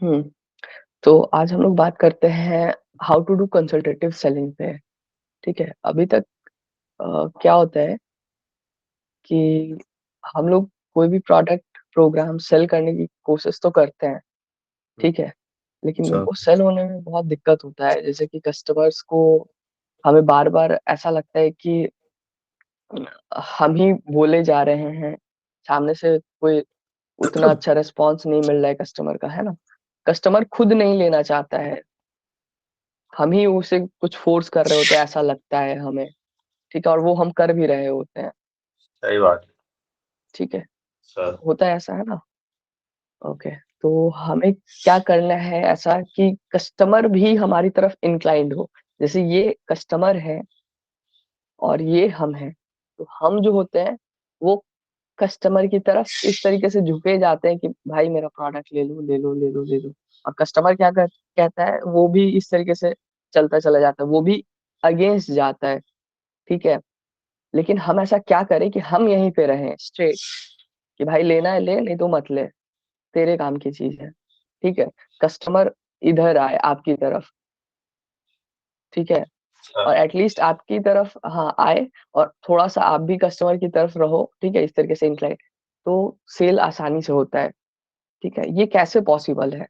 हम्म तो आज हम लोग बात करते हैं how to do consultative selling पे। ठीक है, अभी तक क्या होता है कि हम लोग कोई भी प्रोडक्ट प्रोग्राम सेल करने की कोशिश तो करते हैं। ठीक है, लेकिन अच्छा। वो सेल होने में बहुत दिक्कत होता है, जैसे कि कस्टमर्स को हमें बार बार ऐसा लगता है कि हम ही बोले जा रहे हैं, सामने से कोई उतना अच्छा रिस्पॉन्स नहीं मिल रहा है कस्टमर का, है ना। कस्टमर खुद नहीं लेना चाहता है, हम ही उसे कुछ फोर्स कर रहे होते हैं, ऐसा लगता है हमें। ठीक है, और वो हम कर भी रहे होते हैं। सही बात है ठीक है, सर। होता है ऐसा, है ना। ओके, तो हमें क्या करना है ऐसा कि कस्टमर भी हमारी तरफ इंक्लाइंड हो। जैसे ये कस्टमर है और ये हम हैं, तो हम जो होते हैं वो कस्टमर की तरफ इस तरीके से झुके जाते हैं कि भाई मेरा प्रोडक्ट ले लो ले लो ले लो ले लो। और कस्टमर कहता है, वो भी इस तरीके से चलता चला जाता है, वो भी अगेंस्ट जाता है। ठीक है, लेकिन हम ऐसा क्या करें कि हम यहीं पे रहें स्ट्रेट, कि भाई लेना है ले, नहीं तो मत ले, तेरे काम की चीज है। ठीक है, कस्टमर इधर आए आपकी तरफ। ठीक है, अच्छा। और एटलीस्ट आपकी तरफ हाँ आए, और थोड़ा सा आप भी कस्टमर की तरफ रहो। ठीक है, इस तरीके से इंक्लाइंड, तो सेल आसानी से होता है। ठीक है, ये कैसे पॉसिबल है?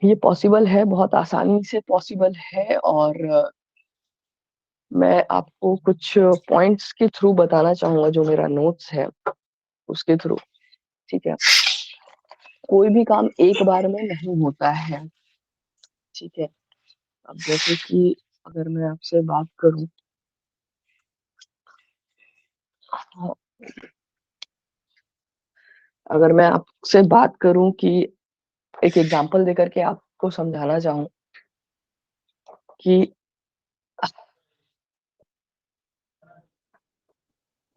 ये पॉसिबल है, बहुत आसानी से पॉसिबल है। और मैं आपको कुछ पॉइंट्स के थ्रू बताना चाहूंगा, जो मेरा नोट्स है उसके थ्रू। ठीक है, कोई भी काम एक बार में नहीं होता है। ठीक है, अब जैसे कि अगर मैं आपसे बात करूं, हाँ, अगर मैं आपसे बात करूं कि एक एग्जांपल देकर के आपको समझाना चाहूं कि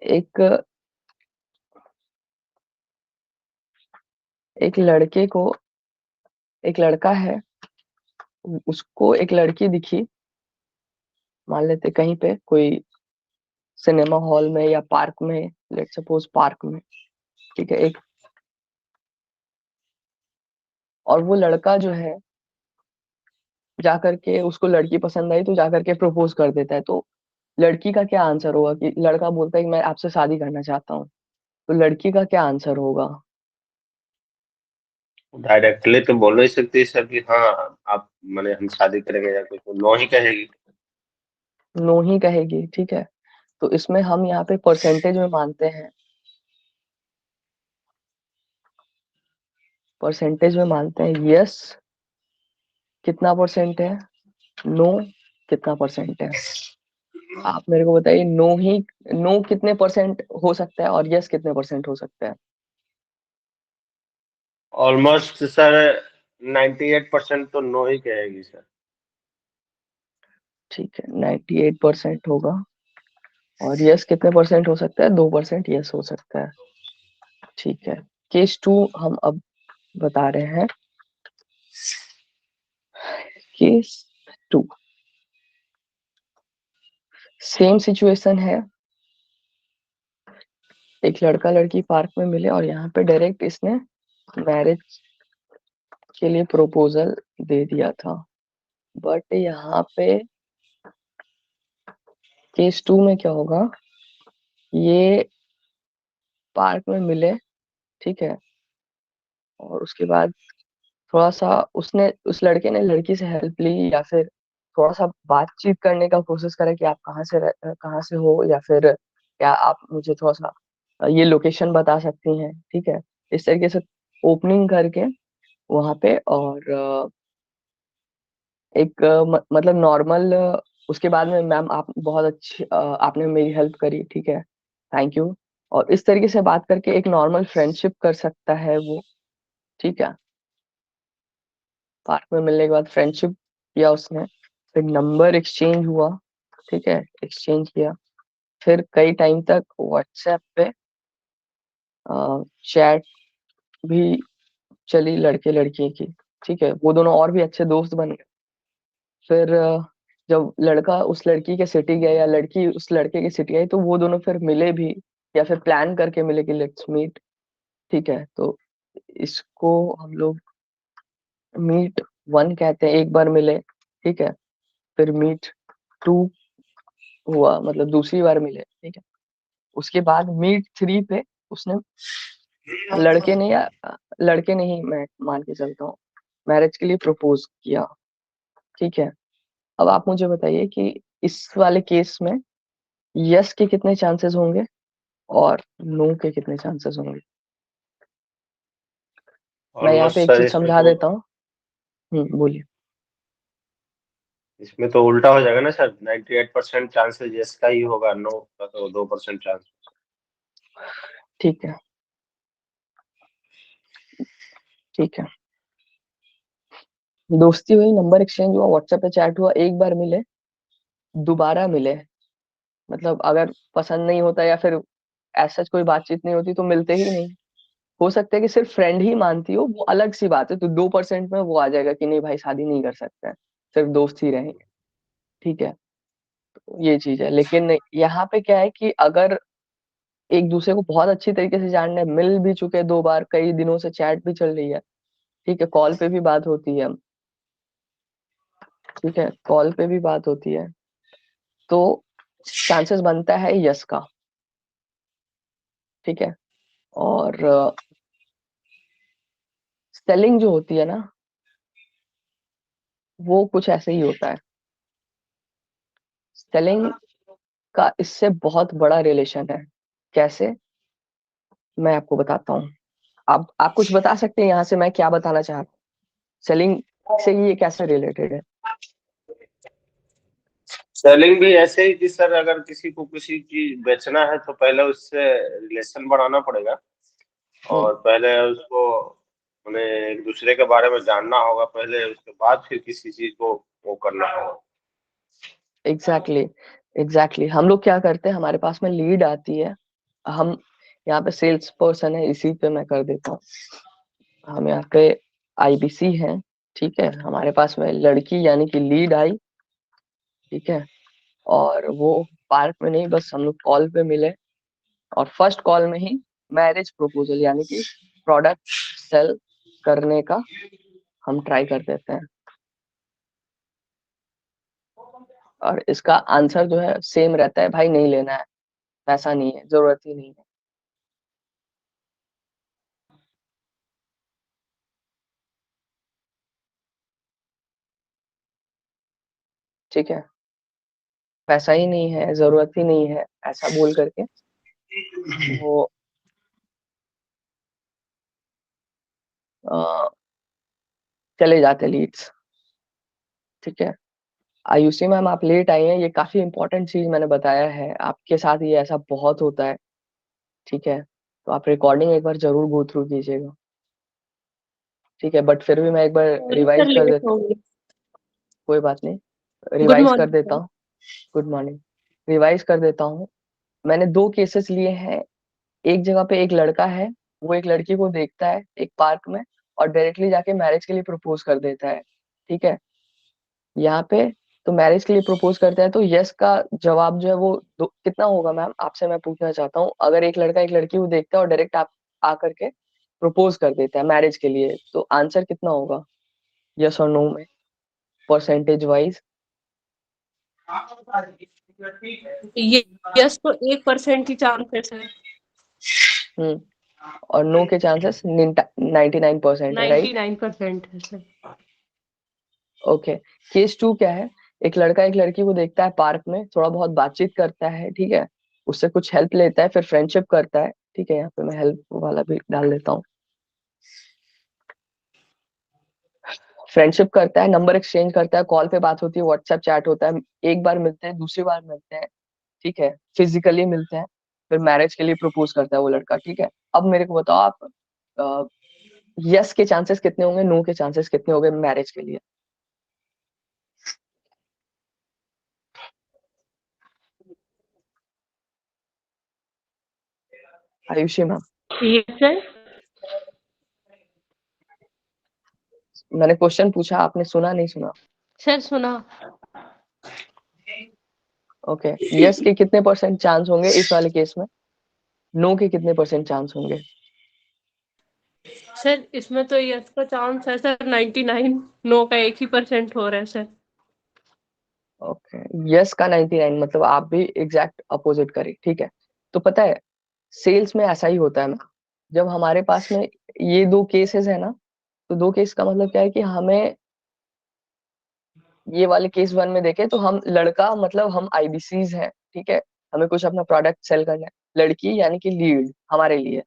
एक एक लड़के को, एक लड़का है, उसको एक लड़की दिखी, मान लेते कहीं पे कोई सिनेमा हॉल में या पार्क में, लेट सपोज पार्क में। ठीक है, एक, और वो लड़का जो है जाकर के, उसको लड़की पसंद आई तो जाकर के प्रपोज कर देता है। तो लड़की का क्या आंसर होगा? कि लड़का बोलता है कि मैं आपसे शादी करना चाहता हूँ, तो लड़की का क्या आंसर होगा? डायरेक्टली तो बोल नहीं सकती सर कि हाँ आप मैंने हम शादी करेंगे या कुछ, नो ही कहेगी। नो ही कहेगी। ठीक है, तो इसमें हम यहाँ पे परसेंटेज में मानते हैं, परसेंटेज में मानते हैं। यस कितना परसेंट है, नो कितना परसेंट है? आप मेरे को बताइए, नो कितने परसेंट हो सकता है और यस कितने परसेंट हो सकता है? ऑलमोस्ट सर 98% तो नो ही कहेगी सर। ठीक है, 98% होगा। और यस कितने परसेंट हो सकता है? 2% यस हो सकता है। ठीक है, केस टू हम अब बता रहे हैं। केस टू, सेम सिचुएशन है। एक लड़का लड़की पार्क में मिले और यहाँ पे डायरेक्ट इसने मैरिज के लिए प्रपोजल दे दिया था। बट यहाँ पे केस टू में क्या होगा, ये पार्क में मिले, ठीक है, और उसके बाद थोड़ा सा उसने, उस लड़के ने लड़की से हेल्प ली, या फिर थोड़ा सा बातचीत करने का कोशिश करे कि आप कहाँ से हो, या फिर क्या आप मुझे थोड़ा सा ये लोकेशन बता सकती हैं। ठीक है, इस तरीके से ओपनिंग करके वहां पे, और एक मतलब नॉर्मल, उसके बाद में मैम आप बहुत अच्छी, आपने मेरी हेल्प करी, ठीक है, थैंक यू। और इस तरीके से बात करके एक नॉर्मल फ्रेंडशिप कर सकता है वो। ठीक है, पार्क में मिलने के बाद फ्रेंडशिप किया उसने, फिर नंबर एक्सचेंज हुआ। ठीक है, एक्सचेंज किया, फिर कई टाइम तक व्हाट्सएप पे चैट भी चली लड़के लड़की की। ठीक है, वो दोनों और भी अच्छे दोस्त बन गए। फिर जब लड़का उस लड़की के सिटी गया या लड़की उस लड़के की सिटी आई, तो वो दोनों फिर मिले भी, या फिर प्लान करके मिले कि लेट्स मीट। ठीक है, तो इसको हम लोग मीट 1 कहते हैं, एक बार मिले, ठीक है, फिर मीट 2 हुआ, मतलब दूसरी बार मिले, ठीक है, उसके बाद मीट 3 पे उसने लड़के ने ही, मैं मान के चलता हूँ, मैरिज के लिए प्रपोज किया, ठीक है। अब आप मुझे बताइए कि इस वाले केस में यस के कितने चांसेस होंगे और नो के कितने चांसेस होंगे। मैं यहाँ ऑलमोस्ट पे एक सर चीज इसमें समझा तो देता हूँ। बोलिए। इसमें तो उल्टा हो जाएगा ना सर, 98% चांसेस यस का ही होगा, नो का तो 2% चांस। ठीक है, ठीक है। दोस्ती हुई, नंबर एक्सचेंज हुआ, व्हाट्सएप पे चैट हुआ, एक बार मिले, दोबारा मिले, मतलब अगर पसंद नहीं होता या फिर ऐसा कोई बातचीत नहीं होती तो मिलते ही नहीं। हो सकता है कि सिर्फ फ्रेंड ही मानती हो, वो अलग सी बात है, तो 2% में वो आ जाएगा कि नहीं भाई शादी नहीं कर सकते हैं, सिर्फ दोस्त ही रहेंगे, ठीक है। तो ये चीज है, लेकिन यहाँ पे क्या है कि अगर एक दूसरे को बहुत अच्छी तरीके से जानने, मिल भी चुके 2 बार, कई दिनों से चैट भी चल रही है, ठीक है, कॉल पे भी बात होती है, ठीक है, कॉल पे भी बात होती है, तो चांसेस बनता है यस का, ठीक है। और सेलिंग जो होती है ना, वो कुछ ऐसे ही होता है। सेलिंग का इससे बहुत बड़ा रिलेशन है। कैसे, मैं आपको बताता हूँ। आप कुछ बता सकते हैं यहाँ से मैं क्या बताना चाह रहा हूँ, सेलिंग से ये कैसे रिलेटेड है। सेलिंग भी ऐसे ही कि सर अगर किसी को किसी चीज बेचना है तो पहले उससे रिलेशन बढ़ाना पड़ेगा, हम्म। और पहले उसको उन्हें एक दूसरे के बारे में जानना होगा पहले, उसके बाद फिर किसी चीज को वो करना होगा। Exactly, exactly. हम लोग क्या करते हैं, हमारे पास में लीड आती है, हम यहाँ पे सेल्स पर्सन है, इसी पे मैं कर देता हूँ। हम यहाँ पे आईबीसी हैं, ठीक है, हमारे पास में लड़की यानी कि लीड आई, ठीक है, और वो पार्क में नहीं, बस हम लोग कॉल पे मिले, और फर्स्ट कॉल में ही मैरिज प्रपोजल यानी कि प्रोडक्ट सेल करने का हम ट्राई कर देते हैं, और इसका आंसर जो है सेम रहता है, भाई नहीं लेना है, पैसा नहीं है, जरूरत ही नहीं है, ठीक है, पैसा ही नहीं है, जरूरत ही नहीं है, ऐसा बोल करके वो अ, चले जाते लीड्स, ठीक है। आयुषी मैम, आप लेट आई हैं, ये काफी इंपॉर्टेंट चीज मैंने बताया है, आपके साथ ये ऐसा बहुत होता है, ठीक है, तो आप रिकॉर्डिंग एक बार जरूर गो थ्रू कीजिएगा, ठीक है, बट फिर भी मैं एक बार सॉरी सर, रिवाइज कर लेट देता हो हूँ, गई। कोई बात नहीं, गुड रिवाइज कर मॉर्निंग देता सर। हूँ, गुड मॉर्निंग, रिवाइज कर देता हूँ। मैंने 2 केसेस लिए हैं, एक जगह पे एक लड़का है, वो एक लड़की को देखता है एक पार्क में और डायरेक्टली जाके मैरिज के लिए प्रपोज कर देता है, ठीक है। यहाँ पे तो मैरिज के लिए प्रपोज करता है, तो यस का जवाब जो है वो कितना होगा मैम, आपसे मैं पूछना चाहता हूँ, अगर एक लड़का एक लड़की को देखता है और डायरेक्ट आप आकर के प्रपोज कर देता है मैरिज के लिए, तो आंसर कितना होगा यस और नो में, परसेंटेज वाइज। ये यस तो 1% ही चांस है सर। हम्म। और नो के चांसेस 99% है, राइट। 99% है सर। ओके। केस 2 क्या है, एक लड़का एक लड़की को देखता है पार्क में, थोड़ा बहुत बातचीत करता है, ठीक है, उससे कुछ हेल्प लेता है, फिर फ्रेंडशिप करता है, ठीक है, यहाँ पे मैं हेल्प वाला भी डाल देता हूँ। फ्रेंडशिप करता है, नंबर एक्सचेंज करता है, कॉल पे बात होती है, व्हाट्सएप चैट होता है, एक बार मिलते हैं, दूसरी बार मिलते हैं, ठीक है, फिजिकली मिलते हैं, फिर मैरिज के लिए प्रपोज करता है वो लड़का, ठीक है। अब मेरे को बताओ आप, यस के चांसेस कितने होंगे, नो के चांसेस कितने होंगे मैरिज के लिए। Ayushi ma'am, yes sir. मैंने क्वेश्चन पूछा, आपने सुना नहीं सुना। सर सुना। ओके, यस के कितने परसेंट चांस होंगे इस वाले केस में, नो के कितने परसेंट चांस होंगे। सर इसमें तो यस का चांस है सर 99, नो का 1% हो रहा है सर। ओके, यस का 99, मतलब आप भी एग्जैक्ट अपोजिट करें, ठीक है। तो पता है सेल्स में ऐसा ही होता है ना, जब हमारे पास में ये दो केसेस है ना, तो दो केस का मतलब क्या है कि हमें ये वाले केस वन में देखें तो हम लड़का मतलब हम आईबीसीज हैं, ठीक है, हमें कुछ अपना प्रोडक्ट सेल करना है। लड़की यानी कि लीड हमारे लिए।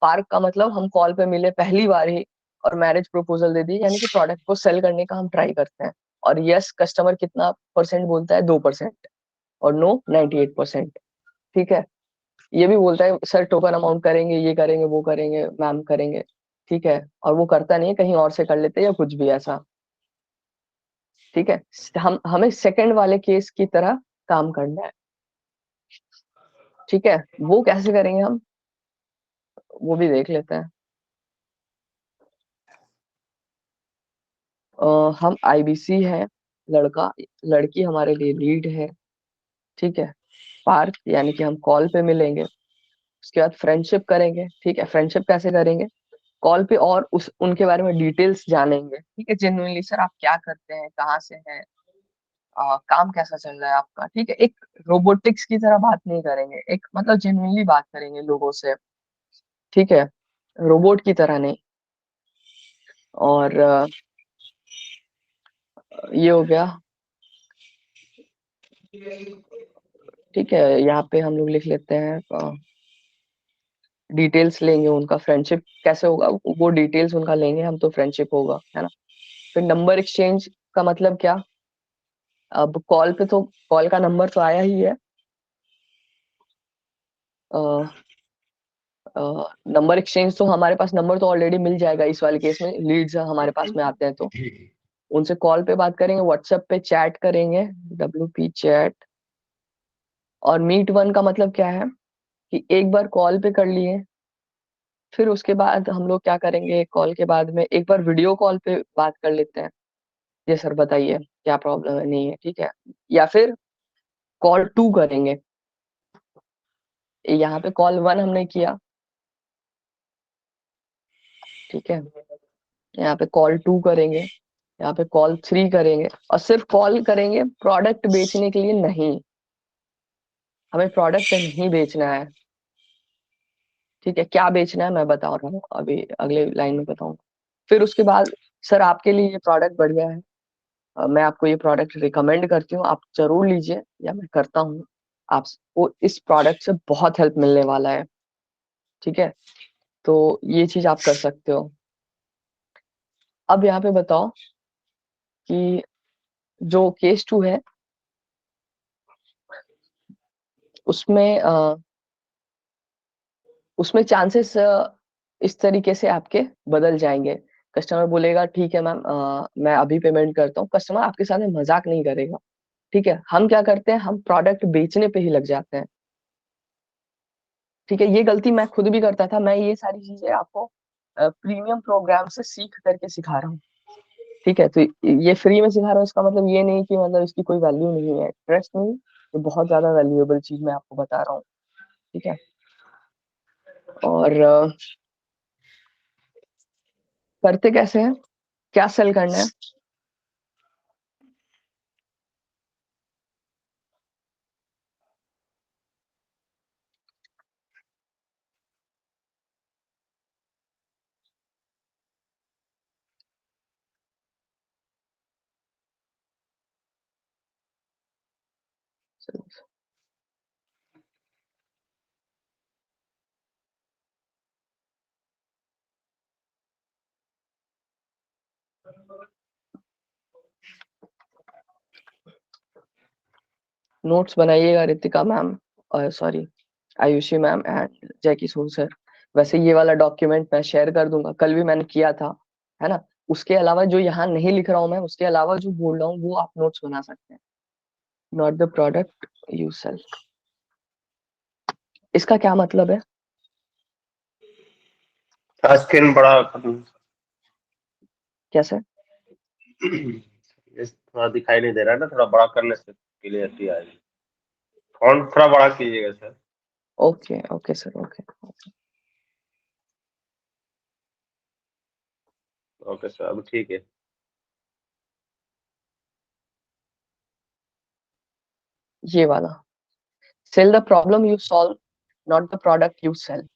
पार्क का मतलब हम कॉल पे मिले पहली बार ही और मैरिज प्रपोजल दे दी, यानी कि प्रोडक्ट को सेल करने का हम ट्राई करते हैं। और यस कस्टमर कितना परसेंट बोलता है, 2%। और नो 98%। ठीक है। ये भी बोलता है सर टोकन अमाउंट करेंगे, ये करेंगे, वो करेंगे, मैम करेंगे, ठीक है, और वो करता नहीं है, कहीं और से कर लेते हैं या कुछ भी ऐसा। ठीक है। हम हमें सेकंड वाले केस की तरह काम करना है। ठीक है, वो कैसे करेंगे हम, वो भी देख लेते हैं। हम आईबीसी है, लड़का लड़की हमारे लिए लीड है, ठीक है। पार्क यानी कि हम कॉल पे मिलेंगे, उसके बाद फ्रेंडशिप करेंगे, ठीक है। फ्रेंडशिप कैसे करेंगे, कॉल पे और उस उनके बारे में डिटेल्स जानेंगे, ठीक है। जेन्युइनली सर आप क्या करते हैं, कहाँ से हैं, काम कैसा चल रहा है आपका, ठीक है। एक रोबोटिक्स की तरह बात नहीं करेंगे, एक मतलब जेन्युइनली बात करेंगे लोगों से, ठीक है, रोबोट की तरह नहीं। और ये हो गया, ठीक है। यहाँ पे हम लोग लिख लेते हैं, डिटेल्स लेंगे उनका, फ्रेंडशिप कैसे होगा वो डिटेल्स उनका लेंगे हम, तो फ्रेंडशिप होगा, है ना। फिर नंबर एक्सचेंज का मतलब क्या, अब कॉल पे तो कॉल का नंबर तो आया ही है, नंबर एक्सचेंज तो हमारे पास नंबर तो ऑलरेडी मिल जाएगा इस वाले केस में, लीड्स हमारे पास में आते हैं तो उनसे कॉल पे बात करेंगे, व्हाट्सएप पे चैट करेंगे, WP चैट। और मीट वन का मतलब क्या है कि एक बार कॉल पे कर लिए, फिर उसके बाद हम लोग क्या करेंगे, कॉल के बाद में एक बार वीडियो कॉल पे बात कर लेते हैं, ये सर बताइए क्या प्रॉब्लम है, नहीं है, ठीक है। या फिर कॉल टू करेंगे, यहाँ पे कॉल वन हमने किया, ठीक है, यहाँ पे कॉल टू करेंगे, यहाँ पे कॉल थ्री करेंगे, और सिर्फ कॉल करेंगे, प्रोडक्ट बेचने के लिए नहीं, हमें प्रोडक्ट नहीं बेचना है, ठीक है। क्या बेचना है मैं बता रहा हूँ अभी, अगले लाइन में बताऊंगा। फिर उसके बाद सर आपके लिए ये प्रोडक्ट बढ़िया है, मैं आपको ये प्रोडक्ट रिकमेंड करती हूँ, आप जरूर लीजिए, या मैं करता हूँ, आपको इस प्रोडक्ट से बहुत हेल्प मिलने वाला है, ठीक है। तो ये चीज आप कर सकते हो। अब यहाँ पे बताओ कि जो केस टू है उसमें उसमें चांसेस इस तरीके से आपके बदल जाएंगे। कस्टमर बोलेगा ठीक है मैम, मैं अभी पेमेंट करता हूँ, कस्टमर आपके साथ में मजाक नहीं करेगा, ठीक है। हम क्या करते हैं, हम प्रोडक्ट बेचने पे ही लग जाते हैं, ठीक है। ये गलती मैं खुद भी करता था, मैं ये सारी चीजें आपको प्रीमियम प्रोग्राम से सीख करके सिखा रहा हूँ, ठीक है। तो ये फ्री में सिखा रहा हूँ, इसका मतलब ये नहीं कि मतलब इसकी कोई वैल्यू नहीं है, ट्रस्ट नहीं, ये बहुत ज्यादा वैल्यूएबल चीज मैं आपको बता रहा हूँ, ठीक है। और करते कैसे हैं, क्या सेल करना है, नोट्स बनाइएगा Ritika ma'am, sorry Ayushi ma'am and Jackie Son sir. वैसे ये वाला डॉक्यूमेंट मैं शेयर कर दूंगा, कल भी मैंने किया था, है ना। उसके अलावा जो यहाँ नहीं लिख रहा हूँ मैं, उसके अलावा जो बोल रहा हूँ वो आप नोट्स बना सकते हैं। Not the product you sell, इसका क्या मतलब है, स्क्रीन बड़ा करना। कैसे, ये थोड़ा दिखाई नहीं दे रहा है ना, थोड़ा बड़ा करने से क्लियरिटी आएगी। फॉन्ट थोड़ा बड़ा कीजिएगा sir. Okay okay sir, okay. Okay sir, अब ठीक है। ये वाला, sell the problem you solve, not the product you sell.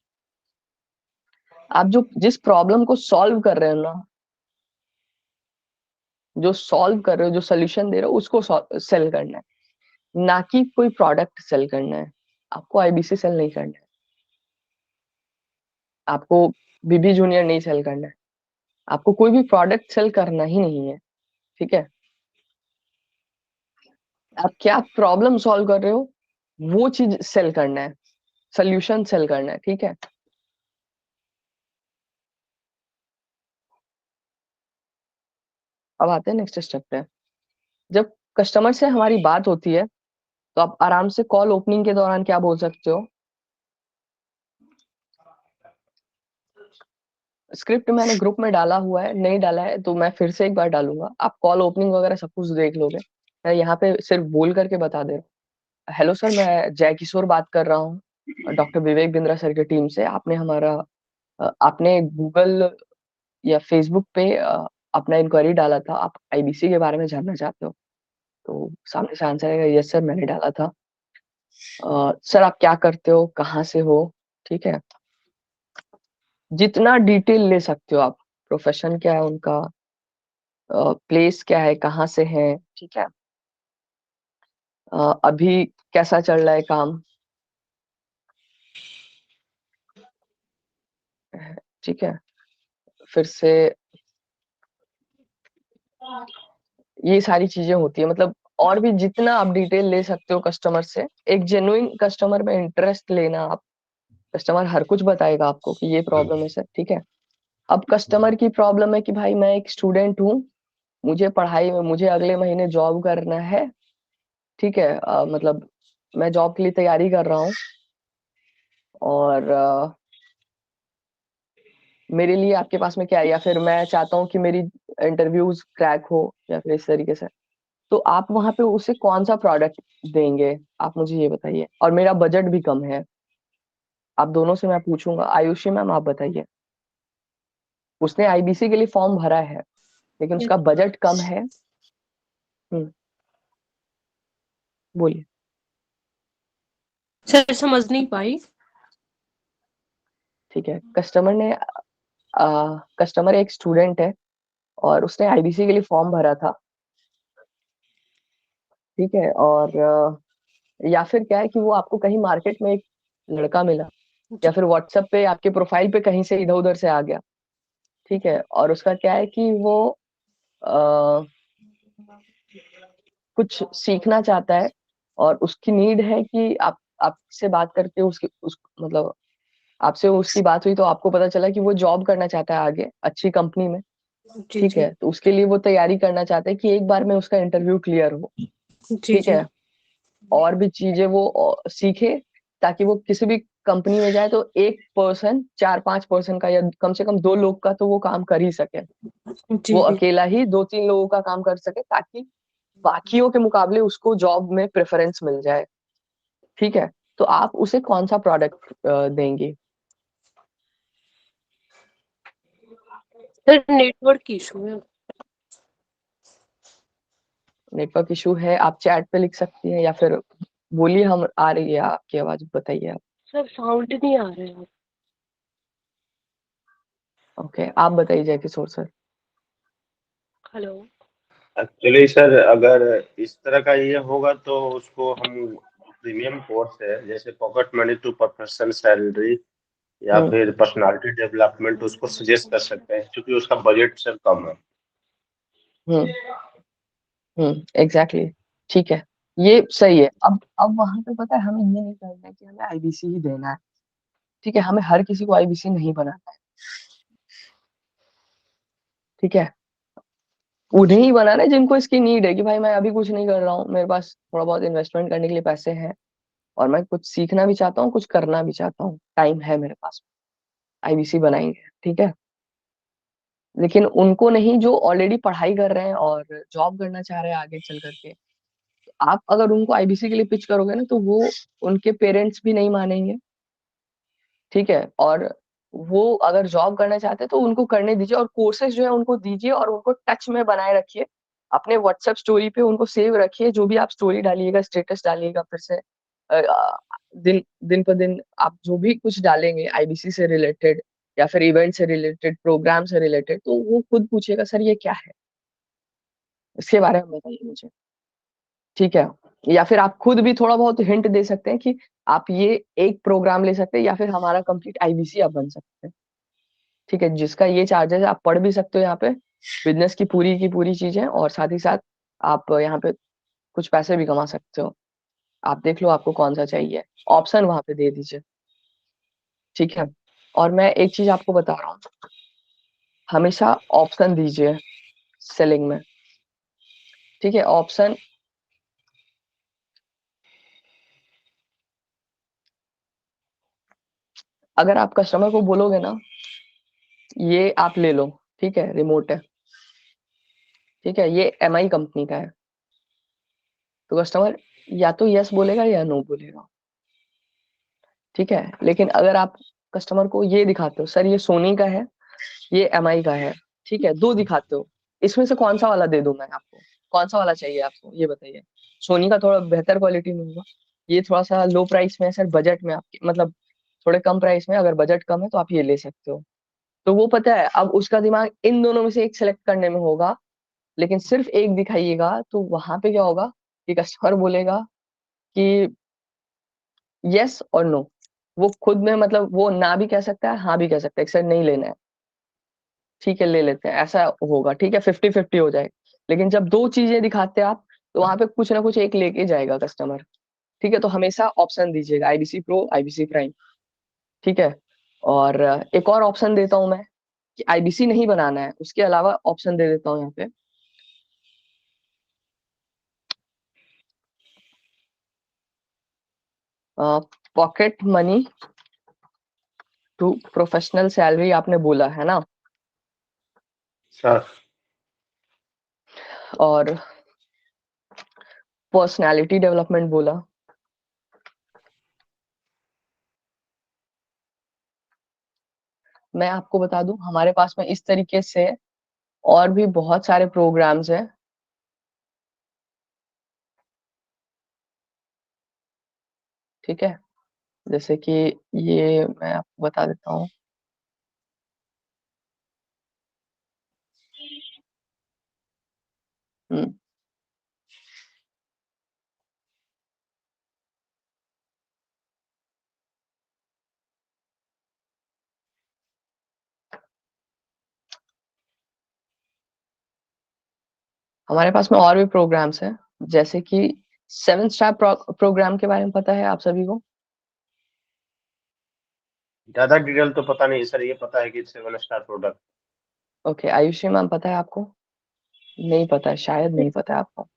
आप जो जिस प्रॉब्लम को सॉल्व कर रहे हो ना, जो सॉल्व कर रहे हो, जो सोल्यूशन दे रहे हो, उसको सेल करना है, ना कि कोई प्रोडक्ट सेल करना है। आपको आईबीसी सेल नहीं करना है, आपको बीबी जूनियर नहीं सेल करना है, आपको कोई भी प्रोडक्ट सेल करना ही नहीं है। ठीक है, आप क्या प्रॉब्लम सॉल्व कर रहे हो वो चीज सेल करना है, सोल्यूशन सेल करना है। ठीक है, अब आते हैं नेक्स्ट स्टेप पे। जब कस्टमर से हमारी बात होती है तो आप आराम से कॉल ओपनिंग के दौरान क्या बोल सकते हो। स्क्रिप्ट मैंने ग्रुप में डाला हुआ है, नहीं डाला है तो मैं फिर से एक बार डालूंगा, आप कॉल ओपनिंग वगैरह सब कुछ देख लोगे। मैं यहाँ पे सिर्फ बोल करके बता दे रहा हूँ। हेलो सर, मैं जय किशोर बात कर रहा हूँ डॉक्टर विवेक बिंद्रा सर की टीम से। आपने गूगल या फेसबुक पे अपना इंक्वायरी डाला था, आप आईबीसी के बारे में जानना चाहते हो। तो सामने से आंसर आएगा, यस सर मैंने डाला था। सर आप क्या करते हो, कहाँ से हो। ठीक है, जितना डिटेल ले सकते हो आप, प्रोफेशन क्या है उनका, प्लेस क्या है, कहाँ से है। ठीक है, अभी कैसा चल रहा है काम। ठीक है, फिर से ये सारी चीजें होती है, मतलब और भी जितना आप डिटेल ले सकते हो कस्टमर से। एक जेन्युइन कस्टमर में इंटरेस्ट लेना आप। कस्टमर हर कुछ बताएगा आपको कि ये प्रॉब्लम है सर। ठीक है, अब कस्टमर की प्रॉब्लम है कि भाई मैं एक स्टूडेंट हूँ, मुझे पढ़ाई में, मुझे अगले महीने जॉब करना है। ठीक है, मतलब मैं जॉब के लिए तैयारी कर रहा हूँ और मेरे लिए आपके पास में क्या है, या फिर मैं चाहता हूँ कि मेरी इंटरव्यूज क्रैक हो, या फिर इस तरीके से। तो आप वहां पे उसे कौन सा प्रोडक्ट देंगे, आप मुझे ये बताइए। और मेरा बजट भी कम है, आप दोनों से मैं पूछूंगा। आयुषी मैम आप बताइए, उसने आईबीसी के लिए फॉर्म भरा है लेकिन उसका बजट कम है। हम्म, बोलिए। सर समझ नहीं पाई। ठीक है, कस्टमर एक स्टूडेंट है और उसने आईबीसी के लिए फॉर्म भरा था। ठीक है, और या फिर क्या है कि वो आपको कहीं मार्केट में एक लड़का मिला, या जी फिर व्हाट्सएप पे आपके प्रोफाइल पे कहीं से इधर उधर से आ गया। ठीक है, और उसका क्या है कि वो आ, कुछ सीखना चाहता है और उसकी नीड है कि आप आपसे बात करके उसकी उस मतलब आपसे उसकी बात हुई तो आपको पता चला कि वो जॉब करना चाहता है आगे अच्छी कंपनी में। जी ठीक जी है, तो उसके लिए वो तैयारी करना चाहता है कि एक बार में उसका इंटरव्यू क्लियर हो। जी ठीक जी है, और भी चीजें वो सीखे ताकि वो किसी भी कंपनी में जाए तो एक पर्सन 4-5 पर्सन का या कम से कम 2 लोग का तो वो काम कर ही सके। वो जी जी अकेला ही 2-3 लोगों का काम कर सके ताकि बाकियों के मुकाबले उसको जॉब में प्रेफरेंस मिल जाए। ठीक है, तो आप उसे कौन सा प्रोडक्ट देंगे। सर नेटवर्क इशू है। नेटवर्क इशू है, आप चैट पे लिख सकती हैं या फिर बोलिए, हम आ रही है आपकी आवाज, बताइए आप। सर साउंड नहीं आ रहा है। ओके, आप बताइए जय किशोर सर। हेलो। एक्चुअली सर, अगर इस तरह का ये होगा तो उसको हम प्रीमियम कोर्स है जैसे pocket money to professional salary या हम्म फिर पर्सनालिटी डेवलपमेंट उसको सजेस्ट कर सकते हैं, क्योंकि उसका बजट सर कम है। हम्म एग्जैक्टली। ठीक है, ये सही है। अब वहां पे पता है हमें ये नहीं करना है कि हमें आईबीसी ही देना है। ठीक है, हमें हर किसी को आईबीसी नहीं बनाना है। ठीक है, उन्हें ही बनाना है जिनको इसकी नीड है कि भाई मैं अभी कुछ नहीं कर रहा हूँ, मेरे पास थोड़ा बहुत इन्वेस्टमेंट करने के लिए पैसे हैं और मैं कुछ सीखना भी चाहता हूँ, कुछ करना भी चाहता हूँ, टाइम है मेरे पास, आईबीसी बनाएंगे। ठीक है, लेकिन उनको नहीं जो ऑलरेडी पढ़ाई कर रहे हैं और जॉब करना चाह रहे हैं आगे चल करके। आप अगर उनको आईबीसी के लिए पिच करोगे ना तो वो, उनके पेरेंट्स भी नहीं मानेंगे। ठीक है, और वो अगर जॉब करना चाहते हैं तो उनको करने दीजिए, और कोर्सेज जो है उनको दीजिए, और उनको टच में बनाए रखिए। अपने व्हाट्सएप स्टोरी पे उनको सेव रखिए, जो भी आप स्टोरी डालिएगा, स्टेटस डालिएगा, फिर से दिन दिन पर दिन आप जो भी कुछ डालेंगे आईबीसी से रिलेटेड या फिर इवेंट से रिलेटेड, प्रोग्राम से रिलेटेड, तो वो खुद पूछेगा सर ये क्या है, इसके बारे में बताइए मुझे। ठीक है, या फिर आप खुद भी थोड़ा बहुत हिंट दे सकते हैं कि आप ये एक प्रोग्राम ले सकते हैं, या फिर हमारा कंप्लीट आईबीसी आप बन सकते हैं। ठीक है, जिसका ये चार्जेस आप पढ़ भी सकते हो यहाँ पे, बिजनेस की पूरी चीजें, और साथ ही साथ आप यहाँ पे कुछ पैसे भी कमा सकते हो। आप देख लो आपको कौन सा चाहिए, ऑप्शन वहां पे दे दीजिए। ठीक है, और मैं एक चीज आपको बता रहा हूँ, हमेशा ऑप्शन दीजिए सेलिंग में। ठीक है, ऑप्शन अगर आप कस्टमर को बोलोगे ना ये आप ले लो, ठीक है, रिमोट है, ठीक है, ये एमआई कंपनी का है, तो कस्टमर या तो यस बोलेगा या नो बोलेगा। ठीक है, लेकिन अगर आप कस्टमर को ये दिखाते हो सर ये सोनी का है, ये एमआई का है, ठीक है, दो दिखाते हो, इसमें से कौन सा वाला दे दूं मैं आपको, कौन सा वाला चाहिए आपको ये बताइए। सोनी का थोड़ा बेहतर क्वालिटी में होगा, ये थोड़ा सा लो प्राइस में है सर, बजट में आपके मतलब थोड़े कम प्राइस में, अगर बजट कम है तो आप ये ले सकते हो। तो वो पता है अब उसका दिमाग इन दोनों में से एक सेलेक्ट करने में होगा, लेकिन सिर्फ एक दिखाइएगा तो वहां पे क्या होगा कि कस्टमर बोलेगा कि यस और नो, वो खुद में मतलब वो ना भी कह सकता है, हाँ भी कह सकता है, सर नहीं लेना है, ठीक है ले लेते हैं, ऐसा होगा। ठीक है, 50-50 हो जाए। लेकिन जब दो चीजें दिखाते हैं आप, तो वहां पे कुछ ना कुछ एक लेके जाएगा कस्टमर। ठीक है, तो हमेशा ऑप्शन दीजिएगा, आईबीसी प्रो, आईबीसी प्राइम। ठीक है, और एक और ऑप्शन देता हूं मैं कि आईबीसी नहीं बनाना है, उसके अलावा ऑप्शन दे देता हूँ यहाँ पे, pocket money to professional salary आपने बोला है ना, सर और पर्सनालिटी डेवलपमेंट बोला। मैं आपको बता दूं हमारे पास में इस तरीके से और भी बहुत सारे प्रोग्राम्स हैं। ठीक है, जैसे कि ये मैं आपको बता देता हूँ। हम्म, हमारे पास में और भी प्रोग्राम्स हैं, जैसे कि 7 स्टार प्रोग्राम के बारे में पता है आप सभी को। ज्यादा डिटेल तो पता नहीं सर, ये पता है कि 7 star product. Okay, Ayushi ma'am पता है आपको? नहीं पता है, शायद नहीं पता है आपको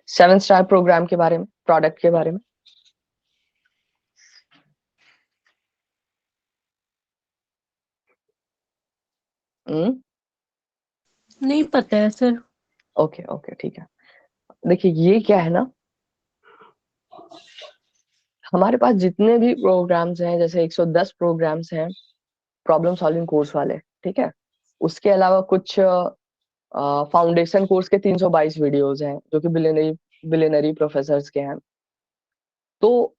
7 स्टार प्रोग्राम के बारे में, प्रोडक्ट के बारे में। हम्म, नहीं पता है सर। ओके ओके ठीक है। देखिए ये क्या है ना, हमारे पास जितने भी प्रोग्राम्स हैं, जैसे 110 प्रोग्राम्स हैं प्रॉब्लम सॉल्विंग कोर्स वाले, ठीक है, उसके अलावा कुछ फाउंडेशन कोर्स के 322 वीडियोस हैं जो कि बिलियनरी बिलियनरी प्रोफेसर्स के हैं। तो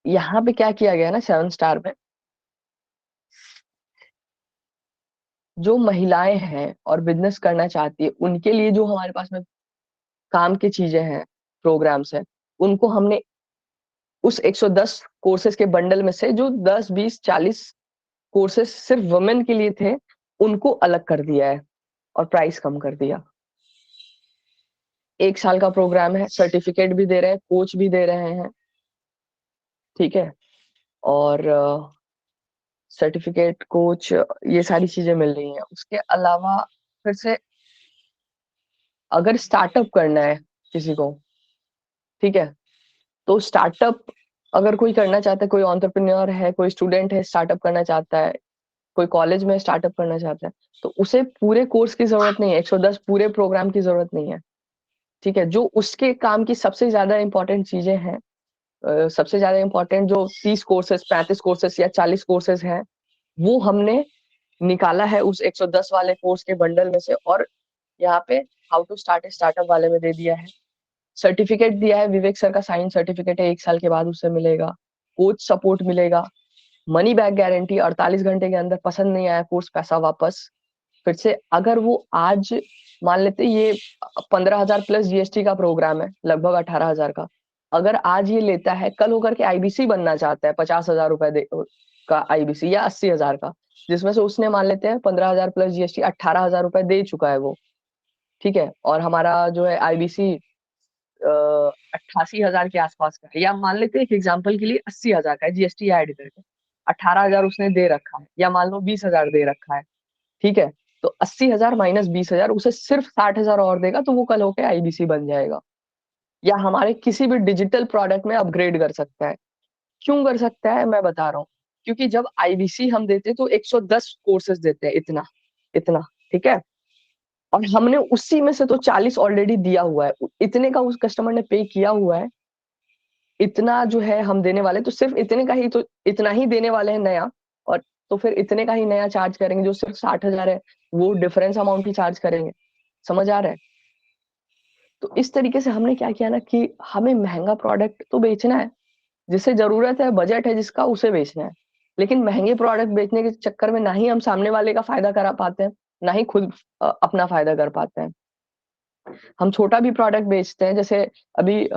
यहाँ पे क्या किया गया है ना 7 स्टार में, जो महिलाएं हैं और बिजनेस करना चाहती है उनके लिए जो हमारे पास में काम की चीजें हैं, प्रोग्राम्स हैं, उनको हमने उस 110 कोर्सेज के बंडल में से जो 10 20 40 कोर्सेज सिर्फ वुमेन के लिए थे, उनको अलग कर दिया है और प्राइस कम कर दिया। 1 साल का प्रोग्राम है, सर्टिफिकेट भी दे रहे हैं, कोच भी दे रहे हैं। ठीक है, और सर्टिफिकेट, कोच, ये सारी चीजें मिल रही हैं। उसके अलावा फिर से अगर स्टार्टअप करना है किसी को, ठीक है, तो स्टार्टअप अगर कोई करना चाहता है, कोई एंटरप्रेन्योर है, कोई स्टूडेंट है स्टार्टअप करना चाहता है, कोई कॉलेज में स्टार्टअप करना चाहता है, तो उसे पूरे कोर्स की जरूरत नहीं है, 110 पूरे प्रोग्राम की जरूरत नहीं है। ठीक है, जो उसके काम की सबसे ज्यादा इंपॉर्टेंट चीजें हैं, सबसे ज्यादा इंपॉर्टेंट जो 30 कोर्सेज, 35 कोर्सेज या 40 कोर्सेज हैं, वो हमने निकाला है उस 110 वाले कोर्स के बंडल में से, और यहाँ पे how to start a startup वाले में दे दिया है। सर्टिफिकेट दिया है, विवेक सर का साइन सर्टिफिकेट है, 1 साल के बाद उससे मिलेगा। कोच सपोर्ट मिलेगा, मनी बैक गारंटी, 48 घंटे के अंदर पसंद नहीं आया कोर्स पैसा वापस। फिर से अगर वो आज मान लेते ये 15,000 प्लस जीएसटी का प्रोग्राम है, लगभग 18,000 का, अगर आज ये लेता है, कल होकर के आईबीसी बनना चाहता है 50,000 रुपए का आईबीसी या 80,000 का, जिसमें से उसने मान लेते हैं 15,000 प्लस जीएसटी 18,000 रुपए दे चुका है वो, ठीक है, और हमारा जो है आईबीसी 88,000 के आसपास का है, या मान लेते हैं एक एग्जाम्पल के लिए 80,000 का है जीएसटी ऐड करके, 18,000 उसने दे रखा है, या मान लो 20,000 दे रखा है, ठीक है, तो 80,000 माइनस 20,000 उसे सिर्फ 60,000 और देगा, तो वो कल होके आईबीसी बन जाएगा, या हमारे किसी भी डिजिटल प्रोडक्ट में अपग्रेड कर सकता है। क्यों कर सकता है मैं बता रहा हूँ, क्योंकि जब आईबीसी हम देते तो 110 कोर्सेज देते हैं, इतना इतना, ठीक है, और हमने उसी में से तो 40 ऑलरेडी दिया हुआ है, इतने का उस कस्टमर ने पे किया हुआ है, इतना जो है हम देने वाले, तो सिर्फ इतने का ही, तो इतना ही देने वाले हैं नया, और तो फिर इतने का ही नया चार्ज करेंगे, जो सिर्फ 60,000 है, वो डिफरेंस अमाउंट ही चार्ज करेंगे। समझ आ रहा है? तो इस तरीके से हमने क्या किया ना, कि हमें महंगा प्रोडक्ट तो बेचना है, जिसे जरूरत है, बजट है जिसका, उसे बेचना है, लेकिन महंगे प्रोडक्ट बेचने के चक्कर में ना ही हम सामने वाले का फायदा करा पाते हैं, ना ही खुद अपना फायदा कर पाते हैं। हम छोटा भी प्रोडक्ट बेचते हैं, जैसे अभी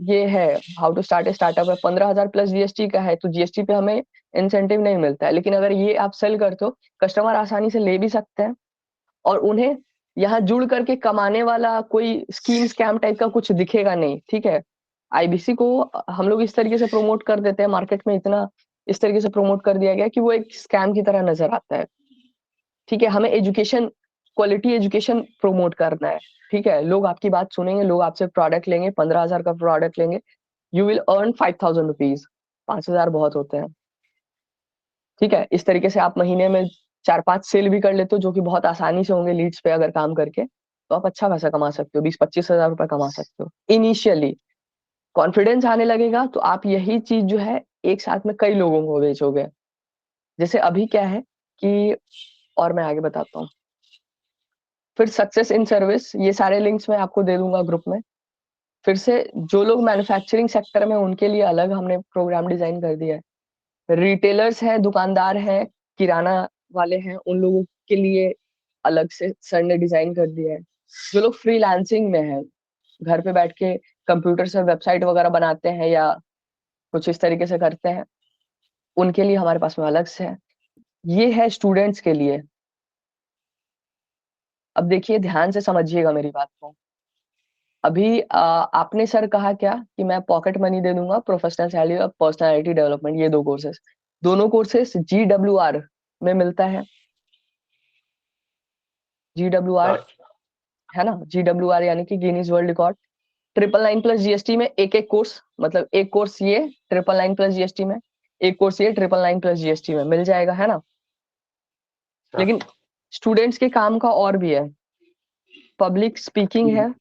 ये है how to start a startup है, 15,000 प्लस जीएसटी का है, तो जीएसटी पे हमें इंसेंटिव नहीं मिलता है, लेकिन अगर ये आप सेल करते हो, कस्टमर आसानी से ले भी सकते हैं, और उन्हें यहाँ जुड़ करके कमाने वाला कोई स्कीम स्कैम टाइप का कुछ दिखेगा नहीं, ठीक है। आईबीसी को हम लोग इस तरीके से प्रमोट कर देते हैं मार्केट में, इतना इस तरीके से प्रमोट कर दिया गया कि वो एक स्कैम की तरह नजर आता है, ठीक है। हमें एजुकेशन, क्वालिटी एजुकेशन प्रमोट करना है, ठीक है। लोग आपकी बात सुनेंगे, लोग आपसे प्रोडक्ट लेंगे, 15,000 का प्रोडक्ट लेंगे, यू विल अर्न 5,000 रुपीज, 5,000 बहुत होते हैं, ठीक है। इस तरीके से आप महीने में 4-5 सेल भी कर लेते हो, जो कि बहुत आसानी से होंगे लीड्स पे अगर काम करके, तो आप अच्छा खासा कमा सकते हो, 20-25,000 रुपए कमा सकते हो इनिशियली। कॉन्फिडेंस आने लगेगा तो आप यही चीज जो है एक साथ में कई लोगों को बेचोगे। जैसे अभी क्या है कि, और मैं आगे बताता हूँ, फिर सक्सेस इन सर्विस, ये सारे लिंक्स मैं आपको दे दूंगा ग्रुप में। फिर से जो लोग मैन्युफैक्चरिंग सेक्टर में, उनके लिए अलग हमने प्रोग्राम डिजाइन कर दिया है। रिटेलर्स हैं, दुकानदार हैं, किराना वाले हैं, उन लोगों के लिए अलग से सर ने डिजाइन कर दिया है। जो लोग फ्रीलांसिंग में हैं, घर पे बैठ के कंप्यूटर से वेबसाइट वगैरह बनाते हैं या कुछ इस तरीके से करते हैं, उनके लिए हमारे पास में अलग से है। ये है स्टूडेंट्स के लिए। अब देखिए, ध्यान से समझिएगा मेरी बात को। अभी आपने सर कहा क्या कि मैं पॉकेट मनी दे दूंगा, प्रोफेशनल सैलरी और पर्सनालिटी डेवलपमेंट, ये 2 कोर्सेज, दोनों कोर्सेज GWR में मिलता है। GWR है ना, GWR यानी कि Guinness world record. 999 plus GST में एक एक कोर्स, मतलब एक कोर्स ये 999 प्लस जीएसटी में, एक कोर्स ये 999 प्लस जीएसटी में मिल जाएगा, है ना। लेकिन स्टूडेंट्स के काम का और भी है, पब्लिक स्पीकिंग है,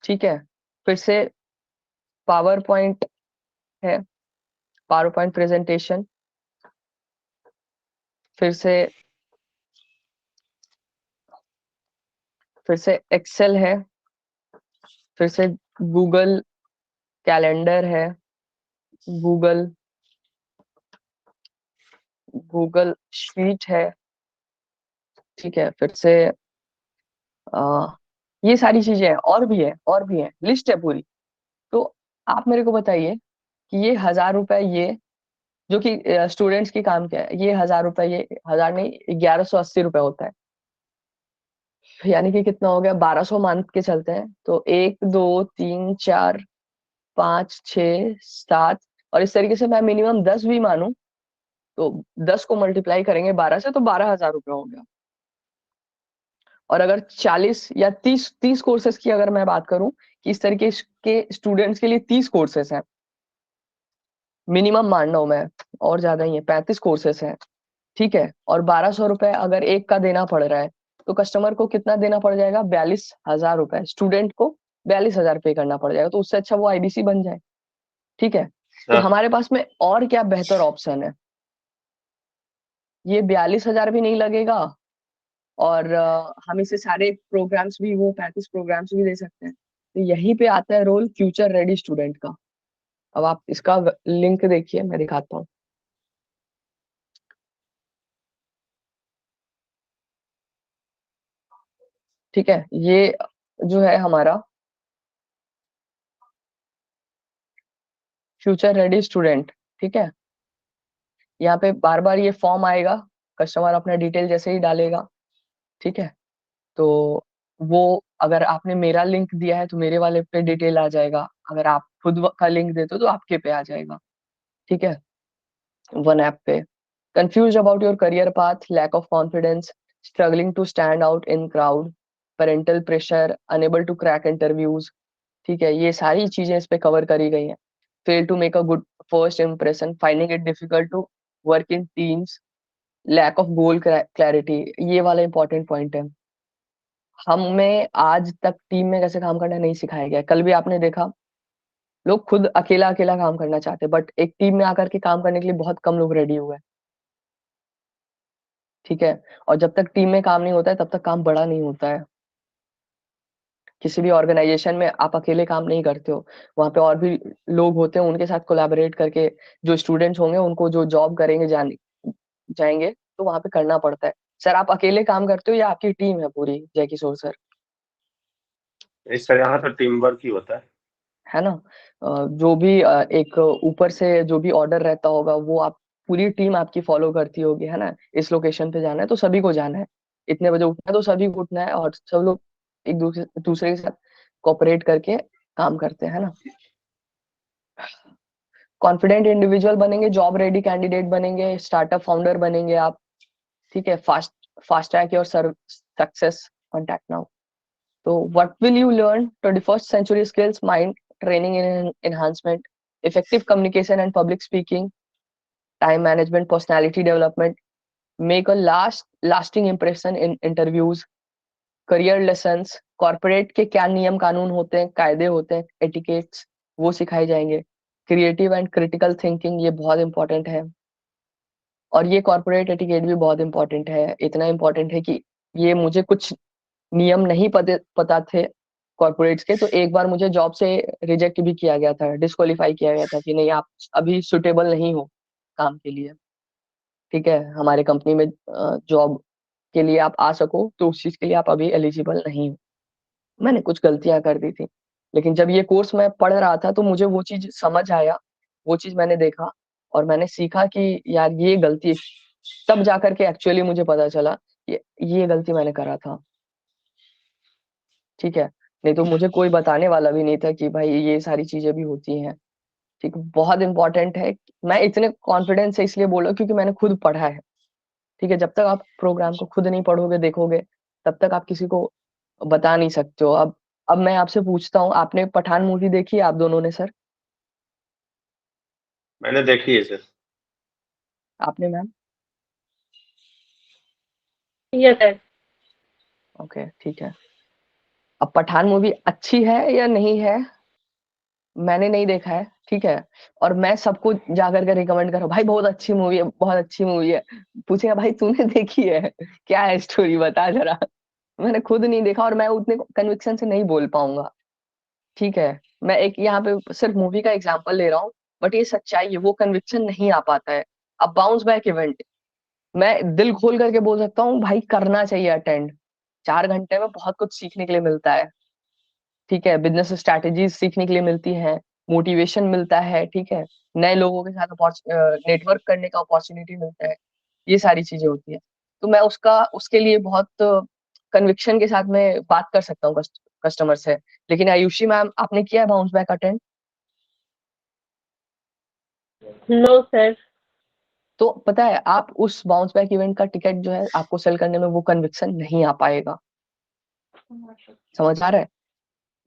ठीक है। फिर से पावर पॉइंट है, पावर पॉइंट प्रेजेंटेशन, फिर से एक्सेल है, फिर से गूगल कैलेंडर है, गूगल गूगल शीट है, ठीक है। फिर से आ, ये सारी चीजें हैं, और भी है, और भी है, लिस्ट है पूरी। तो आप मेरे को बताइए कि ये 1,000 रुपए, ये जो कि स्टूडेंट्स की काम क्या है, ये 1,000 रुपए, ये 1,000 नहीं, 1,180 रुपए होता है, यानी कि कितना हो गया, 1,200 मान के चलते हैं, तो 1 2 3 4 5 6 7, और इस तरीके से मैं मिनिमम 10 भी मानूं, तो 10 को मल्टीप्लाई करेंगे 12 से, तो 12,000 रुपये हो गया। और अगर 40 या 30 कोर्सेज की अगर मैं बात करूं, कि इस तरीके के स्टूडेंट्स के लिए 30 कोर्सेज हैं, मिनिमम मान रहा हूं मैं, और ज्यादा ही है, 35 कोर्सेज हैं, ठीक है। और 1,200 रुपए अगर एक का देना पड़ रहा है, तो कस्टमर को कितना देना पड़ जाएगा, 42,000 रुपए, स्टूडेंट को 42,000 पे करना पड़ जाएगा, तो उससे अच्छा वो आईबीसी बन जाए, ठीक है। तो हमारे पास में और क्या बेहतर ऑप्शन है, ये 42,000 भी नहीं लगेगा, और हम इसे सारे प्रोग्राम्स भी, वो 35 प्रोग्राम्स भी दे सकते हैं। तो यहीं पे आता है रोल फ्यूचर रेडी स्टूडेंट का। अब आप इसका लिंक देखिए, मैं दिखाता हूँ। ठीक है, ये जो है हमारा फ्यूचर रेडी स्टूडेंट। ठीक है, यहाँ पे बार बार ये फॉर्म आएगा, कस्टमर अपना डिटेल जैसे ही डालेगा, ठीक है, तो वो, अगर आपने मेरा लिंक दिया है तो मेरे वाले पे डिटेल आ जाएगा, अगर आप खुद का लिंक देते हो तो आपके पे आ जाएगा। ठीक है, वन ऐप पे। Confuse about your career path, lack of confidence, struggling to stand out in crowd, parental pressure, unable to crack interviews. ठीक है, ये सारी चीजें इस पे कवर करी गई हैं। Fail to make a good first impression, finding it difficult to work in teams, lack of goal clarity. ये वाला इंपॉर्टेंट पॉइंट है। हमें आज तक टीम में कैसे काम करना नहीं सिखाया गया। कल भी आपने देखा, लोग खुद अकेला अकेला काम करना चाहते हैं, बट एक टीम में आकर के काम करने के लिए बहुत कम लोग रेडी हुए हैं। ठीक है, और जब तक टीम में काम नहीं होता है तब तक काम बड़ा नहीं होता है। किसी भी ऑर्गेनाइजेशन में आप अकेले काम नहीं करते हो, वहां पे और भी लोग होते हैं, उनके साथ कोलैबोरेट करके जो स्टूडेंट्स होंगे उनको जो जॉब करेंगे जाएंगे, तो वहां पे करना पड़ता है। सर, आप अकेले काम करते हो या आपकी टीम है पूरी, जय किशोर सर? इस तरह यहाँ तो टीम वर्क ही होता है। है ना? जो भी एक ऊपर से जो भी ऑर्डर रहता होगा वो आप, पूरी टीम आपकी फॉलो करती होगी, है ना? इस लोकेशन पे जाना है तो सभी को जाना है, इतने बजे उठना है तो सभी को उठना है, और सब लोग एक दूसरे दूसरे के साथ कोऑपरेट करके काम करते हैं, है ना? कॉन्फिडेंट इंडिविजुअल बनेंगे, जॉब रेडी कैंडिडेट बनेंगे, स्टार्टअप फाउंडर बनेंगे आप। ठीक है, fast track your success, contact now. So what will you learn? 21st century skills, mind training and enhancement, effective communication and public speaking, time management, personality development, make a lasting impression in interviews, career lessons, corporate के क्या नियम कानून होते हैं, कायदे होते हैं, etiquettes, वो सिखाए जाएंगे। क्रिएटिव एंड क्रिटिकल थिंकिंग, ये बहुत इंपॉर्टेंट है। और ये कॉर्पोरेट एटिकेट भी बहुत इंपॉर्टेंट है, इतना इंपॉर्टेंट है कि ये मुझे कुछ नियम नहीं पता थे कॉर्पोरेट्स के, तो एक बार मुझे जॉब से रिजेक्ट भी किया गया था, डिस्क्वालीफाई किया गया था कि नहीं, आप अभी सुटेबल नहीं हो काम के लिए। ठीक है, हमारे कंपनी में जॉब के लिए आप आ सको, तो उस चीज के लिए आप अभी एलिजिबल नहीं हो। मैंने कुछ गलतियां कर दी थी, लेकिन जब ये कोर्स मैं पढ़ रहा था तो मुझे वो चीज समझ आया, वो चीज मैंने देखा, और मैंने सीखा कि यार ये गलती, तब जाकर के एक्चुअली मुझे पता चला कि ये गलती मैंने करा था। ठीक है, नहीं तो मुझे कोई बताने वाला भी नहीं था कि भाई ये सारी चीजें भी होती हैं। ठीक है, बहुत इंपॉर्टेंट है। मैं इतने कॉन्फिडेंस से इसलिए बोल रहा हूँ क्योंकि मैंने खुद पढ़ा है। ठीक है, जब तक आप प्रोग्राम को खुद नहीं पढ़ोगे, देखोगे, तब तक आप किसी को बता नहीं सकते हो। अब मैं आपसे पूछता हूँ, आपने पठान मूवी देखी है आप दोनों ने, सर? मैंने देखी है सर। आपने, मैम? Yes sir. ओके, ठीक है। अब पठान मूवी अच्छी है या नहीं है, मैंने नहीं देखा है, ठीक है, और मैं सबको जाकर के रिकमेंड कर रहा हूँ, भाई बहुत अच्छी मूवी है, बहुत अच्छी मूवी है। पूछेगा भाई तूने देखी है, क्या है स्टोरी, बता जरा। मैंने खुद नहीं देखा, और मैं उतने कन्विक्शन से नहीं बोल पाऊंगा। ठीक है, मैं एक यहाँ पे सिर्फ मूवी का एग्जांपल ले रहा हूँ, बट ये सच्चाई है, वो कन्विक्शन नहीं आ पाता है। अब बाउंस बैक इवेंट, मैं दिल खोल करके बोल सकता हूँ भाई, करना चाहिए अटेंड। 4 घंटे में बहुत कुछ सीखने के लिए मिलता है। ठीक है, बिजनेस स्ट्रैटेजीज सीखने के लिए मिलती है, मोटिवेशन मिलता है, ठीक है, नए लोगों के साथ नेटवर्क करने का अपॉर्चुनिटी मिलता है, ये सारी चीजें होती है। तो मैं उसका, उसके लिए बहुत कन्विक्शन के साथ में बात कर सकता हूँ कस्टमर से। लेकिन आयुषी मैम, आपने किया है bounce back attend? No sir. तो पता है, आप उस बाउंस बैक इवेंट का टिकट जो है आपको सेल करने में वो कन्विक्शन नहीं आ पाएगा। समझ आ रहा है?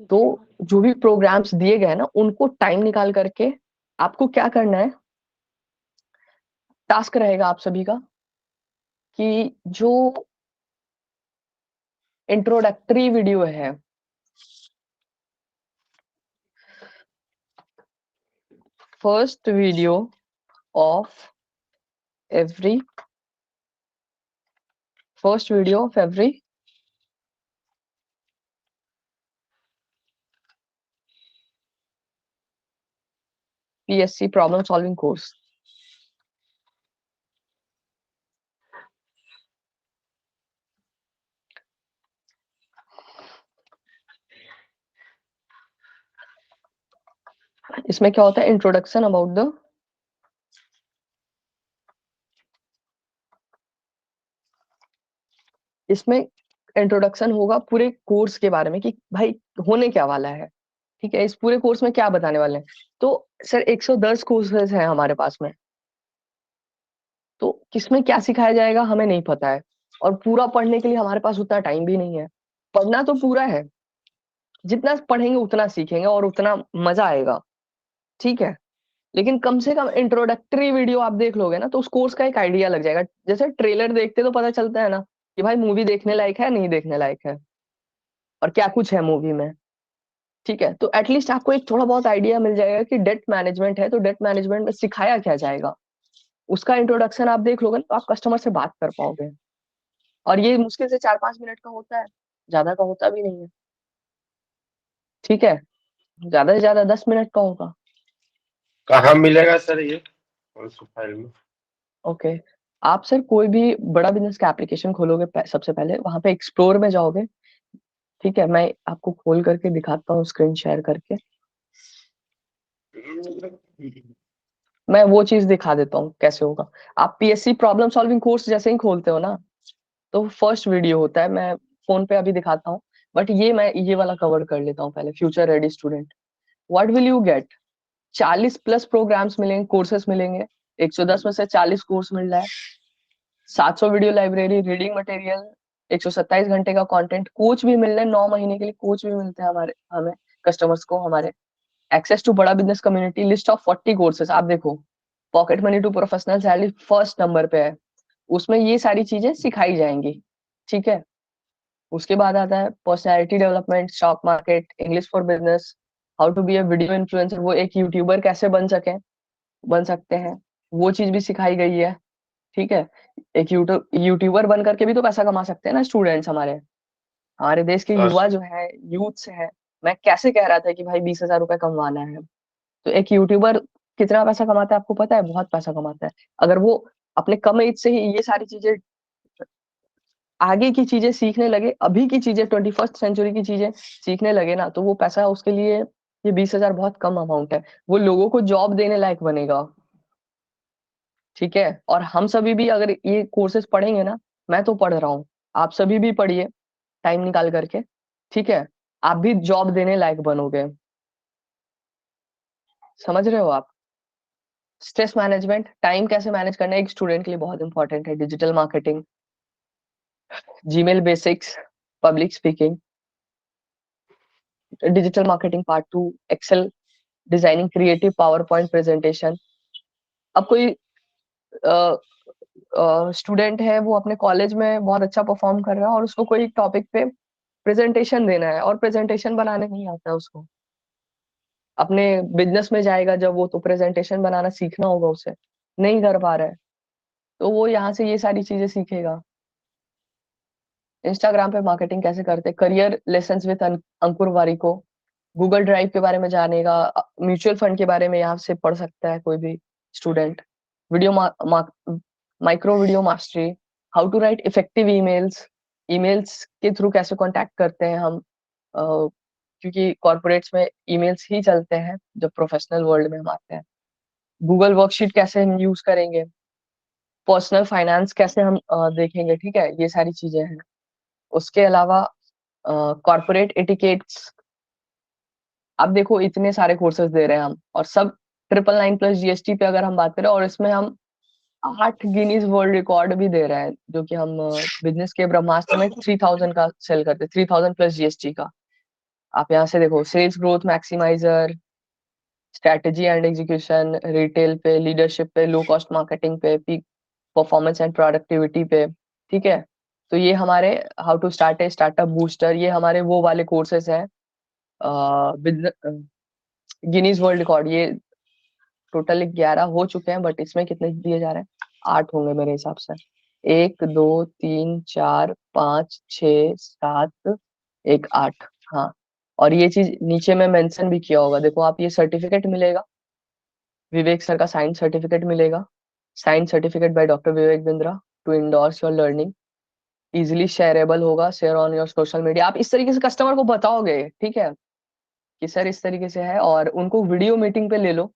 तो जो भी प्रोग्राम्स दिए गए हैं ना, उनको टाइम निकाल करके आपको क्या करना है, टास्क रहेगा आप सभी का, कि जो इंट्रोडक्टरी वीडियो है, first video of every first video February, PSC problem solving course. इसमें क्या होता है, इंट्रोडक्शन अबाउट द इसमें इंट्रोडक्शन होगा पूरे कोर्स के बारे में कि भाई होने क्या वाला है, ठीक है, इस पूरे कोर्स में क्या बताने वाले हैं। तो सर 110 कोर्सेज हैं हमारे पास में, तो किसमें क्या सिखाया जाएगा हमें नहीं पता है, और पूरा पढ़ने के लिए हमारे पास उतना टाइम भी नहीं है। पढ़ना तो पूरा है, जितना पढ़ेंगे उतना सीखेंगे और उतना मजा आएगा, ठीक है। लेकिन कम से कम इंट्रोडक्टरी वीडियो आप देख लोगे ना तो उस कोर्स का एक आइडिया लग जाएगा। जैसे ट्रेलर देखते तो पता चलता है ना कि भाई मूवी देखने लायक है नहीं देखने लायक है, और क्या कुछ है मूवी में, ठीक है। तो एटलीस्ट आपको एक थोड़ा बहुत आइडिया मिल जाएगा कि डेट मैनेजमेंट है तो डेट मैनेजमेंट में सिखाया क्या जाएगा, उसका इंट्रोडक्शन आप देख लोगे ना तो आप कस्टमर से बात कर पाओगे। और ये मुश्किल से 4-5 मिनट का होता है, ज्यादा का होता भी नहीं है, ठीक है, ज्यादा से ज्यादा 10 मिनट का होगा। कहाँ मिलेगा सर ये, कौन सी फाइल में? ओके, आप सर कोई भी बड़ा बिजनेस का एप्लीकेशन खोलोगे, सबसे पहले वहां पे एक्सप्लोर में जाओगे, ठीक है। मैं आपको खोल करके दिखाता हूँ स्क्रीन शेयर करके, मैं वो चीज दिखा देता हूँ कैसे होगा। आप PSC प्रॉब्लम सॉल्विंग कोर्स जैसे ही खोलते हो ना तो फर्स्ट वीडियो होता है, मैं फोन पे अभी दिखाता हूँ, बट मैं ये वाला कवर कर लेता हूँ पहले। Future ready student, what will you get, 40+ programs मिलेंगे, कोर्सेस मिलेंगे। 110 में से 40 कोर्स मिल रहा है, 700 वीडियो लाइब्रेरी, रीडिंग मटेरियल, 127 घंटे का कंटेंट, कोच भी मिल रहे हैं, 9 महीने के लिए कोच भी मिलते हैं हमारे हमें कस्टमर्स को हमारे। Access to Bada Business community, list of 40 courses. आप देखो, pocket money to professional salary first number पे है, उसमें ये सारी चीजें सिखाई जाएंगी, ठीक है। उसके बाद आता है personality development, stock market, English for business, how to be a video influencer, वो एक यूट्यूबर कैसे बन सकते हैं, वो चीज भी सिखाई गई है, ठीक है। एक यूट्यूबर बन करके भी तो पैसा कमा सकते हैं ना स्टूडेंट्स हमारे हमारे देश के हाँ युवा सर। जो है, यूथ है। मैं कैसे कह रहा था कि भाई 20,000 रुपए कमवाना है, तो एक यूट्यूबर कितना पैसा कमाता है आपको पता है, बहुत पैसा कमाता है। अगर वो अपने कम एज से ही ये सारी चीजें, आगे की चीजें सीखने लगे, अभी की चीजें 21st सेंचुरी की चीजें सीखने लगे ना, तो वो पैसा उसके लिए, ये 20,000 बहुत कम अमाउंट है, वो लोगों को जॉब देने लायक बनेगा, ठीक है। और हम सभी भी अगर ये कोर्सेज पढ़ेंगे ना, मैं तो पढ़ रहा हूँ, आप सभी भी पढ़िए टाइम निकाल करके, ठीक है, आप भी जॉब देने लायक बनोगे। समझ रहे हो आप। स्ट्रेस मैनेजमेंट, टाइम कैसे मैनेज करना है एक स्टूडेंट के लिए बहुत इंपॉर्टेंट है। Digital marketing, Gmail basics, public speaking, digital marketing part 2, Excel, designing creative PowerPoint presentation. अब कोई स्टूडेंट है, वो अपने कॉलेज में बहुत अच्छा परफॉर्म कर रहा है और उसको कोई टॉपिक पे प्रेजेंटेशन देना है और प्रेजेंटेशन बनाने नहीं आता है उसको, अपने बिजनेस में जाएगा जब वो, तो प्रेजेंटेशन बनाना सीखना होगा उसे, नहीं कर पा रहा है, तो वो यहाँ से ये सारी चीजें सीखेगा। इंस्टाग्राम पे मार्केटिंग कैसे करते, career lessons with Ankur Warikoo, Google drive के बारे में जानेगा, म्यूचुअल फंड के बारे में यहाँ से पढ़ सकता है कोई भी student. Video micro video mastery, how to write effective emails, emails के थ्रू कैसे कांटेक्ट करते हैं हम, क्योंकि कॉर्पोरेट्स में ईमेल्स ही चलते हैं जब प्रोफेशनल वर्ल्ड में हम आते हैं। गूगल वर्कशीट कैसे हम यूज करेंगे, पर्सनल फाइनेंस कैसे हम देखेंगे, ठीक है, ये सारी चीजें हैं। उसके अलावा कॉर्पोरेट एटिकेट्स, अब देखो इतने सारे कोर्सेज दे रहे हैं हम, और सब 999+GST पे अगर हम बात करें, और इसमें हम 8 गिनीज वर्ल्ड रिकॉर्ड भी दे रहे हैं, जो कि हम बिजनेस के ब्रह्मास्त्र में 3000 का सेल करते हैं, 3000+GST का। आप यहाँ से देखो, sales growth maximizer, strategy and execution, retail पे, लीडरशिप पे, लो कॉस्ट मार्केटिंग पे, पीक परफॉर्मेंस एंड प्रोडक्टिविटी पे, ठीक है। तो ये हमारे how to start a startup booster, ये हमारे वो वाले कोर्सेज हैं। गिनीज वर्ल्ड रिकॉर्ड, ये टोटल 11 हो चुके हैं, बट इसमें कितने दिए जा रहे हैं, 8 होंगे मेरे हिसाब से, 1 2 3 4 5 6 7 1 8। हाँ, और ये चीज नीचे में मेंशन भी किया होगा, देखो आप, ये सर्टिफिकेट मिलेगा, विवेक सर का साइन सर्टिफिकेट मिलेगा, sign certificate by doctor Vivek Bindra to endorse your learning, easily shareable होगा, share on your social media. आप इस तरीके से कस्टमर को बताओगे, ठीक है, कि सर इस तरीके से है, और उनको वीडियो मीटिंग पे ले लो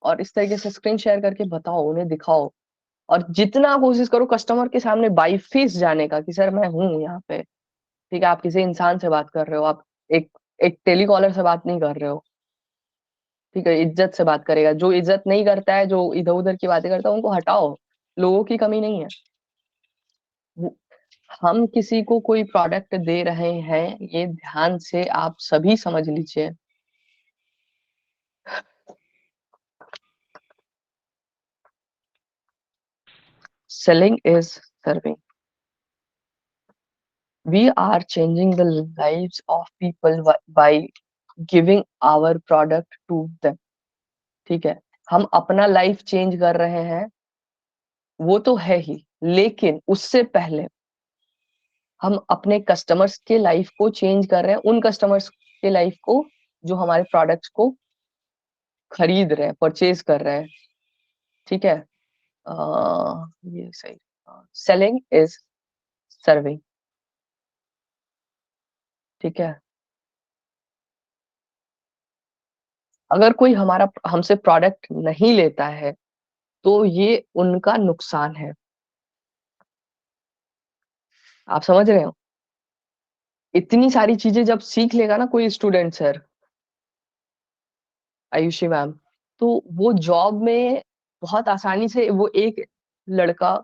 और इस तरीके से स्क्रीन शेयर करके बताओ, उन्हें दिखाओ, और जितना कोशिश करो कस्टमर के सामने बाई फेस जाने का, कि सर मैं हूँ यहाँ पे, ठीक है। आप किसी इंसान से बात कर रहे हो, आप एक एक टेलीकॉलर से बात नहीं कर रहे हो, ठीक है, इज्जत से बात करेगा। जो इज्जत नहीं करता है, जो इधर उधर की बातें करता है, उनको हटाओ, लोगों की कमी नहीं है। हम किसी को कोई प्रोडक्ट दे रहे हैं, ये ध्यान से आप सभी समझ लीजिए। Selling is serving. We are changing the lives of people by giving our product to them. ठीक है, हम अपना लाइफ चेंज कर रहे हैं, वो तो है ही, लेकिन उससे पहले हम अपने कस्टमर्स के लाइफ को चेंज कर रहे हैं, उन कस्टमर्स के लाइफ को जो हमारे प्रोडक्ट्स को खरीद रहे हैं, परचेज कर रहे हैं, ठीक है। ये सही, सेलिंग इज सर्विंग, ठीक है। अगर कोई हमारा हमसे प्रोडक्ट नहीं लेता है तो ये उनका नुकसान है, आप समझ रहे हो। इतनी सारी चीजें जब सीख लेगा ना कोई स्टूडेंट, सर आयुषी मैम, तो वो जॉब में बहुत आसानी से वो एक लड़का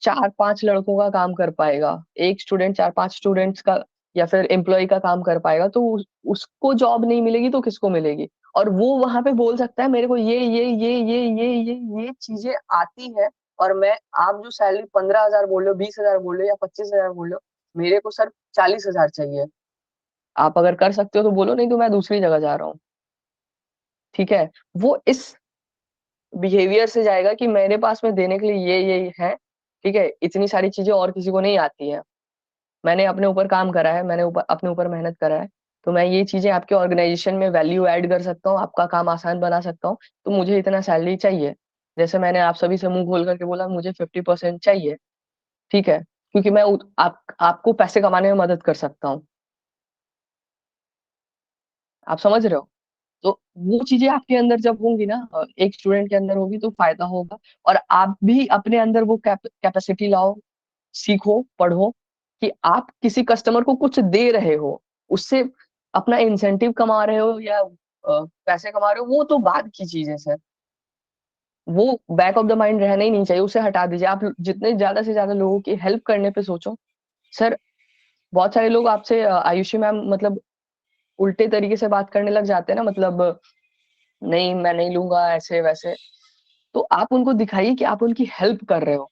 4-5 लड़कों का काम कर पाएगा, एक स्टूडेंट 4-5 स्टूडेंट्स का या फिर एम्प्लॉय का काम कर पाएगा, तो उसको जॉब नहीं मिलेगी तो किसको मिलेगी। और वो वहां पे बोल सकता है मेरे को ये चीजें आती है, और मैं, आप जो सैलरी 15,000 बोल रहे हो, 20,000 बोल रहे हो या 25,000 बोल रहे हो, मेरे को सर 40,000 चाहिए। आप अगर कर सकते हो तो बोलो, नहीं तो मैं दूसरी जगह जा रहा हूँ, ठीक है। वो इस बिहेवियर से जाएगा कि मेरे पास में देने के लिए ये है, ठीक है, इतनी सारी चीजें और किसी को नहीं आती है, मैंने अपने ऊपर काम करा है, मैंने अपने ऊपर मेहनत करा है, तो मैं ये चीजें आपके ऑर्गेनाइजेशन में वैल्यू ऐड कर सकता हूँ, आपका काम आसान बना सकता हूँ, तो मुझे इतना सैलरी चाहिए। जैसे मैंने आप सभी से मुंह खोल करके बोला मुझे 50% चाहिए, ठीक है, क्योंकि मैं आपको पैसे कमाने में मदद कर सकता हूँ, आप समझ रहे हो। तो वो चीजें आपके अंदर जब होंगी ना, एक स्टूडेंट के अंदर होगी, तो फायदा होगा। और आप भी अपने अंदर वो कैपेसिटी लाओ, सीखो, पढ़ो, कि आप किसी कस्टमर को कुछ दे रहे हो, उससे अपना इंसेंटिव कमा रहे हो या पैसे कमा रहे हो, वो तो बाद की चीज है सर, वो बैक ऑफ द माइंड रहना ही नहीं चाहिए, उसे हटा दीजिए। आप जितने ज्यादा से ज्यादा लोगों की हेल्प करने पे सोचो। सर बहुत सारे लोग आपसे, आयुषी मैम, मतलब उल्टे तरीके से बात करने लग जाते हैं ना, मतलब नहीं मैं नहीं लूंगा, ऐसे वैसे, तो आप उनको दिखाइए कि आप उनकी हेल्प कर रहे हो,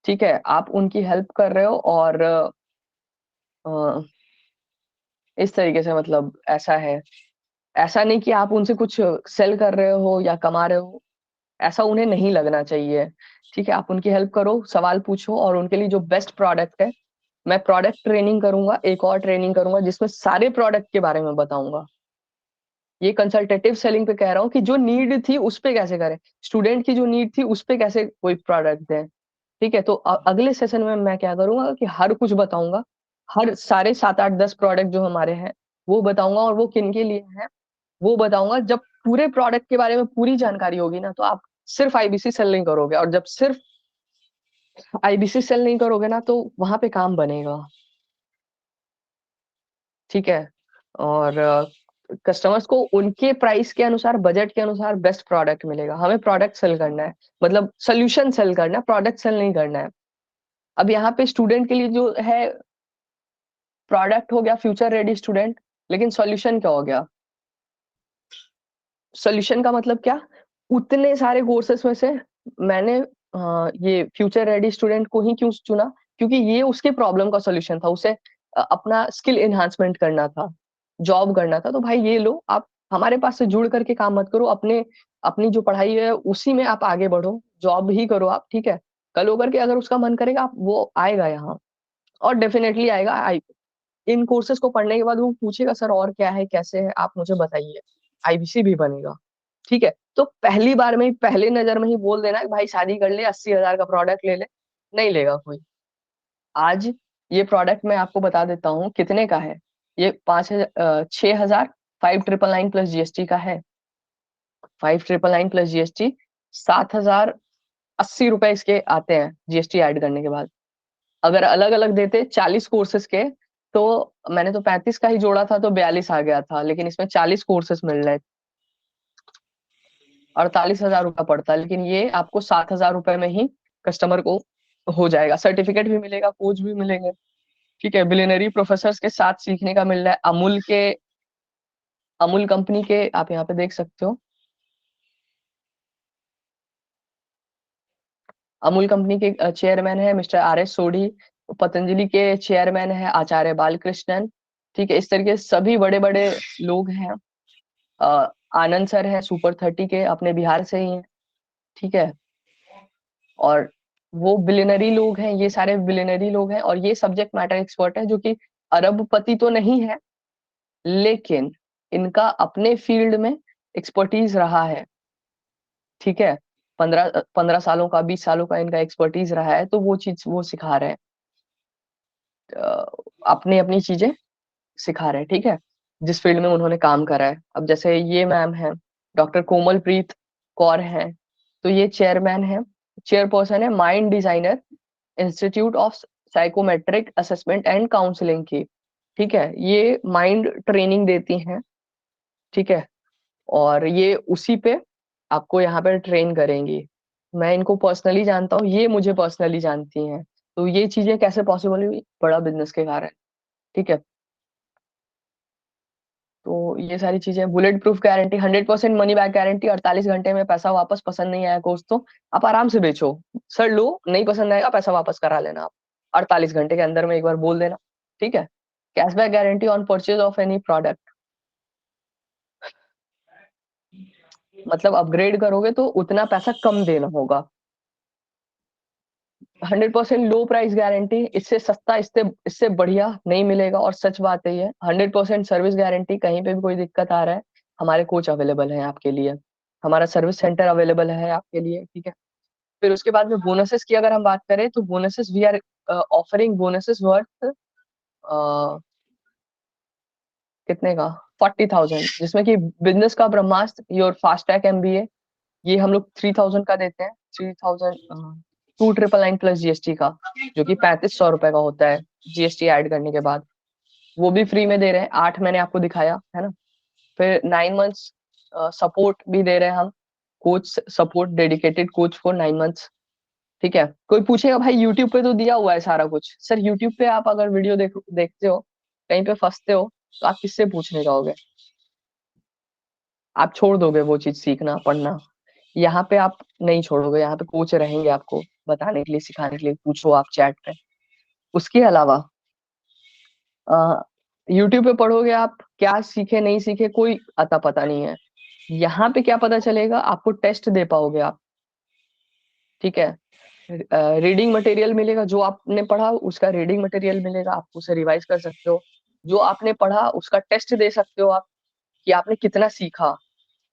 ठीक है, आप उनकी हेल्प कर रहे हो, और इस तरीके से, मतलब ऐसा है, ऐसा नहीं कि आप उनसे कुछ सेल कर रहे हो या कमा रहे हो, ऐसा उन्हें नहीं लगना चाहिए, ठीक है। आप उनकी हेल्प करो, सवाल पूछो, और उनके लिए जो बेस्ट प्रोडक्ट है, मैं प्रोडक्ट ट्रेनिंग करूंगा, एक और ट्रेनिंग करूंगा जिसमें सारे प्रोडक्ट के बारे में बताऊंगा। ये कंसल्टेटिव सेलिंग पे कह रहा हूँ कि जो नीड थी उस पे कैसे करें, स्टूडेंट की जो नीड थी उस पे कैसे कोई प्रोडक्ट दें, ठीक है। तो अगले सेशन में मैं क्या करूंगा कि हर कुछ बताऊंगा, हर सारे 7-8-10 प्रोडक्ट जो हमारे हैं वो बताऊंगा, और वो किन के लिए हैं वो बताऊंगा। जब पूरे प्रोडक्ट के बारे में पूरी जानकारी होगी ना, तो आप सिर्फ आईबीसी सेल नहीं करोगे, और जब सिर्फ आईबीसी सेल नहीं करोगे ना, तो वहां पे काम बनेगा, ठीक है। और कस्टमर्स को उनके प्राइस के अनुसार, बजट के अनुसार बेस्ट प्रोडक्ट मिलेगा। हमें प्रोडक्ट सेल करना है, मतलब सोल्यूशन सेल करना है, प्रोडक्ट सेल नहीं करना है। अब यहाँ पे स्टूडेंट के लिए जो है, प्रोडक्ट हो गया फ्यूचर रेडी स्टूडेंट, लेकिन सॉल्यूशन क्या हो गया। सॉल्यूशन का मतलब क्या, उतने सारे कोर्सेस में से मैंने ये फ्यूचर रेडी स्टूडेंट को ही क्यों चुना, क्योंकि ये उसके प्रॉब्लम का सॉल्यूशन था, उसे अपना स्किल एनहांसमेंट करना था, जॉब करना था। तो भाई ये लो, आप हमारे पास से जुड़ करके काम मत करो, अपने अपनी जो पढ़ाई है उसी में आप आगे बढ़ो, जॉब ही करो आप, ठीक है। कल होकर के अगर उसका मन करेगा आप वो आएगा यहाँ, और डेफिनेटली आएगा। इन कोर्सेज को पढ़ने के बाद वो पूछेगा सर और क्या है, कैसे है, आप मुझे बताइए, आईबीसी भी बनेगा। ठीक है, तो पहली बार में ही, पहले नजर में ही बोल देना कि भाई शादी कर ले, 80,000 का प्रोडक्ट ले ले, नहीं लेगा कोई। आज ये प्रोडक्ट मैं आपको बता देता हूँ कितने का है। ये 6,000, 5,999 प्लस जीएसटी का है। 5,999 प्लस जीएसटी, 7,080 रुपए इसके आते हैं जीएसटी ऐड करने के बाद। अगर अलग अलग देते 40 कोर्सेज के, तो मैंने तो 35 का ही जोड़ा था तो 42 आ गया था, लेकिन इसमें 40 कोर्सेज मिल रहे, 48,000 रुपया पड़ता है। लेकिन ये आपको 7,000 रुपए में ही कस्टमर को हो जाएगा। सर्टिफिकेट भी मिलेगा, कोच भी मिलेंगे। ठीक है, बिलियनरी प्रोफेसर के साथ सीखने का मिल रहा है। अमूल कंपनी के आप यहाँ पे देख सकते हो, अमूल कंपनी के चेयरमैन है मिस्टर RS सोढ़ी। पतंजलि के चेयरमैन है आचार्य बालकृष्णन। ठीक है, इस तरीके से सभी बड़े बड़े लोग हैं। आनंद सर है सुपर 30 के, अपने बिहार से ही हैं। ठीक है, और वो बिलियनरी लोग हैं, ये सारे बिलियनरी लोग हैं, और ये सब्जेक्ट मैटर एक्सपर्ट है, जो कि अरबपति तो नहीं है, लेकिन इनका अपने फील्ड में एक्सपर्टीज रहा है। ठीक है, 15 सालों का, 20 सालों का इनका एक्सपर्टीज रहा है, तो वो चीज वो सिखा रहे हैं, अपनी अपनी चीजें सिखा रहे हैं। ठीक है, जिस फील्ड में उन्होंने काम करा है। अब जैसे ये मैम है, डॉक्टर कोमलप्रीत कौर है, तो ये चेयरमैन है, चेयरपर्सन है Mind Designer Institute of Psychometric Assessment and Counselling की। ठीक है, ये माइंड ट्रेनिंग देती हैं। ठीक है, और ये उसी पे आपको यहाँ पे ट्रेन करेंगी। मैं इनको पर्सनली जानता हूँ, ये मुझे पर्सनली जानती हैं। तो ये चीजें कैसे पॉसिबल हुई, बड़ा बिजनेस के कारण। ठीक है, तो ये सारी चीजें, bullet proof guarantee, 100% money back guarantee, 48 घंटे में पैसा वापस। पसंद नहीं आया कोर्स तो आप आराम से बेचो, सर लो, नहीं पसंद आएगा पैसा वापस करा लेना आप, 48 घंटे के अंदर में एक बार बोल देना। ठीक है, cashback guarantee on purchase of any product, मतलब अपग्रेड करोगे तो उतना पैसा कम देना होगा। 100% लो प्राइस गारंटी, इससे सस्ता, इससे इससे बढ़िया नहीं मिलेगा, और सच बात है ये। 100% सर्विस गारंटी, कहीं पे भी कोई दिक्कत आ रहा है, हमारे कोच अवेलेबल है आपके लिए, हमारा सर्विस सेंटर अवेलेबल है आपके लिए। ठीक है, फिर उसके बाद में बोनसेस की अगर हम बात करें, तो bonuses we are offering bonuses worth कितने का, 40,000, जिसमें कि बिजनेस का Brahmastra, your fast track MBA, ये हम लोग 3,000 का देते हैं। 3,000, 2,999 प्लस जीएसटी का, जो कि 3,500 रुपए का होता है जीएसटी ऐड करने के बाद। वो भी फ्री में दे रहे हैं, 8 मैंने आपको दिखाया है ना। फिर 9 मंथ्स सपोर्ट भी दे रहे हैं हम, coach support, dedicated coach for 9 months. ठीक है, कोई पूछेगा भाई यूट्यूब पे तो दिया हुआ है सारा कुछ। सर यूट्यूब पे आप अगर वीडियो देखते हो, कहीं पे फंसते हो, तो आप किससे पूछने जाओगे, आप छोड़ दोगे वो चीज सीखना पढ़ना। यहाँ पे आप नहीं छोड़ोगे, यहाँ पे कोच रहेंगे आपको बताने के लिए, सिखाने के लिए, पूछो आप चैट पे। उसके अलावा यूट्यूब पे पढ़ोगे आप, क्या सीखे नहीं सीखे कोई अता पता नहीं है। यहाँ पे क्या पता चलेगा, आपको टेस्ट दे पाओगे आप। ठीक है, रीडिंग मटेरियल मिलेगा, जो आपने पढ़ा उसका रीडिंग मटेरियल मिलेगा, आप उसे रिवाइज कर सकते हो। जो आपने पढ़ा उसका टेस्ट दे सकते हो आप, कि आपने कितना सीखा।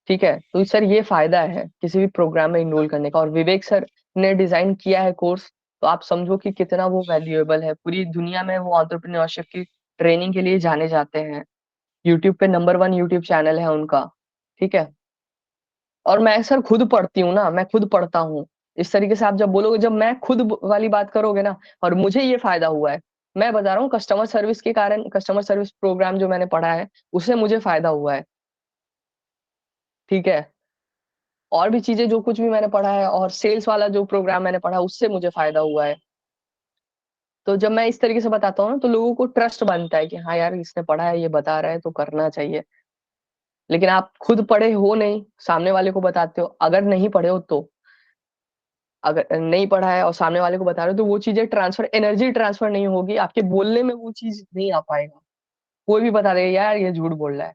ठीक है, तो सर ये फायदा है किसी भी प्रोग्राम में इनरोल करने का। और विवेक सर ने डिजाइन किया है कोर्स, तो आप समझो कि कितना वो वैल्यूएबल है। पूरी दुनिया में वो एंटरप्रेन्योरशिप की ट्रेनिंग के लिए जाने जाते हैं। यूट्यूब पे नंबर 1 यूट्यूब चैनल है उनका। ठीक है, और मैं सर खुद पढ़ती हूँ ना, मैं खुद पढ़ता हूँ। इस तरीके से आप जब बोलोगे, जब मैं खुद वाली बात करोगे ना, और मुझे ये फायदा हुआ है, मैं बता रहा हूँ कस्टमर सर्विस के कारण, कस्टमर सर्विस प्रोग्राम जो मैंने पढ़ा है, उससे मुझे फायदा हुआ है। ठीक है, और भी चीजें जो कुछ भी मैंने पढ़ा है, और सेल्स वाला जो प्रोग्राम मैंने पढ़ा, उससे मुझे फायदा हुआ है। तो जब मैं इस तरीके से बताता हूँ ना, तो लोगों को ट्रस्ट बनता है कि हाँ यार इसने पढ़ा है, ये बता रहा है, तो करना चाहिए। लेकिन आप खुद पढ़े हो नहीं, सामने वाले को बताते हो, अगर नहीं पढ़े हो तो, अगर नहीं पढ़ा है और सामने वाले को बता रहे हो, तो वो चीजें ट्रांसफर, एनर्जी ट्रांसफर नहीं होगी आपके बोलने में, वो चीज नहीं आ पाएगा। कोई भी बता देगा यार ये झूठ बोल रहा है,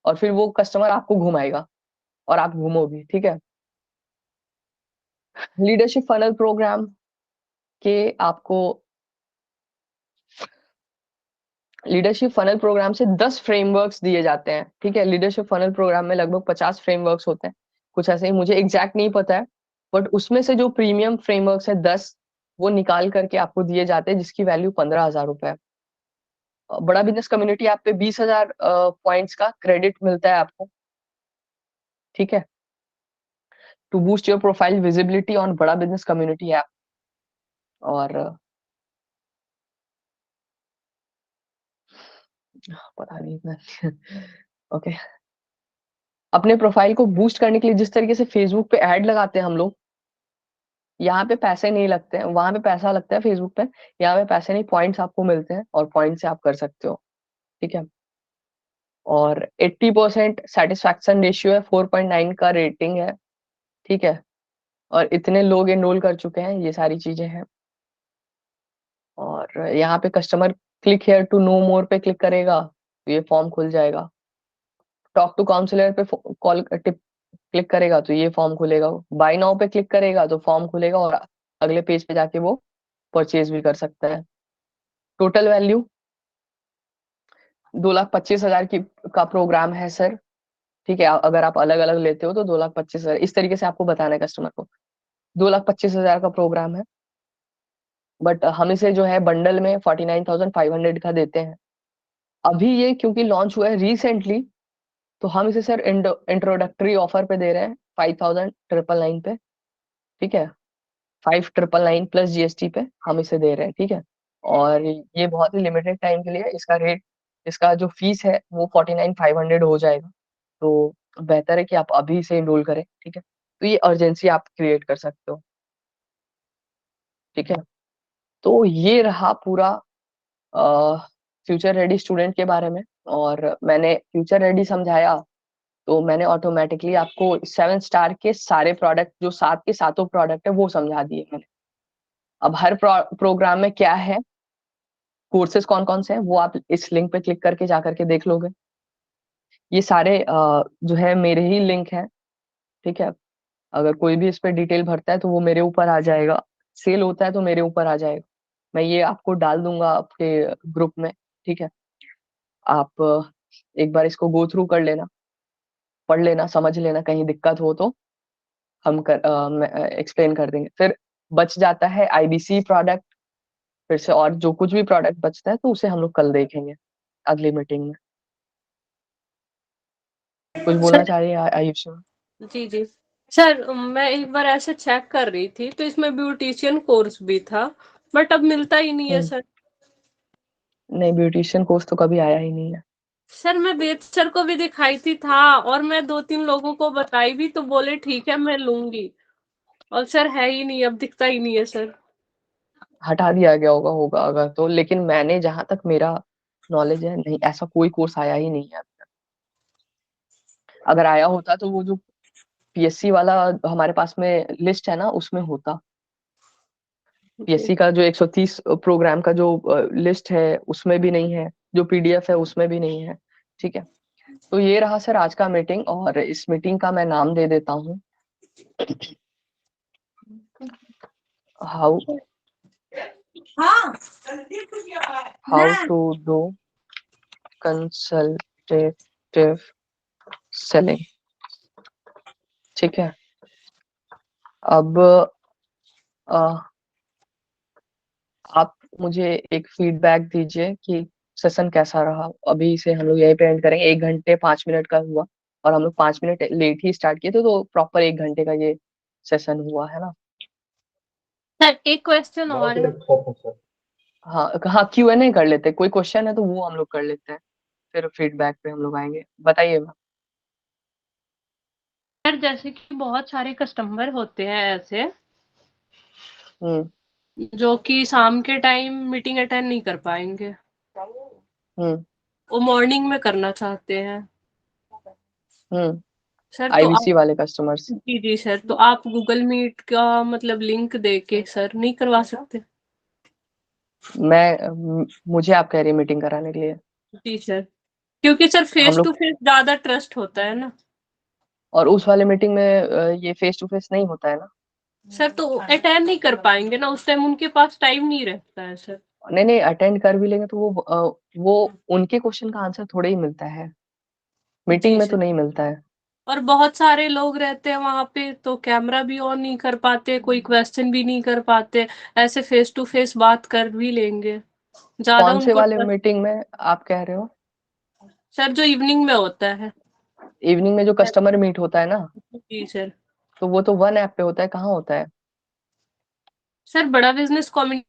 और फिर वो कस्टमर आपको घुमाएगा, और आप घूमोगे। ठीक है, लीडरशिप फनल प्रोग्राम, कि आपको लीडरशिप फनल प्रोग्राम से 10 फ्रेमवर्क्स दिए जाते हैं, ठीक है। लीडरशिप फनल प्रोग्राम में लगभग 50 फ्रेमवर्क्स होते हैं, कुछ ऐसे ही, मुझे एग्जैक्ट नहीं पता है, बट उसमें से जो प्रीमियम फ्रेमवर्क्स है 10, वो निकाल करके आपको दिए जाते हैं, जिसकी वैल्यू 15,000 रुपए है। बड़ा बिजनेस कम्युनिटी ऐप पे 20,000 पॉइंट्स का क्रेडिट मिलता है आपको, ठीक है, to boost your profile visibility on Bada Business community app. और पता नहीं इतना ओके। अपने प्रोफाइल को बूस्ट करने के लिए जिस तरीके से फेसबुक पे ऐड लगाते हैं हम लोग, यहाँ पे पैसे नहीं लगते हैं, वहां पे पैसा लगता है फेसबुक पे, यहाँ पे पैसे नहीं, पॉइंट्स आपको मिलते हैं और पॉइंट से आप कर सकते हो, ठीक है। और 80% सेटिस्फैक्शन रेशियो है, 4.9 का रेटिंग है, ठीक है। और इतने लोग एनरोल कर चुके हैं, ये सारी चीजें हैं। और यहाँ पे customer click here to know more पे क्लिक करेगा तो ये फॉर्म खुल जाएगा। टॉक टू काउंसलर पे कॉल टिप क्लिक करेगा तो ये फॉर्म खुलेगा। बाय नाउ पे क्लिक करेगा तो फॉर्म खुलेगा और अगले पेज पे जाके वो परचेज भी कर सकता है। टोटल वैल्यू 2,25,000 की का प्रोग्राम है सर, ठीक है। अगर आप अलग अलग लेते हो तो 2,25,000, इस तरीके से आपको बताना है कस्टमर को। 2,25,000 का प्रोग्राम है, बट हम इसे जो है बंडल में 49,500 का देते हैं। अभी ये क्योंकि लॉन्च हुआ है रिसेंटली, तो हम इसे सर इंट्रोडक्टरी ऑफर पे दे रहे हैं 5,999 पे, ठीक है। 5,999 प्लस जीएसटी पे हम इसे दे रहे हैं, ठीक है। और ये बहुत ही लिमिटेड टाइम के लिए है। इसका रेट, इसका जो फीस है वो 49,500 हो जाएगा। तो बेहतर है कि आप अभी से इनरोल करें, ठीक है। तो ये अर्जेंसी आप क्रिएट कर सकते हो, ठीक है। तो ये रहा पूरा फ्यूचर रेडी स्टूडेंट के बारे में। और मैंने फ्यूचर रेडी समझाया तो मैंने ऑटोमेटिकली आपको 7 स्टार के सारे प्रोडक्ट, जो 7 के सातों प्रोडक्ट है, वो समझा दिए मैंने। अब हर प्रोग्राम में क्या है, कोर्सेज कौन कौन से हैं, वो आप इस लिंक पे क्लिक करके जा करके देख लोगे। ये सारे जो है मेरे ही लिंक हैं, ठीक है। अगर कोई भी इस पे डिटेल भरता है तो वो मेरे ऊपर आ जाएगा, सेल होता है तो मेरे ऊपर आ जाएगा। मैं ये आपको डाल दूंगा आपके ग्रुप में, ठीक है। आप एक बार इसको गो थ्रू कर लेना, पढ़ लेना, समझ लेना, कहीं दिक्कत हो तो हम एक्सप्लेन कर देंगे। फिर बच जाता है आईबीसी प्रोडक्ट, फिर से और जो कुछ भी प्रोडक्ट बचता है तो उसे हम लोग कल देखेंगे अगली मीटिंग में। कुछ बोलना सर चाह रही है आयुषी? जी जी सर, मैं एक बार ऐसे चेक कर रही थी तो इसमें ब्यूटिशियन कोर्स भी था, बट अब मिलता ही नहीं है सर। नहीं, ब्यूटिशियन कोर्स तो कभी आया ही नहीं है। सर मैं वेद सर को भी दिखाई थी था, और मैं 2-3 लोगों को बताई भी तो बोले ठीक है मैं लूंगी, और सर है ही नहीं, अब दिखता ही नहीं है सर। हटा दिया गया होगा अगर तो, लेकिन मैंने जहां तक मेरा नॉलेज है, नहीं, ऐसा कोई कोर्स आया ही नहीं है अभी तक। अगर आया होता तो वो जो पीएससी वाला हमारे पास में लिस्ट है ना, उसमें होता। जी पीएससी का जो 130 प्रोग्राम का जो लिस्ट है उसमें भी नहीं है, जो पीडीएफ है उसमें भी नहीं है, ठीक है। तो ये रहा सर आज का मीटिंग, और इस मीटिंग का मैं नाम दे देता हूँ, how how to do consultative selling, ठीक है। अब आप मुझे एक फीडबैक दीजिए कि सेशन कैसा रहा। अभी से हम लोग यहीं पे एंड करेंगे, 1 घंटे 5 मिनट का हुआ, और हम लोग 5 मिनट लेट ही स्टार्ट किए थे, तो प्रॉपर 1 घंटे का ये सेशन हुआ है ना। सर, एक क्वेश्चन बहुत और ही है। अच्छा था सर। हाँ हाँ, Q&A कर लेते हैं, कोई क्वेश्चन है तो वो हम लोग कर लेते हैं, फिर फीडबैक पे हम लोग आएंगे। बताइए मैम। सर जैसे कि बहुत सारे कस्टमर होते हैं ऐसे, हम्म जो कि शाम के टाइम मीटिंग अटेंड नहीं कर पाएंगे, हम्म वो मॉर्निंग में करना चाहते हैं हम्म सर। तो आप आईबीसी वाले कस्टमर्स। जी जी सर, तो आप गूगल मीट का मतलब लिंक दे के सर नहीं करवा सकते? मुझे आप कह रही है मीटिंग कराने के लिए? जी सर, क्योंकि सर हम फेस टू लोग, फेस ज्यादा ट्रस्ट होता है ना। और उस वाले मीटिंग में ये फेस टू फेस नहीं होता है ना। सर तो अटेंड नहीं कर पाएंगे ना, उस टाइम उनके पास टाइम नहीं रहता है सर। नहीं अटेंड कर भी लेंगे तो वो उनके क्वेश्चन का आंसर थोड़े ही मिलता है, मीटिंग जी में तो सर। नहीं मिलता है। और बहुत सारे लोग रहते हैं वहां पे, तो कैमरा भी ऑन नहीं कर पाते, कोई क्वेश्चन भी नहीं कर पाते, ऐसे फेस टू फेस बात कर भी लेंगे, ज्यादा कौन से उनको वाले मीटिंग में आप कह रहे हो? सर जो इवनिंग में होता है। इवनिंग में जो कस्टमर मीट होता है ना, जी सर। तो वो तो वन ऐप पे होता है, कहाँ होता है? सर बड़ा बिजनेस कम्युनिटी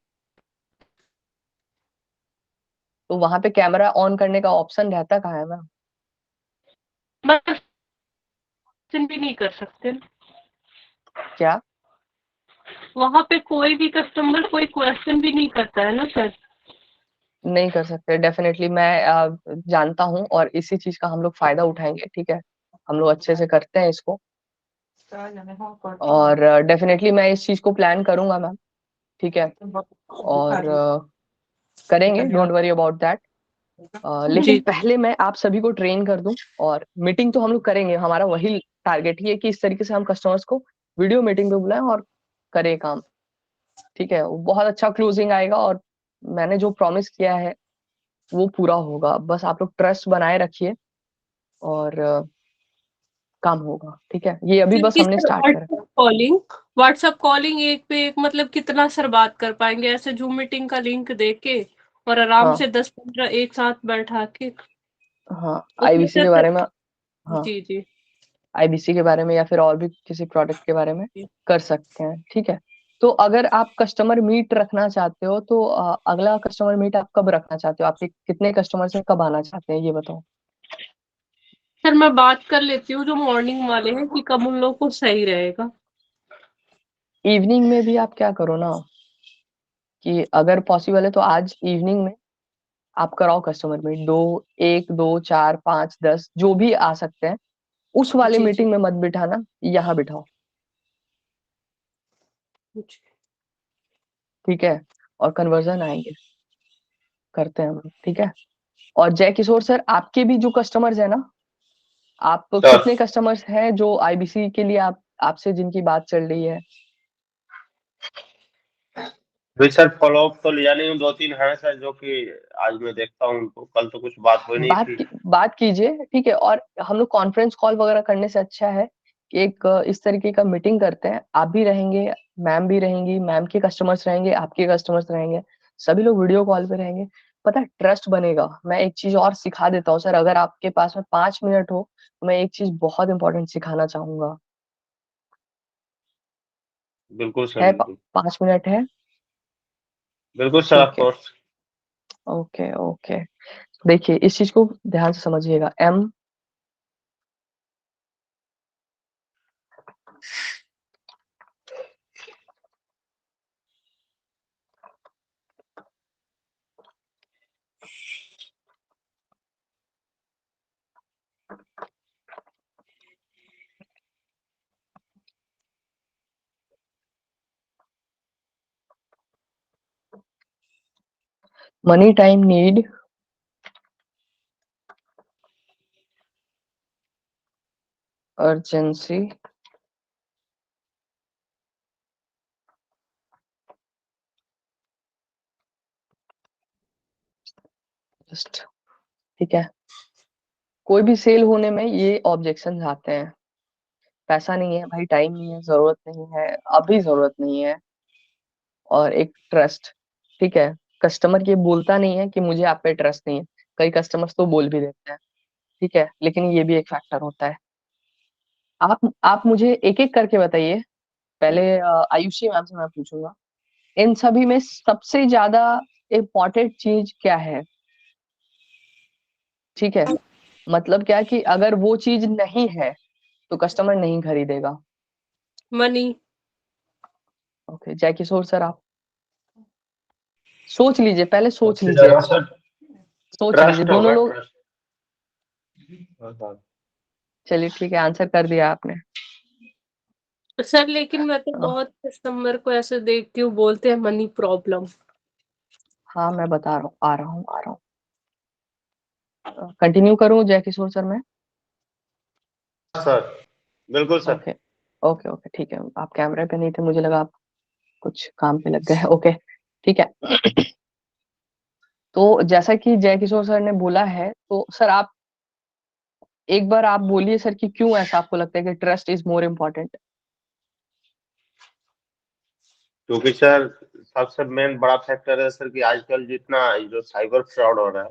तो वहां पे कैमरा ऑन करने का ऑप्शन रहता कहाँ है मैम? भी नहीं कर सकते, क्या? वहां पे कोई भी कस्टमर कोई क्वेश्चन भी नहीं करता है ना सर। नहीं कर सकते, डेफिनेटली मैं जानता हूँ और इसी चीज का हम लोग फायदा उठाएंगे, ठीक है। हम लोग अच्छे से करते हैं इसको, और डेफिनेटली मैं इस चीज को प्लान करूंगा मैम, ठीक है। और करेंगे, डोंट वरी अबाउट दैट। लेकिन जी पहले मैं आप सभी को ट्रेन कर दूं, और मीटिंग तो हम लोग करेंगे, हमारा वही टारगेट ही है कि इस तरीके से हम कस्टमर्स को वीडियो मीटिंग पे बुलाएं और करें काम, ठीक है। वो बहुत अच्छा क्लोजिंग आएगा, और मैंने जो प्रॉमिस किया है वो पूरा होगा। बस आप लोग ट्रस्ट बनाए रखिए, और काम होगा, ठीक है। ये अभी बस क्योंकि हमने सर स्टार्ट करा। व्हाट्सएप कॉलिंग एक पे एक मतलब कितना सर बात कर पाएंगे, ऐसे जूम मीटिंग का लिंक देके और आराम हाँ से 10-15 एक साथ बैठा के हाँ, उसमें आईबीसी के सर। बारे में। हाँ, जी जी आईबीसी के बारे में या फिर और भी किसी प्रोडक्ट के बारे में जी। कर सकते हैं, ठीक है। तो अगर आप कस्टमर मीट रखना चाहते हो तो अगला कस्टमर मीट आप कब रखना चाहते हो? आपके कितने कस्टमर से कब आना चाहते हैं, ये बताओ। सर मैं बात कर लेती हूँ जो मॉर्निंग वाले हैं कि कब उन लोगों को सही रहेगा। इवनिंग में भी आप क्या करो ना, कि अगर पॉसिबल है तो आज इवनिंग में आप कराओ कस्टमर मीट, दो, एक, दो, चार, पांच, 10, जो भी आ सकते हैं। उस वाले जी जी मीटिंग में मत बिठाना, यहाँ बिठाओ, जी। ठीक है। और कन्वर्जन आएंगे, करते हैं हम लोग, ठीक है। और जय किशोर सर, आपके भी जो कस्टमर्स है ना, आप सर कितने कस्टमर्स हैं जो आईबीसी के लिए आप आपसे जिनकी बात चल रही है? भाई सर फॉलोअप तो लिया नहीं हूँ, 2-3 हैं सर जो कि आज मैं देखता हूँ उनको, कल तो कुछ बात हो नहीं थी। बात कीजिए, ठीक है। और हम लोग कॉन्फ्रेंस कॉल वगैरह करने से अच्छा है कि एक इस तरीके का मीटिंग करते हैं, आप भी रहेंगे, मैम भी रहेंगी, मैम के कस्टमर्स रहेंगे, आपके कस्टमर्स रहेंगे, सभी लोग वीडियो कॉल पे रहेंगे। पता है, ट्रस्ट बनेगा। मैं एक चीज और सिखा देता हूँ सर, अगर आपके पास में 5 मिनट हो तो मैं एक चीज बहुत इंपॉर्टेंट सिखाना चाहूंगा। बिल्कुल सर है बिल्कुल। 5 मिनट है? बिल्कुल सर ऑफ ठीक है, कोर्स। Okay okay. देखिए, इस चीज को ध्यान से समझिएगा। Money time need urgency just, ठीक है। कोई भी सेल होने में ये ऑब्जेक्शन आते हैं, पैसा नहीं है भाई, टाइम नहीं है, जरूरत नहीं है, अभी जरूरत नहीं है, और एक ट्रस्ट, ठीक है। कस्टमर ये बोलता नहीं है कि मुझे आप पे ट्रस्ट नहीं है, कई कस्टमर्स तो बोल भी देते हैं, ठीक है, लेकिन ये भी एक फैक्टर होता है। आप मुझे एक एक करके बताइए। पहले आयुषी मैम से मैं पूछूंगा, इन सभी में सबसे ज्यादा इम्पोर्टेंट चीज क्या है, ठीक है। मतलब क्या कि अगर वो चीज नहीं है तो कस्टमर नहीं खरीदेगा। मनी। ओके, जय किशोर सर, आप सोच लीजिए, पहले सोच सबसे लीजिए, ज्यादा सर सोच लीजिए ट्रस्ट दोनों होगा, लोग। ट्रस्ट। चलिए ठीक है, आंसर कर दिया आपने। सर लेकिन मैं तो अ, बहुत कस्टमर को ऐसे देखती हूँ बोलते हैं मनी प्रॉब्लम। हाँ, मैं बता रहा हूँ, आ रहा हूँ आ रहा हूँ। कंटिन्यू करूँ जय किशोर सर मैं? सर बिल्कुल सर। ओके, ओके ओके ठीक है, आप कैमरे पे नहीं थे, मुझे लगा आप कुछ काम पे लग गए। ओके ठीक है। तो जैसा कि जय किशोर सर ने बोला है, तो सर आप एक बार आप बोलिए सर कि क्यों ऐसा आपको लगता है कि ट्रस्ट इज मोर इम्पोर्टेंट। क्योंकि सर सबसे मेन बड़ा फैक्टर है सर कि आजकल जितना जो साइबर फ्रॉड हो रहा है,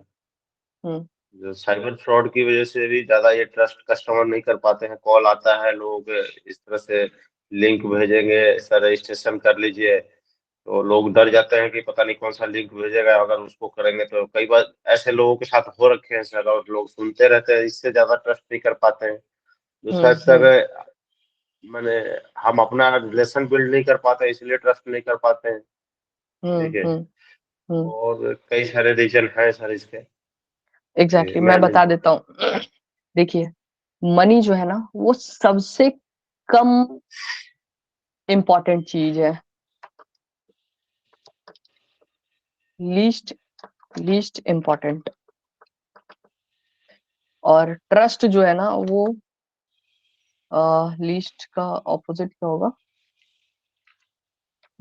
हम्म जो साइबर फ्रॉड की वजह से भी ज्यादा ये ट्रस्ट कस्टमर नहीं कर पाते हैं। कॉल आता है, लोग इस तरह से लिंक भेजेंगे, सर रजिस्ट्रेशन कर लीजिए, तो लोग डर जाते हैं कि पता नहीं कौन सा लिंक भेजेगा, अगर उसको करेंगे तो कई बार ऐसे लोगों के साथ हो रखे हैं सर, और लोग सुनते रहते हैं, इससे ज्यादा ट्रस्ट नहीं कर पाते हैं। दूसरा सर, हम्म मैंने हम अपना रिलेशन बिल्ड नहीं कर पाते, इसलिए ट्रस्ट नहीं कर पाते हैं। हम्म ठीक है। हम्म हम्म और कई सारे रीजन हैं सर इसके। एग्जैक्टली मैं मैंने बता देता हूँ। देखिए, मनी जो है ना वो सबसे कम इम्पोर्टेंट चीज है, लीस्ट लीस्ट इम्पोर्टेंट। और ट्रस्ट जो है ना वो लीस्ट का ऑपोजिट क्या होगा,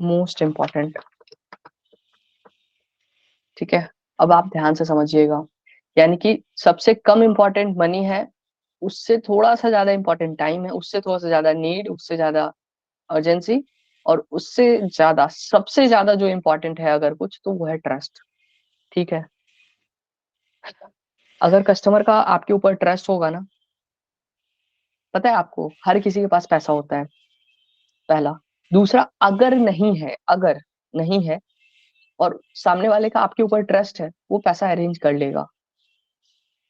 मोस्ट इम्पोर्टेंट। ठीक है, अब आप ध्यान से समझिएगा, यानी कि सबसे कम इम्पोर्टेंट मनी है, उससे थोड़ा सा ज्यादा इम्पोर्टेंट टाइम है, उससे थोड़ा सा ज्यादा नीड, उससे ज्यादा अर्जेंसी, और उससे ज्यादा सबसे ज्यादा जो इम्पोर्टेंट है अगर कुछ, तो वो है ट्रस्ट। ठीक है, अगर कस्टमर का आपके ऊपर ट्रस्ट होगा ना, पता है आपको हर किसी के पास पैसा होता है, पहला। दूसरा, अगर नहीं है और सामने वाले का आपके ऊपर ट्रस्ट है, वो पैसा अरेंज कर लेगा।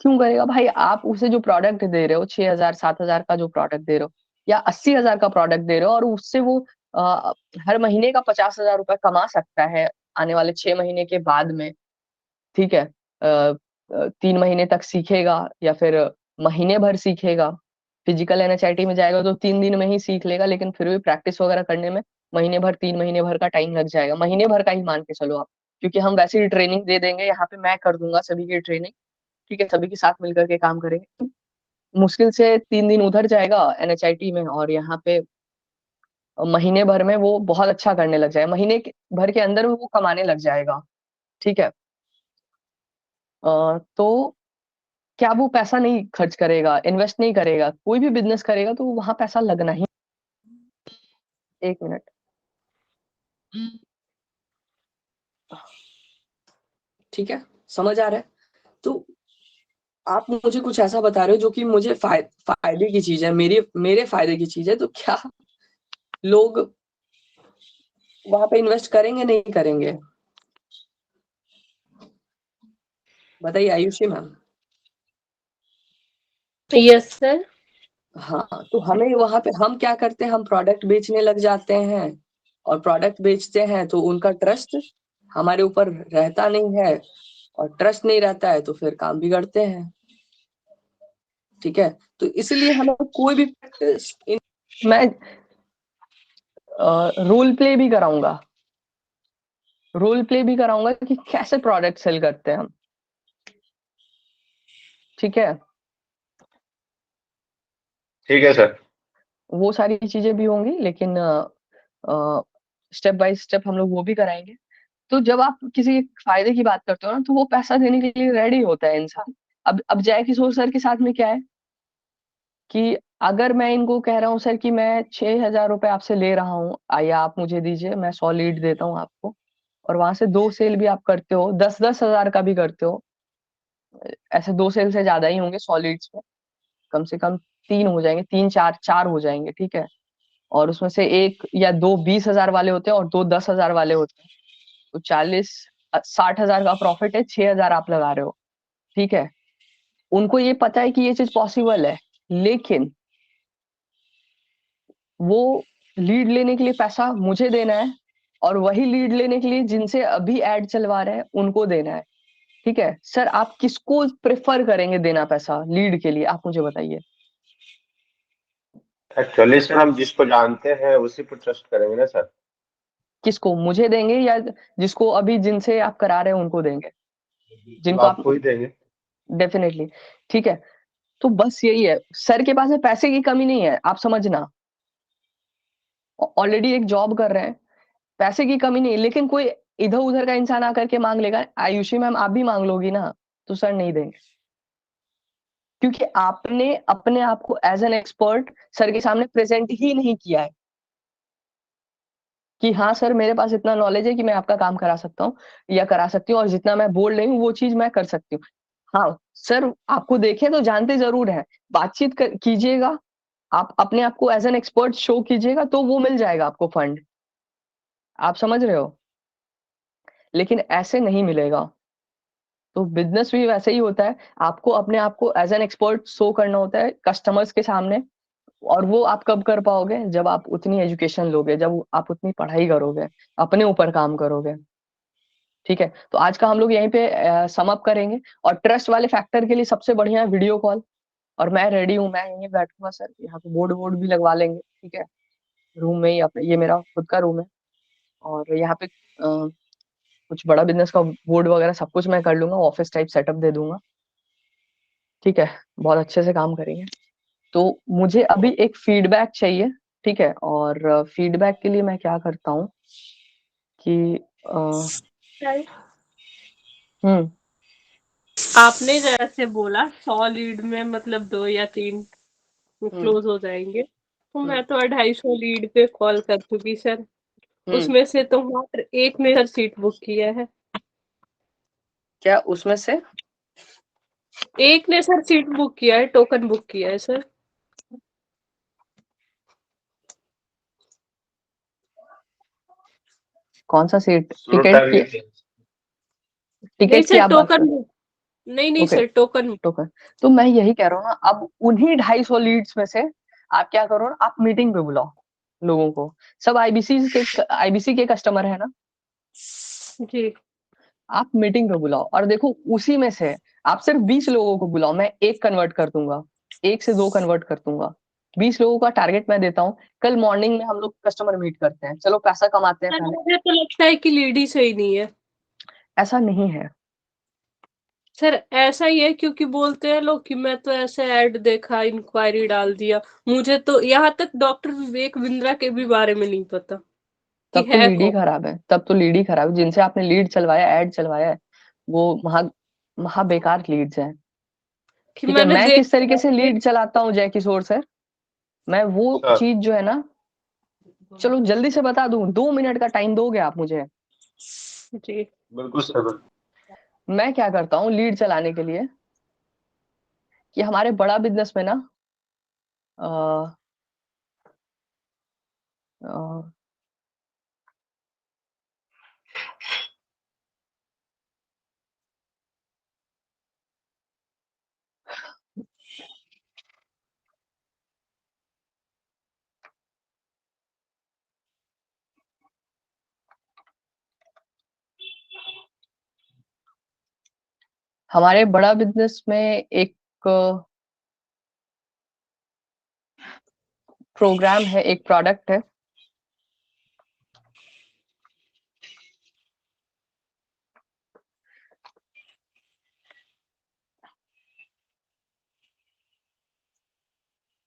क्यों करेगा भाई, आप उसे जो प्रोडक्ट दे रहे हो, 6,000 7,000 का जो प्रोडक्ट दे रहे हो, या 80,000 का प्रोडक्ट दे रहे हो, और उससे वो आ, हर महीने का 50,000 रुपए कमा सकता है आने वाले 6 महीने के बाद में। ठीक है, 3 महीने तक सीखेगा या फिर महीने भर सीखेगा। फिजिकल एनएचआईटी में जाएगा तो 3 दिन में ही सीख लेगा, लेकिन फिर भी प्रैक्टिस वगैरह करने में महीने भर 3 महीने भर का टाइम लग जाएगा, महीने भर का ही मान के चलो आप। क्योंकि हम वैसे ही ट्रेनिंग दे देंगे, यहाँ पे मैं कर दूंगा सभी की ट्रेनिंग। ठीक है, सभी के साथ मिलकर के काम करेंगे। मुश्किल से 3 दिन उधर जाएगा एनएचआईटी में, और यहाँ पे महीने भर में वो बहुत अच्छा करने लग जाएगा, भर के अंदर में वो कमाने लग जाएगा। ठीक है, तो क्या वो पैसा नहीं खर्च करेगा, इन्वेस्ट नहीं करेगा, कोई भी बिजनेस करेगा तो वहां पैसा लगना ही। 1 मिनट। ठीक है, समझ आ रहा है? तो आप मुझे कुछ ऐसा बता रहे हो जो कि मुझे फायदे की चीज है, मेरे फायदे की चीज है, तो क्या लोग वहां पे इन्वेस्ट करेंगे नहीं करेंगे? बताइए आयुषी मैम। Yes sir. हाँ, तो हमें वहां पे हम क्या करते हैं, हम प्रोडक्ट बेचने लग जाते हैं, और प्रोडक्ट बेचते हैं तो उनका ट्रस्ट हमारे ऊपर रहता नहीं है, और ट्रस्ट नहीं रहता है तो फिर काम बिगड़ते हैं। ठीक है, तो इसलिए हमें कोई भी मैं रोल प्ले भी कराऊंगा कि कैसे प्रोडक्ट सेल करते हैं हम। ठीक है, ठीक है सर। वो सारी चीजें भी होंगी, लेकिन स्टेप बाय स्टेप हम लोग वो भी कराएंगे। तो जब आप किसी फायदे की बात करते हो ना, तो वो पैसा देने के लिए रेडी होता है इंसान। अब जय किशोर सर के साथ में क्या है कि अगर मैं इनको कह रहा हूँ सर कि मैं 6,000 रुपए आपसे ले रहा हूँ, आइए आप मुझे दीजिए, मैं 100 लीड देता हूँ आपको, और वहां से 2 सेल भी आप करते हो, 10-10 हजार का भी करते हो, ऐसे 2 सेल से ज्यादा ही होंगे 100 लीड्स में, कम से कम 3 हो जाएंगे, 3 4 4 हो जाएंगे। ठीक है, और उसमें से एक या दो 20,000 वाले होते हैं और दो 10,000 वाले होते हैं, तो 40 60 हजार का प्रॉफिट है, 6,000 आप लगा रहे हो। ठीक है, उनको ये पता है कि ये चीज पॉसिबल है, लेकिन वो लीड लेने के लिए पैसा मुझे देना है, और वही लीड लेने के लिए जिनसे अभी ऐड चलवा रहे हैं उनको देना है। ठीक है सर, आप किसको प्रेफर करेंगे देना पैसा लीड के लिए, आप मुझे बताइए। एक्चुअली सर हम जिसको जानते हैं उसी पर ट्रस्ट करेंगे ना सर। किसको, मुझे देंगे या जिसको अभी जिनसे आप करा रहे हैं उनको देंगे, बिल्कुल जिनको आप। आपको ही देंगे। डेफिनेटली। ठीक है, तो बस यही है, सर के पास में पैसे की कमी नहीं है, आप समझना। ऑलरेडी एक जॉब कर रहे हैं, पैसे की कमी नहीं, लेकिन कोई इधर उधर का इंसान आकर के मांग लेगा, आयुषी मैम आप भी मांग लोगी ना, तो सर नहीं देंगे, क्योंकि आपने अपने आप को एज एन एक्सपर्ट सर के सामने प्रेजेंट ही नहीं किया है कि हाँ सर मेरे पास इतना नॉलेज है कि मैं आपका काम करा सकता हूँ या करा सकती हूँ, और जितना मैं बोल रही हूँ वो चीज मैं कर सकती हूँ। हाँ सर आपको देखे तो जानते जरूर है, बातचीत कीजिएगा, आप अपने आप को एज एन एक्सपर्ट शो कीजिएगा तो वो मिल जाएगा आपको फंड, आप समझ रहे हो, लेकिन ऐसे नहीं मिलेगा। तो बिजनेस भी वैसे ही होता है, आपको अपने आप को एज एन एक्सपर्ट शो करना होता है कस्टमर्स के सामने, और वो आप कब कर पाओगे, जब आप उतनी एजुकेशन लोगे, जब आप उतनी पढ़ाई करोगे, अपने ऊपर काम करोगे। ठीक है, तो आज का हम लोग यहीं पे सम अप करेंगे, और ट्रस्ट वाले फैक्टर के लिए सबसे बढ़िया है वीडियो कॉल, और मैं रेडी हूँ, मैं यहीं बैठूंगा सर, यहाँ पे बोर्ड वोर्ड भी लगवा लेंगे, ठीक है, रूम में ही अपने, ये मेरा खुद का रूम है, और यहाँ पे कुछ बड़ा बिजनेस का बोर्ड वगैरह सब कुछ मैं कर लूंगा, ऑफिस टाइप सेटअप दे दूंगा, ठीक है, बहुत अच्छे से काम करेंगे। तो मुझे अभी एक फीडबैक चाहिए, ठीक है, और फीडबैक के लिए मैं क्या करता हूँ कि हम्म आपने जैसे बोला 100 लीड में मतलब 2 या 3 हम्म क्लोज हो जाएंगे, तो हम्म मैं तो 250 लीड पे कॉल कर चुकी सर। हम्म उसमें से तो मात्र एक ने सर सीट बुक किया है। क्या उसमें से? एक ने सर सीट बुक किया है, टोकन बुक किया है सर। कौन सा सीट? स्लो टिकट की? टाइमिंग। नहीं टिकट की सर आप बात कर? टोकन बुक, नहीं ओके, सर टोकन। टोकन। तो मैं यही कह रहा हूँ ना, अब उन्हीं 250 लीड्स में से आप क्या करो ना, आप मीटिंग पे बुलाओ लोगों को, सब आईबीसी के कस्टमर है ना, जी। आप मीटिंग पे बुलाओ, और देखो उसी में से आप सिर्फ 20 लोगों को बुलाओ, मैं एक कन्वर्ट कर दूंगा, एक से दो कन्वर्ट कर दूंगा, 20 लोगों का टारगेट मैं देता हूँ। कल मॉर्निंग में हम लोग कस्टमर मीट करते हैं, चलो पैसा कमाते हैं सर पहले। मुझे तो लगता है कि लीड ही सही नहीं है। ऐसा नहीं है। सर ऐसा ही है, क्योंकि बोलते हैं लोग कि मैं तो ऐसे ऐड देखा, इंक्वायरी डाल दिया। मुझे तो यहाँ तक डॉक्टर विवेक बिंद्रा के भी बारे में नहीं पता कि तब तो है लीड ही कौन। खराब है, तब तो लीड ही खराब है, जिनसे आपने लीड चलवाया, ऐड चलवाया है, वो महा बेकार लीड्स हैं। कि ठीक है, मैंने मैं किस तरीके से देख लीड चलाता हूँ जय किशोर सर, मैं वो अच्छा। चीज जो है ना, चलो जल्दी से बता दूं, 2 मिनट का टाइम दोगे आप मुझे? जी। बिल्कुल सर। मैं क्या करता हूँ लीड चलाने के लिए, कि हमारे बड़ा बिजनेस में ना, अ, अ, हमारे बड़ा बिजनेस में एक प्रोग्राम है, एक प्रोडक्ट है,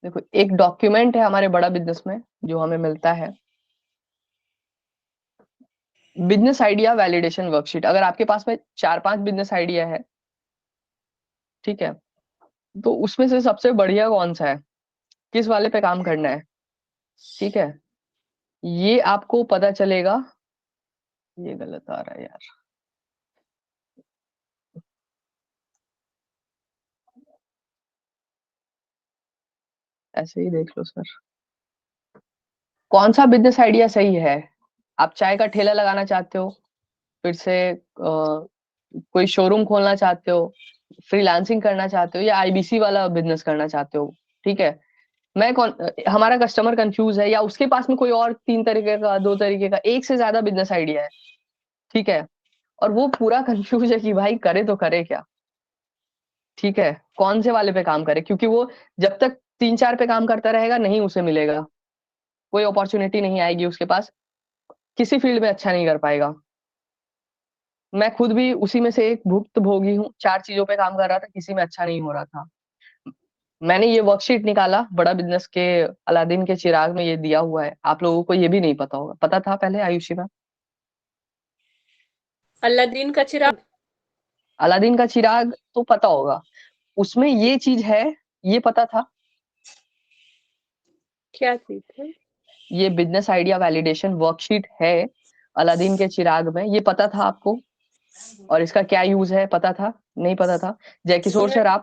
देखो एक डॉक्यूमेंट है हमारे बड़ा बिजनेस में जो हमें मिलता है, बिजनेस आइडिया वैलिडेशन वर्कशीट। अगर आपके पास में 4-5 बिजनेस आइडिया है, ठीक है, तो उसमें से सबसे बढ़िया कौन सा है, किस वाले पे काम करना है, ठीक है, ये आपको पता चलेगा। ये गलत आ रहा है यार, ऐसे ही देख लो सर, कौन सा बिजनेस आइडिया सही है। आप चाय का ठेला लगाना चाहते हो, फिर से कोई शोरूम खोलना चाहते हो, फ्रीलांसिंग करना चाहते हो, या आईबीसी वाला बिजनेस करना चाहते हो, ठीक है, मैं कौन, हमारा कस्टमर कंफ्यूज है, या उसके पास में कोई और 3 तरीके का, 2 तरीके का, एक से ज्यादा बिजनेस आइडिया है, ठीक है, और वो पूरा कंफ्यूज है कि भाई करे तो करे क्या, ठीक है, कौन से वाले पे काम करे, क्योंकि वो जब तक 3-4 पे काम करता रहेगा नहीं उसे मिलेगा, कोई अपॉर्चुनिटी नहीं आएगी उसके पास, किसी फील्ड में अच्छा नहीं कर पाएगा। मैं खुद भी उसी में से एक भुक्तभोगी हूँ, 4 चीजों पे काम कर रहा था, किसी में अच्छा नहीं हो रहा था। मैंने ये वर्कशीट निकाला बड़ा बिजनेस के अलादीन के चिराग में, ये दिया हुआ है। आप लोगों को ये भी नहीं पता होगा, पता था पहले आयुषी मैम? अलादीन का चिराग? अलादीन का चिराग तो पता होगा, उसमें ये चीज है, ये पता था? क्या चीज है? ये बिजनेस आइडिया वैलिडेशन वर्कशीट है अलादीन के चिराग में, ये पता था आपको? और इसका क्या यूज है पता था? नहीं पता था? जय किशोर सर आप?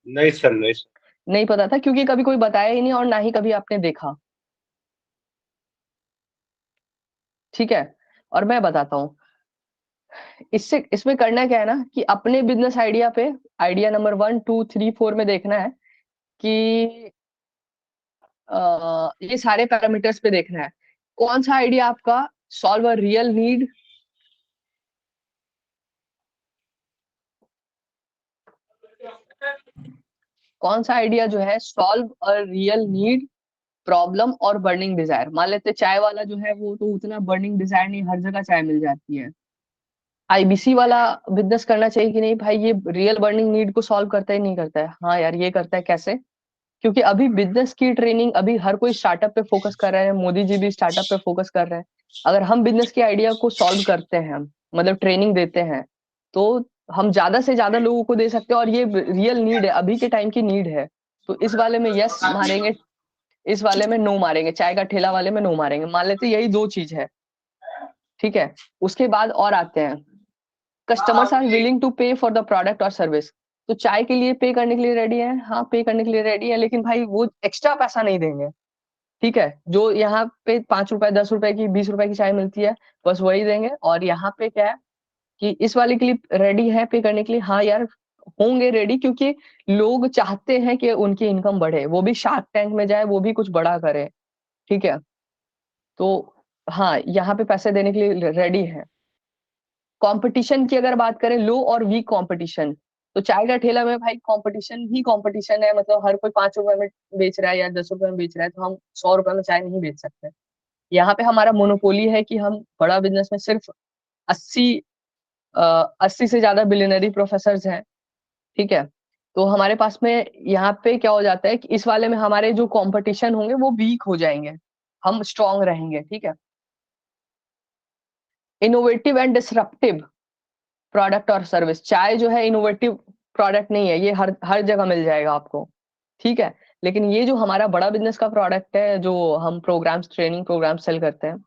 नहीं सर, नहीं सर। नहीं पता था क्योंकि कभी कोई बताया ही नहीं और ना ही कभी आपने देखा। ठीक है, और मैं बताता हूँ इससे, इसमें करना क्या है ना कि अपने बिजनेस आइडिया पे आइडिया नंबर 1 2 3 4 में देखना है कि ये सारे पैरामीटर्स पे देखना है कौन सा आइडिया आपका सॉल्व अ रियल नीड, कौन सा आइडिया जो है solve a real need, problem और बर्निंग डिजायर। मान लेते चाय वाला जो है वो तो उतना बर्निंग डिजायर नहीं, हर जगह चाय मिल जाती है। आईबीसी वाला बिजनेस करना चाहिए कि नहीं भाई, ये रियल बर्निंग नीड को सॉल्व करता है नहीं करता है? हाँ यार ये करता है, कैसे? क्योंकि अभी बिजनेस की ट्रेनिंग, अभी हर कोई स्टार्टअप पे फोकस कर रहे हैं, मोदी जी भी स्टार्टअप पे फोकस कर रहे हैं। अगर हम बिजनेस के आइडिया को सॉल्व करते हैं, मतलब ट्रेनिंग देते हैं, तो हम ज्यादा से ज्यादा लोगों को दे सकते हैं और ये रियल नीड है, अभी के टाइम की नीड है। तो इस वाले में यस मारेंगे, इस वाले में नो मारेंगे, चाय का ठेला वाले में नो मारेंगे। मान लेते यही दो चीज है, ठीक है। उसके बाद और आते हैं, कस्टमर्स आर विलिंग टू पे फॉर द प्रोडक्ट और सर्विस। तो चाय के लिए पे करने के लिए रेडी है, हाँ पे करने के लिए रेडी है, लेकिन भाई वो एक्स्ट्रा पैसा नहीं देंगे। ठीक है, जो यहाँ पे 5 रुपए 10 रुपए की 20 रुपए की चाय मिलती है, बस वही देंगे। और यहाँ पे क्या है कि इस वाले के लिए रेडी है पे करने के लिए, हाँ यार होंगे रेडी, क्योंकि लोग चाहते हैं कि उनकी इनकम बढ़े, वो भी शार्क टैंक में जाए, वो भी कुछ बड़ा करे। ठीक है, तो हाँ यहाँ पे पैसे देने के लिए रेडी है। कंपटीशन की अगर बात करें, लो और वीक कंपटीशन, तो चाय का ठेला में भाई कंपटीशन ही कंपटीशन है, मतलब हर कोई 5 रुपए में बेच रहा है या 10 रुपए में बेच रहा है, तो हम 100 रुपए में चाय नहीं बेच सकते। यहाँ पे हमारा मोनोपोली है कि हम बड़ा बिजनेस में सिर्फ 80 80 से ज्यादा बिलियनरी प्रोफेसर हैं। ठीक है, तो हमारे पास में यहाँ पे क्या हो जाता है कि इस वाले में हमारे जो कंपटीशन होंगे वो वीक हो जाएंगे, हम स्ट्रांग रहेंगे। ठीक है, इनोवेटिव एंड डिसरप्टिव प्रोडक्ट और सर्विस, चाय जो है इनोवेटिव प्रोडक्ट नहीं है, ये हर हर जगह मिल जाएगा आपको। ठीक है, लेकिन ये जो हमारा बड़ा बिजनेस का प्रोडक्ट है, जो हम प्रोग्राम्स ट्रेनिंग प्रोग्राम सेल करते हैं,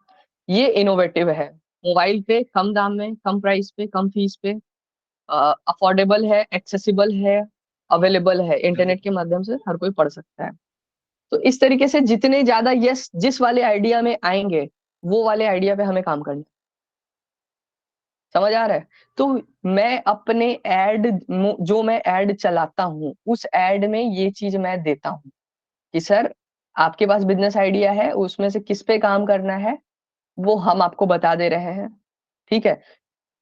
ये इनोवेटिव है। मोबाइल पे कम दाम में, कम प्राइस पे, कम फीस पे, अफोर्डेबल है, एक्सेसिबल है, अवेलेबल है, इंटरनेट के माध्यम से हर कोई पढ़ सकता है। तो इस तरीके से जितने ज्यादा यस जिस वाले आइडिया में आएंगे, वो वाले आइडिया पे हमें काम करना। समझ आ रहा है? तो मैं अपने एड, जो मैं एड चलाता हूँ उस एड में ये चीज मैं देता हूँ कि सर आपके पास बिजनेस आइडिया है, उसमें से किस पे काम करना है वो हम आपको बता दे रहे हैं। ठीक है,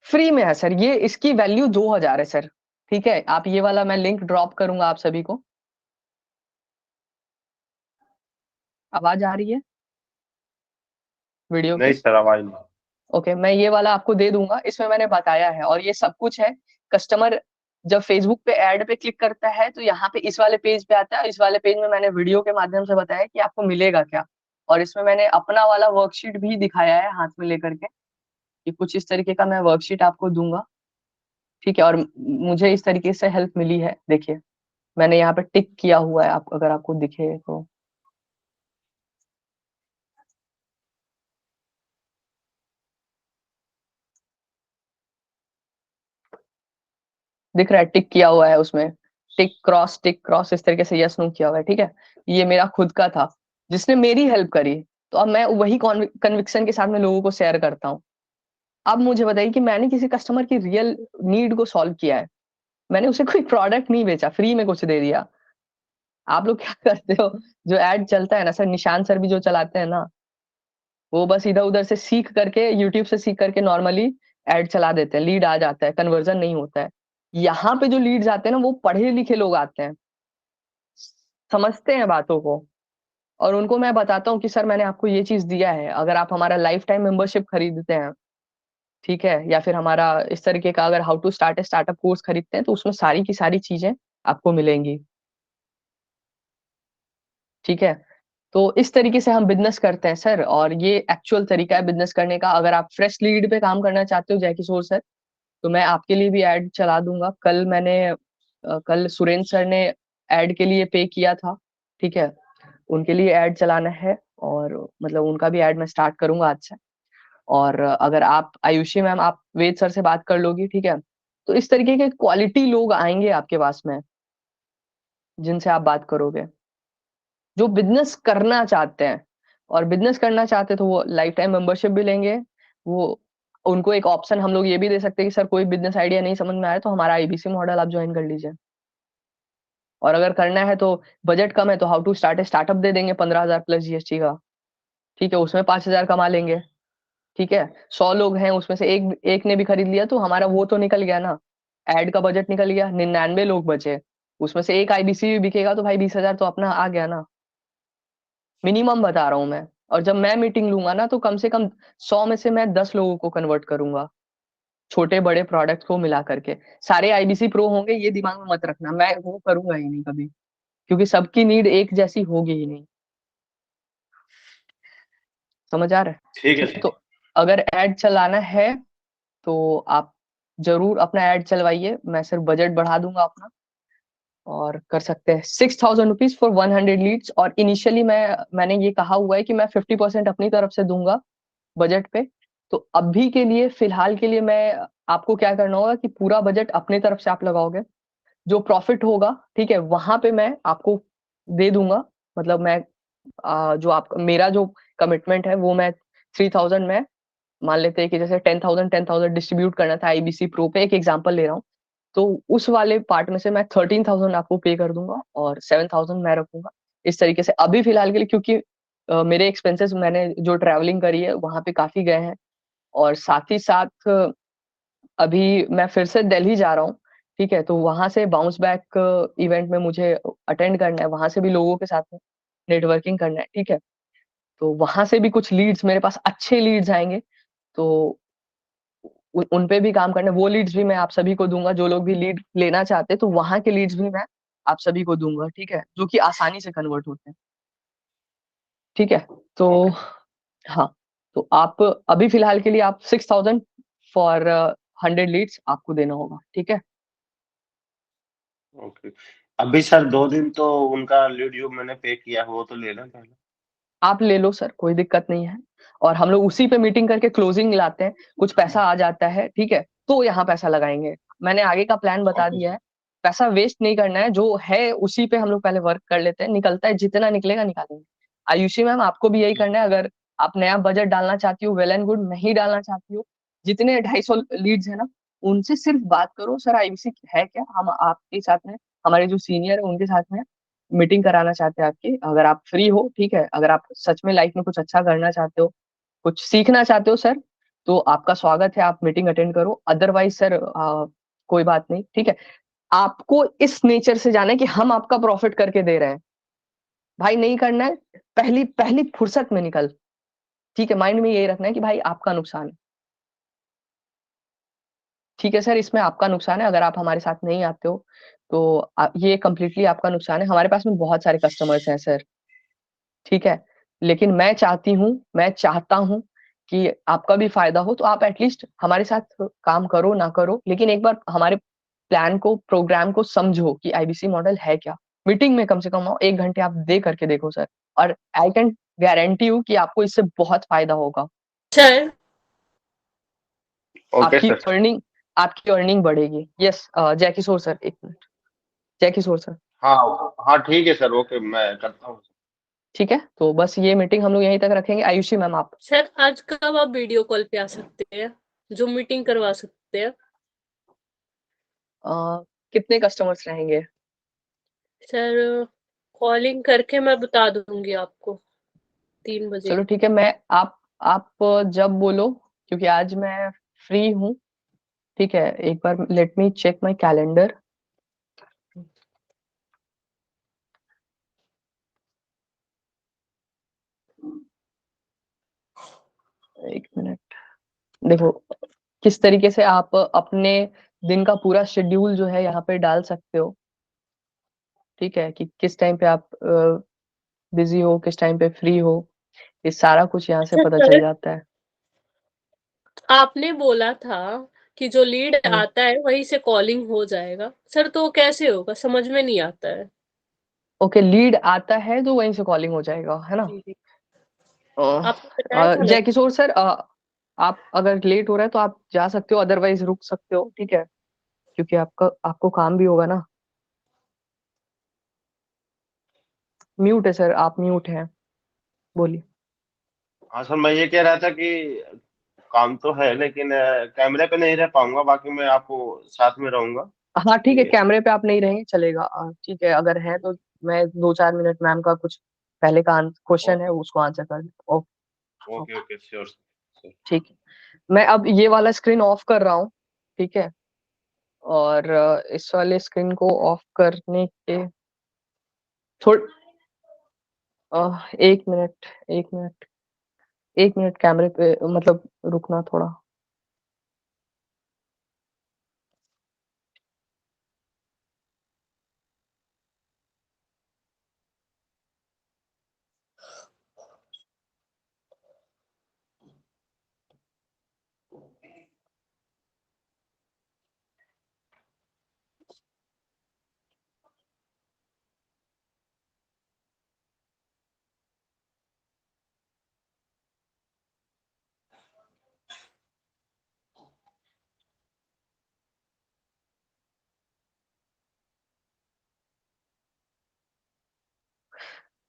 फ्री में है सर, ये इसकी वैल्यू 2000 है सर। ठीक है, आप ये वाला मैं लिंक ड्रॉप करूंगा आप सभी को। आवाज आ रही है वीडियो नहीं की? सर, आवाज नहीं। ओके, मैं ये वाला आपको दे दूंगा, इसमें मैंने बताया है और ये सब कुछ है। कस्टमर जब फेसबुक पे ऐड पे क्लिक करता है तो यहाँ पे इस वाले पेज पे आता है, इस वाले पेज में मैंने वीडियो के माध्यम से बताया कि आपको मिलेगा क्या। और इसमें मैंने अपना वाला वर्कशीट भी दिखाया है हाथ में लेकर के, कि कुछ इस तरीके का मैं वर्कशीट आपको दूंगा। ठीक है, और मुझे इस तरीके से हेल्प मिली है, देखिए मैंने यहाँ पे टिक किया हुआ है, आप अगर आपको दिखे तो। दिख रहा है टिक किया हुआ है उसमें, टिक क्रॉस इस तरीके से यस नो किया हुआ है। ठीक है, ये मेरा खुद का था जिसने मेरी हेल्प करी, तो अब मैं वही कन्विक्शन के साथ में लोगों को शेयर करता हूँ। अब मुझे बताइए कि मैंने किसी कस्टमर की रियल नीड को सॉल्व किया है, मैंने उसे कोई प्रोडक्ट नहीं बेचा, फ्री में कुछ दे दिया। आप लोग क्या करते हो, जो एड चलता है ना सर, निशान सर भी जो चलाते हैं ना, वो बस इधर उधर से सीख करके, यूट्यूब से सीख करके नॉर्मली एड चला देते हैं, लीड आ जाता है, कन्वर्जन नहीं होता है। यहाँ पे जो लीड्स आते हैं ना, वो पढ़े लिखे लोग आते हैं, समझते हैं बातों को, और उनको मैं बताता हूँ कि सर मैंने आपको ये चीज दिया है, अगर आप हमारा लाइफ टाइम मेंबरशिप खरीदते हैं, ठीक है, या फिर हमारा इस तरीके का अगर how to start a startup course खरीदते हैं, तो उसमें सारी की सारी चीजें आपको मिलेंगी। ठीक है, तो इस तरीके से हम बिजनेस करते हैं सर, और ये एक्चुअल तरीका है बिजनेस करने का। अगर आप फ्रेश लीड पे काम करना चाहते हो जय किशोर सर, तो मैं आपके लिए भी ऐड चला दूंगा। कल सुरेंद्र सर ने ऐड के लिए पे किया था, ठीक है, उनके लिए ऐड चलाना है, और मतलब उनका भी ऐड मैं स्टार्ट करूंगा आज से। और अगर आप आयुषी मैम, आप वेद सर से बात कर लोगी, ठीक है, तो इस तरीके के क्वालिटी लोग आएंगे आपके पास में, जिनसे आप बात करोगे, जो बिजनेस करना चाहते हैं। और बिजनेस करना चाहते तो वो लाइफ टाइम मेंबरशिप भी लेंगे। वो उनको एक ऑप्शन हम लोग ये भी दे सकते हैं कि सर कोई बिजनेस आइडिया नहीं समझ में आया तो हमारा आईबीसी मॉडल आप ज्वाइन कर लीजिए। और अगर करना है तो बजट कम है तो how to start startup they देंगे 15,000 प्लस जीएसटी का, ठीक है, उसमें 5,000 कमा लेंगे। ठीक है, 100 लोग हैं, उसमें से एक एक ने भी खरीद लिया तो हमारा वो तो निकल गया ना, एड का बजट निकल गया, 99 लोग बचे, उसमें से एक आईबीसी भी बिकेगा तो भाई 20,000 तो अपना आ गया ना। मिनिमम बता रहा हूँ मैं। और जब मैं मीटिंग लूंगा ना तो कम से कम 100 में से मैं 10 लोगों को कन्वर्ट करूंगा, छोटे बड़े प्रोडक्ट को मिला करके। सारे आईबीसी प्रो होंगे ये दिमाग में मत रखना, मैं वो करूंगा ही नहीं कभी, क्योंकि सबकी नीड एक जैसी होगी ही नहीं। समझ आ रहा है? ठीक है ठीक है, सर। तो अगर ऐड चलाना है तो आप जरूर अपना ऐड चलवाइए, मैं सिर्फ बजट बढ़ा दूंगा अपना। और कर सकते हैं 6,000 रुपीज फॉर 100 लीड्स। और इनिशियली मैंने ये कहा हुआ है कि मैं 50% अपनी तरफ से दूंगा बजट पे। तो अभी के लिए, फिलहाल के लिए, मैं आपको क्या करना होगा कि पूरा बजट अपनी तरफ से आप लगाओगे, जो प्रॉफिट होगा, ठीक है, वहां पे मैं आपको दे दूंगा। मतलब मैं जो आप मेरा जो कमिटमेंट है वो मैं 3,000 में, मान लेते हैं कि जैसे 10,000 डिस्ट्रीब्यूट करना था आईबीसी प्रो पे, एक एग्जांपल ले रहा हूँ, तो उस वाले पार्ट में से मैं 13,000 आपको पे कर दूंगा और 7,000 मैं रखूंगा। इस तरीके से अभी फिलहाल के लिए, क्योंकि मेरे एक्सपेंसेस मैंने जो ट्रैवलिंग करी है वहां पे काफी गए हैं, और साथ ही साथ अभी मैं फिर से दिल्ली जा रहा हूँ, ठीक है, तो वहां से बाउंस बैक इवेंट में मुझे अटेंड करना है, वहां से भी लोगों के साथ में नेटवर्किंग करना है, ठीक है, तो वहां से भी कुछ लीड्स मेरे पास, अच्छे लीड्स आएंगे, तो उन पे भी काम करना है। वो लीड्स भी मैं आप सभी को दूंगा, जो लोग भी लीड लेना चाहते हैं तो वहां के लीड्स भी मैं आप सभी को दूंगा, ठीक है, जो कि आसानी से कन्वर्ट होते हैं। ठीक है, तो ओके। हाँ, तो आप अभी फिलहाल के लिए आप 6,000 फॉर 100 लीड्स आपको देना होगा, ठीक है। ओके। अभी सर 2 दिन तो उनका लीड जो मैंने पे किया है वो तो ले लें पहले। आप ले लो सर, कोई दिक्कत नहीं है, और हम लोग उसी पे मीटिंग करके क्लोजिंग लाते हैं, कुछ पैसा आ जाता है, ठीक है, तो यहाँ पैसा लगाएंगे। मैंने आगे का प्लान बता ओके दिया सर। है, पैसा वेस्ट नहीं करना है, जो है उसी पे हम लोग पहले वर्क कर लेते हैं, निकलता है जितना निकलेगा निकालेंगे। आयुषी मैम, आपको भी यही करना है। अगर आप नया बजट डालना चाहती हो, वेल एंड गुड, नहीं डालना चाहती हो, जितने 250 लीड्स है ना, उनसे सिर्फ बात करो, सर आईबीसी है क्या, हम आपके साथ में, हमारे जो सीनियर है उनके साथ में मीटिंग कराना चाहते हैं आपकी। अगर आप फ्री हो, ठीक है, अगर आप सच में लाइफ में कुछ अच्छा करना चाहते हो, कुछ सीखना चाहते हो सर, तो आपका स्वागत है, आप मीटिंग अटेंड करो। अदरवाइज सर कोई बात नहीं, ठीक है। आपको इस नेचर से जाना है कि हम आपका प्रॉफिट करके दे रहे हैं, भाई नहीं करना है, पहली पहली फुर्सत में निकल, ठीक है, माइंड में यही रखना है कि भाई आपका नुकसान है। ठीक है सर, इसमें आपका नुकसान है, अगर आप हमारे साथ नहीं आते हो तो ये कम्प्लीटली आपका नुकसान है। हमारे पास में बहुत सारे कस्टमर्स हैं सर, ठीक है, लेकिन मैं चाहता हूं कि आपका भी फायदा हो, तो आप एटलीस्ट हमारे साथ काम करो ना करो, लेकिन एक बार हमारे प्लान को, प्रोग्राम को समझो कि आईबीसी मॉडल है क्या। मीटिंग में कम से कम आओ, 1 घंटे आप दे करके देखो सर, और आई कैन गारंटी यू कि आपको इससे बहुत फायदा होगा। सर ओके आपकी सर। अर्निंग आपकी अर्निंग बढ़ेगी। यस, जय किशोर सर, 1 मिनट, जय किशोर सर। हाँ हाँ ठीक है सर, ओके मैं करता हूँ। ठीक है, तो बस ये मीटिंग हम लोग यहीं तक रखेंगे। आयुषी मैम, आप सर आज कब आप वीडियो कॉल पे आ सकते हैं, जो मीटिंग करवा सकते हैं? कितने कस्टमर्स रहेंगे? सर कॉलिंग करके मैं बता दूंगी आपको 3 बजे। चलो ठीक है, मैं आप जब बोलो, क्योंकि आज मैं फ्री हूँ, ठीक है, एक बार let me check my calendar. 1 minute, देखो, किस तरीके से आप अपने दिन का पूरा शेड्यूल जो है यहाँ पे डाल सकते हो, ठीक है, कि किस टाइम पे आप बिजी हो, किस टाइम पे फ्री हो, ये सारा कुछ यहाँ से अच्छा पता सर, चल जाता है। आपने बोला था कि जो लीड हम्म। आता है वहीं से कॉलिंग हो जाएगा, सर तो कैसे होगा, समझ में नहीं आता है। ओके, लीड आता है तो वहीं से कॉलिंग हो जाएगा, है ना। जी जी, आपने बताया था ना। जय किशोर सर, आप अगर लेट हो रहा है तो आप जा सकते हो, अदरवाइज रुक सकते हो, ठीक है, क्योंकि आपको काम भी होगा ना। म्यूट है सर, आप म्यूट हैं, बोलिए। हाँ सर, मैं ये कह रहा था कि काम तो है, लेकिन कैमरे पे नहीं रह पाऊंगा, बाकी मैं आपको साथ में रहूंगा। हाँ ठीक है, ये कैमरे पे आप नहीं रहेंगे चलेगा, ठीक है, अगर है तो मैं 2-4 मिनट मैम का कुछ पहले का क्वेश्चन है उसको आंसर कर दूँ। Okay okay, sure. ठीक है, मैं अब ये वाला स्क्रीन ऑफ कर रहा हूँ, ठीक है, और इस वाले स्क्रीन को ऑफ करने के थोड़ 1 मिनट, 1 मिनट, 1 मिनट कैमरे पे मतलब रुकना थोड़ा।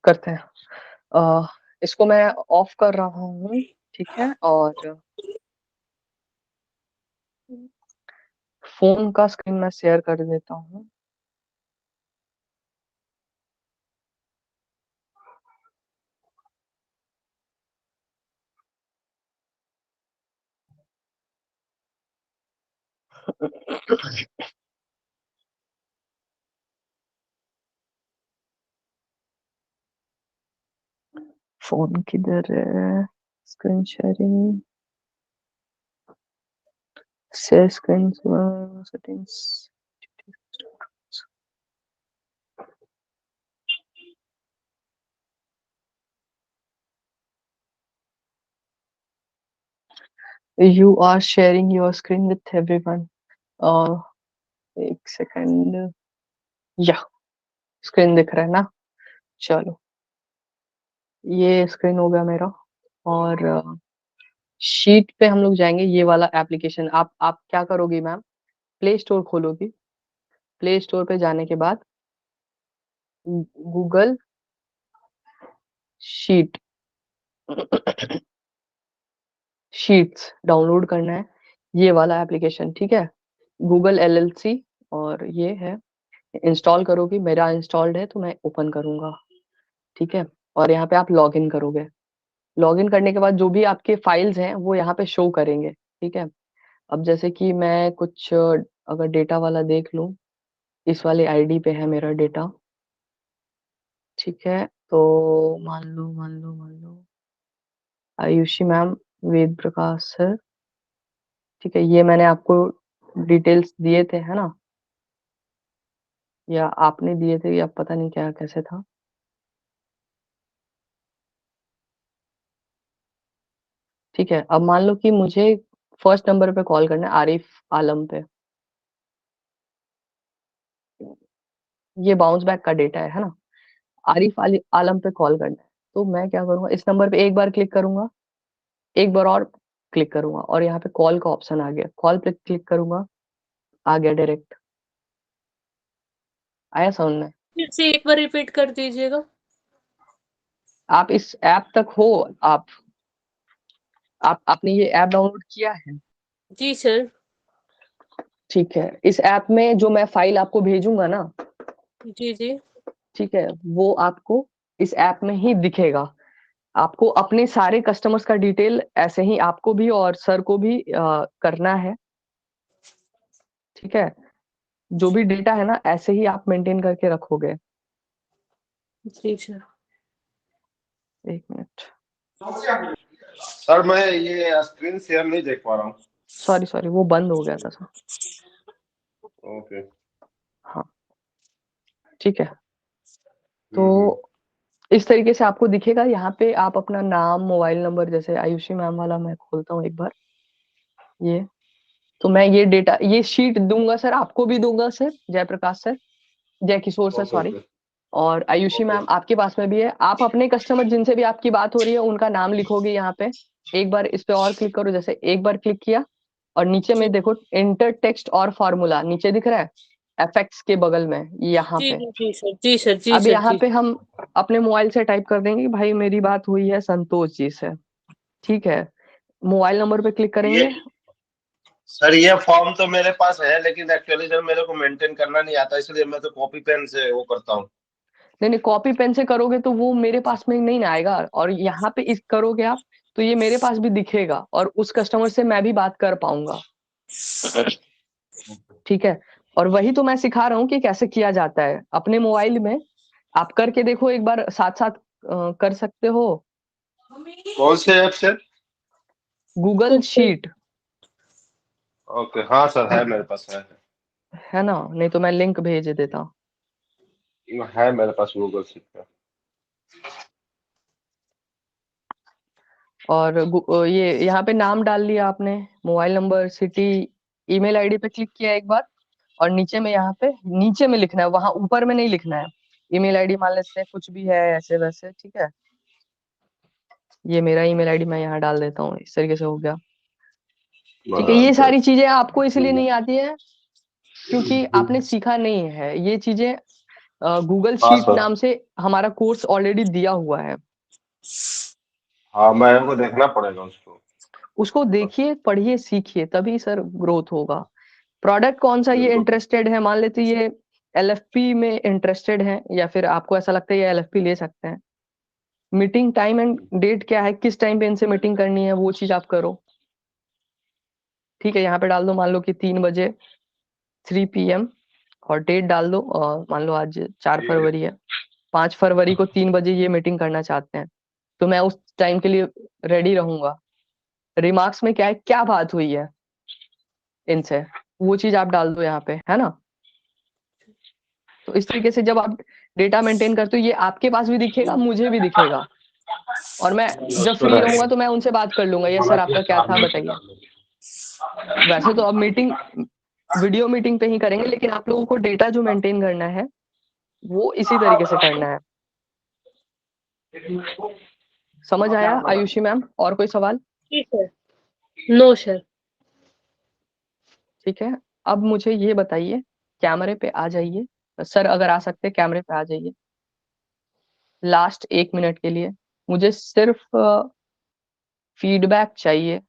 करते हैं, इसको मैं ऑफ कर रहा हूँ, ठीक है, और फोन का स्क्रीन मैं शेयर कर देता हूँ। फोन किधर है, screen sharing, share screen settings. You are sharing your screen with everyone. एक सेकंड, या स्क्रीन दिख रहा है ना, चलो ये स्क्रीन हो गया मेरा, और शीट पे हम लोग जाएंगे। ये वाला एप्लीकेशन आप क्या करोगी मैम, प्ले स्टोर खोलोगी, प्ले स्टोर पे जाने के बाद गूगल शीट शीट्स डाउनलोड करना है, ये वाला एप्लीकेशन, ठीक है, गूगल एलएलसी, और ये है, इंस्टॉल करोगी, मेरा इंस्टॉल्ड है तो मैं ओपन करूंगा, ठीक है, और यहाँ पे आप लॉग इन करोगे। लॉग इन करने के बाद जो भी आपके फाइल्स हैं वो यहाँ पे शो करेंगे, ठीक है। अब जैसे कि मैं कुछ अगर डेटा वाला देख लूं, इस वाले आईडी पे है मेरा डेटा, ठीक है, तो मान लो आयुषी मैम, वेद प्रकाश सर, ठीक है, ये मैंने आपको डिटेल्स दिए थे, है ना, या आपने दिए थे, या पता नहीं क्या कैसे था। ठीक है, अब मान लो कि मुझे फर्स्ट नंबर पे कॉल करना है, आरिफ आलम पे, ये बाउंस बैक का डेटा है ना, आरिफ आलम पे कॉल करना है, तो मैं क्या करूंगा, इस नंबर पे एक बार क्लिक करूंगा, एक बार और क्लिक करूंगा, और यहाँ पे कॉल का ऑप्शन आ गया, कॉल पे क्लिक करूंगा, आ गया डायरेक्ट, आया समझ में। फिर से एक बार रिपीट कर दीजिएगा। आप इस ऐप तक हो, आप आपने ये ऐप डाउनलोड किया है, जी सर। ठीक है, इस ऐप में जो मैं फाइल आपको भेजूंगा ना, जी जी। ठीक है, वो आपको इस ऐप में ही दिखेगा। आपको अपने सारे कस्टमर्स का डिटेल ऐसे ही आपको भी और सर को भी करना है, ठीक है, जो भी डेटा है ना ऐसे ही आप मेंटेन करके रखोगे। जी सर। 1 मिनट, सर मैं ये स्क्रीन शेयर नहीं देख पा रहा हूँ। सॉरी सॉरी, वो बंद हो गया था सर। ओके। हाँ, ठीक है, तो हम्म। इस तरीके से आपको दिखेगा। यहाँ पे आप अपना नाम, मोबाइल नंबर, जैसे आयुषी मैम वाला मैं खोलता हूँ एक बार ये, तो मैं ये डेटा, ये शीट दूंगा सर, आपको भी दूंगा सर, जयप्रकाश सर, जय किशोर सर, ओके सॉरी। ओके और आयुषी ओके। मैम आपके पास में भी है। आप अपने कस्टमर जिनसे भी आपकी बात हो रही है उनका नाम लिखोगे यहाँ पे। एक बार इस पे और क्लिक करो, जैसे एक बार क्लिक किया और नीचे जी में देखो इंटर टेक्स्ट और फॉर्मूला नीचे दिख रहा है, एफएक्स के बगल में यहाँ जी पे। जी सर, जी सर, जी अब सर, यहाँ जी। पे हम अपने मोबाइल से टाइप कर देंगे कि भाई मेरी बात हुई है संतोष जी से, ठीक है। मोबाइल नंबर पे क्लिक ये करेंगे। सर ये फॉर्म तो मेरे पास है, लेकिन एक्चुअली सर मेरे को मेंटेन करना नहीं आता, इसलिए मैं तो कॉपी पेन से वो करता हूँ। नहीं नहीं, कॉपी पेन से करोगे तो वो मेरे पास में नहीं ना आएगा, और यहाँ पे इस करोगे आप तो ये मेरे पास भी दिखेगा और उस कस्टमर से मैं भी बात कर पाऊंगा, ठीक है। और वही तो मैं सिखा रहा हूँ कि कैसे किया जाता है अपने मोबाइल में। आप करके देखो एक बार, साथ साथ कर सकते हो। कौन से ऐप से? गूगल शीट ओके, हाँ सर है, मेरे पास है ना, नहीं तो मैं लिंक भेज देता हूँ। है मेरे पास गूगल शीट का। और ये यहाँ पे नाम डाल लिया आपने, mobile number, city, email ID पे क्लिक किया एक बार, और नीचे में यहाँ पे नीचे में लिखना है, वहां ऊपर में नहीं लिखना है। ईमेल आईडी मान लेते हैं, कुछ भी है ऐसे वैसे, ठीक है। ये मेरा ईमेल आईडी मैं यहाँ डाल देता हूँ, इस तरीके से हो गया, ठीक है। ये बराबर। सारी चीजें आपको इसलिए नहीं आती है क्योंकि आपने सीखा नहीं है ये चीजें। गूगल हाँ शीट सर। नाम से हमारा कोर्स ऑलरेडी दिया हुआ है, हाँ, मेरे को देखना पड़ेगा उसको। उसको देखिए, पढ़िए, सीखिए, तभी सर ग्रोथ होगा। प्रोडक्ट कौन सा ये बिल्कुल। इंटरेस्टेड है, मान लेते ये एलएफपी में इंटरेस्टेड है, या फिर आपको ऐसा लगता है ये एलएफपी ले सकते हैं। मीटिंग टाइम एंड डेट क्या है, किस टाइम पे इनसे मीटिंग करनी है, वो चीज आप करो, ठीक है। यहाँ पे डाल दो, मान लो कि 3 बजे, 3 PM, और डेट डाल दो, और मान लो आज 4 फरवरी है, 5 फरवरी को 3 बजे ये मीटिंग करना चाहते हैं, तो मैं उस टाइम के लिए रेडी रहूंगा। रिमार्क्स में क्या है, क्या बात हुई है इनसे, वो चीज आप डाल दो यहाँ पे, है ना। तो इस तरीके से जब आप डेटा मेंटेन करते हो, ये आपके पास भी दिखेगा, मुझे भी दिखेगा, और मैं जब फ्री रहूंगा तो मैं उनसे बात कर लूंगा, ये सर आपका क्या था बताइए। वैसे तो अब मीटिंग वीडियो मीटिंग पे ही करेंगे, लेकिन आप लोगों को डेटा जो मेंटेन करना है वो इसी तरीके से करना है। समझ आया आयुषी मैम, और कोई सवाल? जी सर। No sir. ठीक है। अब मुझे ये बताइए, कैमरे पे आ जाइए सर, अगर आ सकते कैमरे पे आ जाइए लास्ट 1 मिनट के लिए। मुझे सिर्फ फीडबैक चाहिए,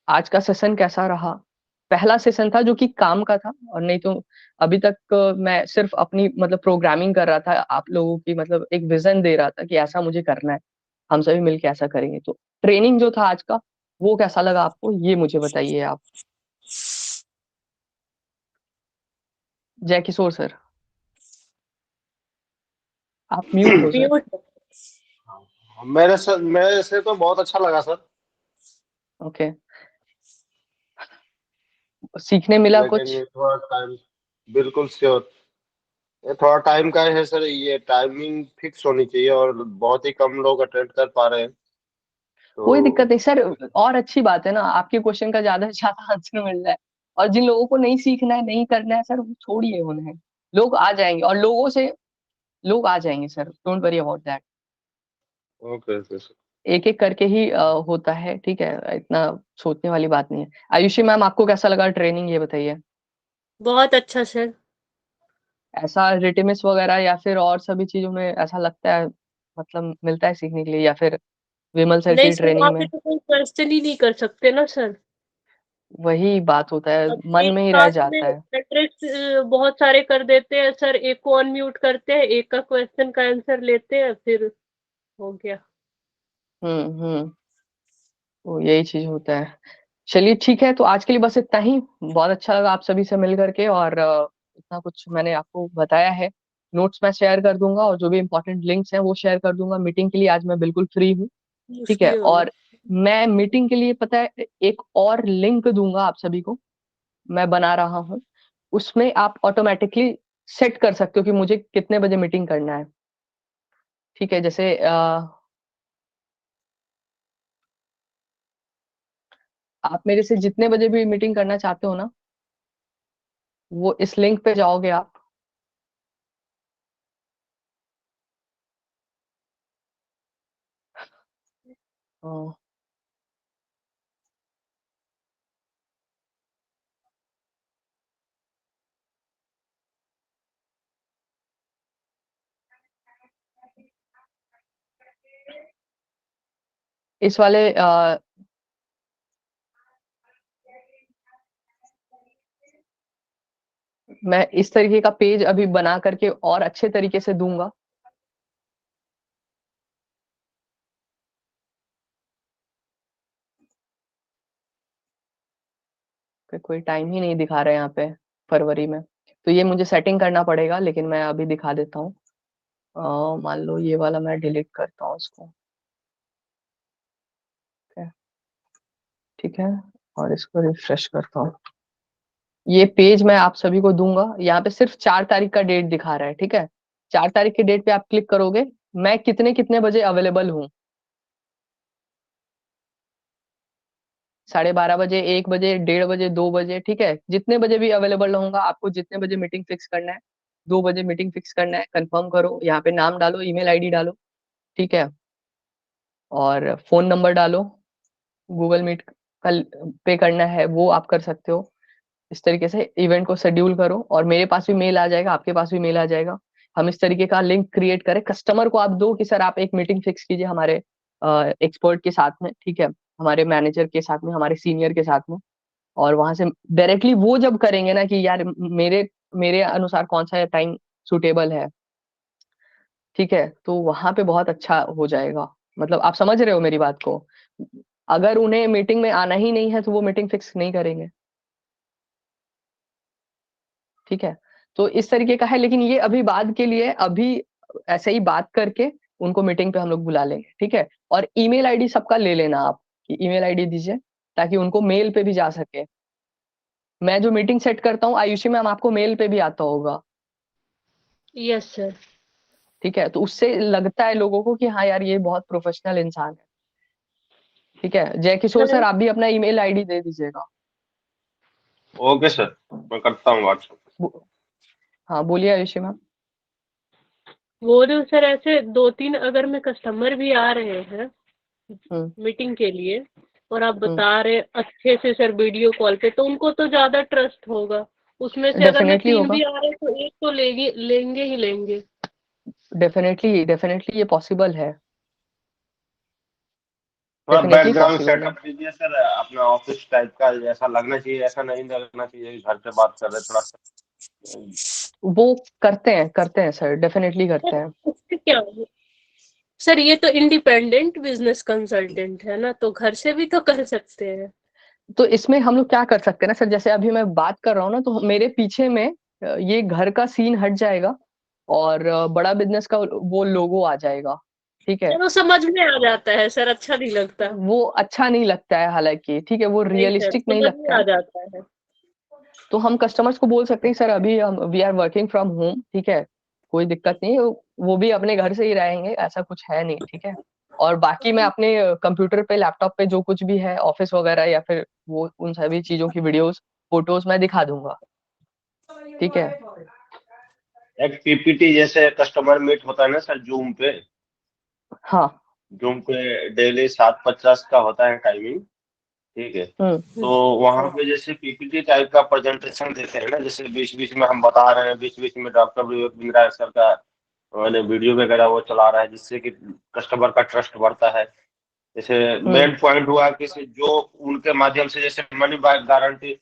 आज का सेशन कैसा रहा। पहला सेशन था जो कि काम का था, और नहीं तो अभी तक मैं सिर्फ अपनी मतलब प्रोग्रामिंग कर रहा था, आप लोगों की मतलब एक विजन दे रहा था कि ऐसा मुझे करना है, हम सभी मिलकर ऐसा करेंगे। तो ट्रेनिंग जो था आज का, वो कैसा लगा आपको, ये मुझे बताइए आप। जय किशोर सर, आप म्यूट हो सर। म्यूट। मेरे से तो बहुत अच्छा लगा सर। ओके, सीखने मिला लेकिन कुछ? ये थोड़ा टाइम, बिल्कुल श्योर, ये थोड़ा टाइम का है सर, ये टाइमिंग फिक्स होनी चाहिए और बहुत ही कम लोग अटेंड कर पा रहे हैं कोई दिक्कत तो। नहीं सर, और अच्छी बात है ना, आपके क्वेश्चन का ज्यादा से ज्यादा आंसर मिल रहा है। और जिन लोगों को नहीं सीखना है, नहीं करना है सर, वो छोड़िए उन्हें, लोग आ जाएंगे, और लोगों से लोग आ जाएंगे sir, don't worry about that. Okay okay sir. एक एक करके ही होता है, ठीक है, इतना सोचने वाली बात नहीं है। आयुषी मैम, आपको कैसा लगा ट्रेनिंग, ये बताइए। बहुत अच्छा सर। ऐसा रिटिमिस वगैरह या फिर और सभी चीजों में ऐसा लगता है, मतलब मिलता है सीखने के लिए, या फिर विमल सर नहीं की सर, वहाँ ट्रेनिंग पे में? तो कोई क्वेश्चन ही नहीं कर सकते ना सर। वही बात होता है, अब मन एक में ही रह साथ में जाता है। मैट्रिक्स बहुत सारे कर देते हैं सर, एक को अनम्यूट करते हैं, एक का क्वेश्चन का आंसर लेते हैं, फिर हो गया। हम्म, तो यही चीज होता है। चलिए ठीक है, तो आज के लिए बस इतना ही। बहुत अच्छा लगा आप सभी से मिल करके, और इतना कुछ मैंने आपको बताया है। नोट्स मैं शेयर कर दूंगा, और जो भी इंपॉर्टेंट लिंक्स हैं वो शेयर कर दूंगा। मीटिंग के लिए आज मैं बिल्कुल फ्री हूँ, ठीक है। मुश्किल हो गया। और मैं मीटिंग के लिए पता है एक और लिंक दूंगा आप सभी को, मैं बना रहा हूँ। उसमें आप ऑटोमेटिकली सेट कर सकते हो कि मुझे कितने बजे मीटिंग करना है। ठीक है, जैसे आप मेरे से जितने बजे भी मीटिंग करना चाहते हो ना, वो इस लिंक पे जाओगे आप। अ, इस वाले मैं इस तरीके का पेज अभी बना करके और अच्छे तरीके से दूंगा। कोई टाइम ही नहीं दिखा रहा है यहाँ पे फरवरी में, तो ये मुझे सेटिंग करना पड़ेगा, लेकिन मैं अभी दिखा देता हूँ। मान लो ये वाला मैं डिलीट करता हूँ इसको। ठीक है, और इसको रिफ्रेश करता हूँ। ये पेज मैं आप सभी को दूंगा। यहाँ पे सिर्फ 4 तारीख का डेट दिखा रहा है, ठीक है। 4 तारीख के डेट पे आप क्लिक करोगे, मैं कितने कितने बजे अवेलेबल हूँ। 12:30 बजे, 1 बजे, 1:30 बजे, 2 बजे, ठीक है। जितने बजे भी अवेलेबल रहूंगा, आपको जितने बजे मीटिंग फिक्स करना है, 2 बजे मीटिंग फिक्स करना है, कंफर्म करो। यहाँ पे नाम डालो, ईमेल आईडी डालो, ठीक है, और फोन नंबर डालो। गूगल मीट का पे करना है वो आप कर सकते हो। इस तरीके से इवेंट को शेड्यूल करो, और मेरे पास भी मेल आ जाएगा, आपके पास भी मेल आ जाएगा। हम इस तरीके का लिंक क्रिएट करें, कस्टमर को आप दो कि सर आप एक मीटिंग फिक्स कीजिए हमारे एक्सपर्ट के साथ में, ठीक है, हमारे मैनेजर के साथ में, हमारे सीनियर के साथ में। और वहां से डायरेक्टली वो जब करेंगे ना कि यार मेरे मेरे अनुसार कौन सा टाइम सुटेबल है, ठीक है, तो वहां पे बहुत अच्छा हो जाएगा। मतलब आप समझ रहे हो मेरी बात को। अगर उन्हें मीटिंग में आना ही नहीं है तो वो मीटिंग फिक्स नहीं करेंगे, ठीक है। तो इस तरीके का है, लेकिन ये अभी बाद के लिए, अभी ऐसे ही बात करके उनको मीटिंग पे हम लोग बुला लेंगे, ठीक है। और ईमेल आईडी सबका ले लेना आप, कि ईमेल आईडी दीजिए ताकि उनको मेल पे भी जा सके। मैं जो मीटिंग सेट करता हूँ आयुषी मैम, आपको मेल पे भी आता होगा, यस सर। ठीक है। तो उससे लगता है लोगों को कि हाँ यार ये बहुत प्रोफेशनल इंसान है, ठीक है। जय किशोर सर, सर आप भी अपना ईमेल आईडी दे दीजिएगा। ओके सर, मैं करता हूँ व्हाट्सएप। हाँ बोलिए आयुषी मैम। बोल रही हूँ सर, ऐसे 2-3 अगर में कस्टमर भी आ रहे हैं हम्म मीटिंग के लिए, और आप हम्म बता रहे अच्छे से सर वीडियो कॉल पे, तो उनको तो ज्यादा ट्रस्ट होगा। उसमें से अगर मैं डेफिनेटली 3 होगा। भी आ रहे हैं तो एक तो लेंगे लेंगे ही लेंगे। डेफिनेटली डेफिनेटली ये पॉसिबल है। थोड़ा डेफिनेटली बैकग्राउंड पॉसिबल है। सेटअप कीजिए सर, अपना ऑफिस टाइप का ऐसा लगना चाहिए, ऐसा नहीं लगना चाहिए कि घर से बात कर रहे, थोड़ा सा। वो करते हैं सर, डेफिनेटली करते सर हैं। उससे क्या है? सर ये तो इंडिपेंडेंट बिजनेस कंसल्टेंट है ना, तो घर से भी तो कर सकते हैं। तो इसमें हम लोग क्या कर सकते हैं ना सर, जैसे अभी मैं बात कर रहा हूँ ना, तो मेरे पीछे में ये घर का सीन हट जाएगा, और बड़ा बिजनेस का वो लोगो आ जाएगा, ठीक है। चलो समझ में आ जाता है सर, अच्छा नहीं लगता। वो अच्छा नहीं लगता है हालांकि, ठीक है, वो नहीं सर, रियलिस्टिक नहीं समझ में लगता आ है। जाता है। तो हम कस्टमर्स को बोल सकते हैं सर अभी हम we are working from home, ठीक है, कोई दिक्कत नहीं है, वो भी अपने घर से ही रहेंगे, ऐसा कुछ है नहीं, ठीक है। और बाकी मैं अपने कंप्यूटर पे, लैपटॉप पे जो कुछ भी है ऑफिस वगैरह, या फिर वो उन सभी चीजों की वीडियोस, फोटोज मैं दिखा दूंगा, ठीक है। एक पीपीटी जैसे कस्टमर मीट होता है ना सर, जूम पे। हाँ। जूम पे डेली 7:50 का होता है टाइमिंग, ठीक है। हम्म। तो वहां पे जैसे पीपीटी टाइप का प्रेजेंटेशन देते हैं ना, जैसे बीच बीच में हम बता रहे हैं, बीच बीच में डॉक्टर विवेक बिंद्रा सर का मैंने वीडियो वगैरह वो चला रहा है, जिससे कि कस्टमर का ट्रस्ट बढ़ता है। जैसे हम्म। मेन पॉइंट हुआ कि जो उनके माध्यम से, जैसे मनी बैक गारंटी,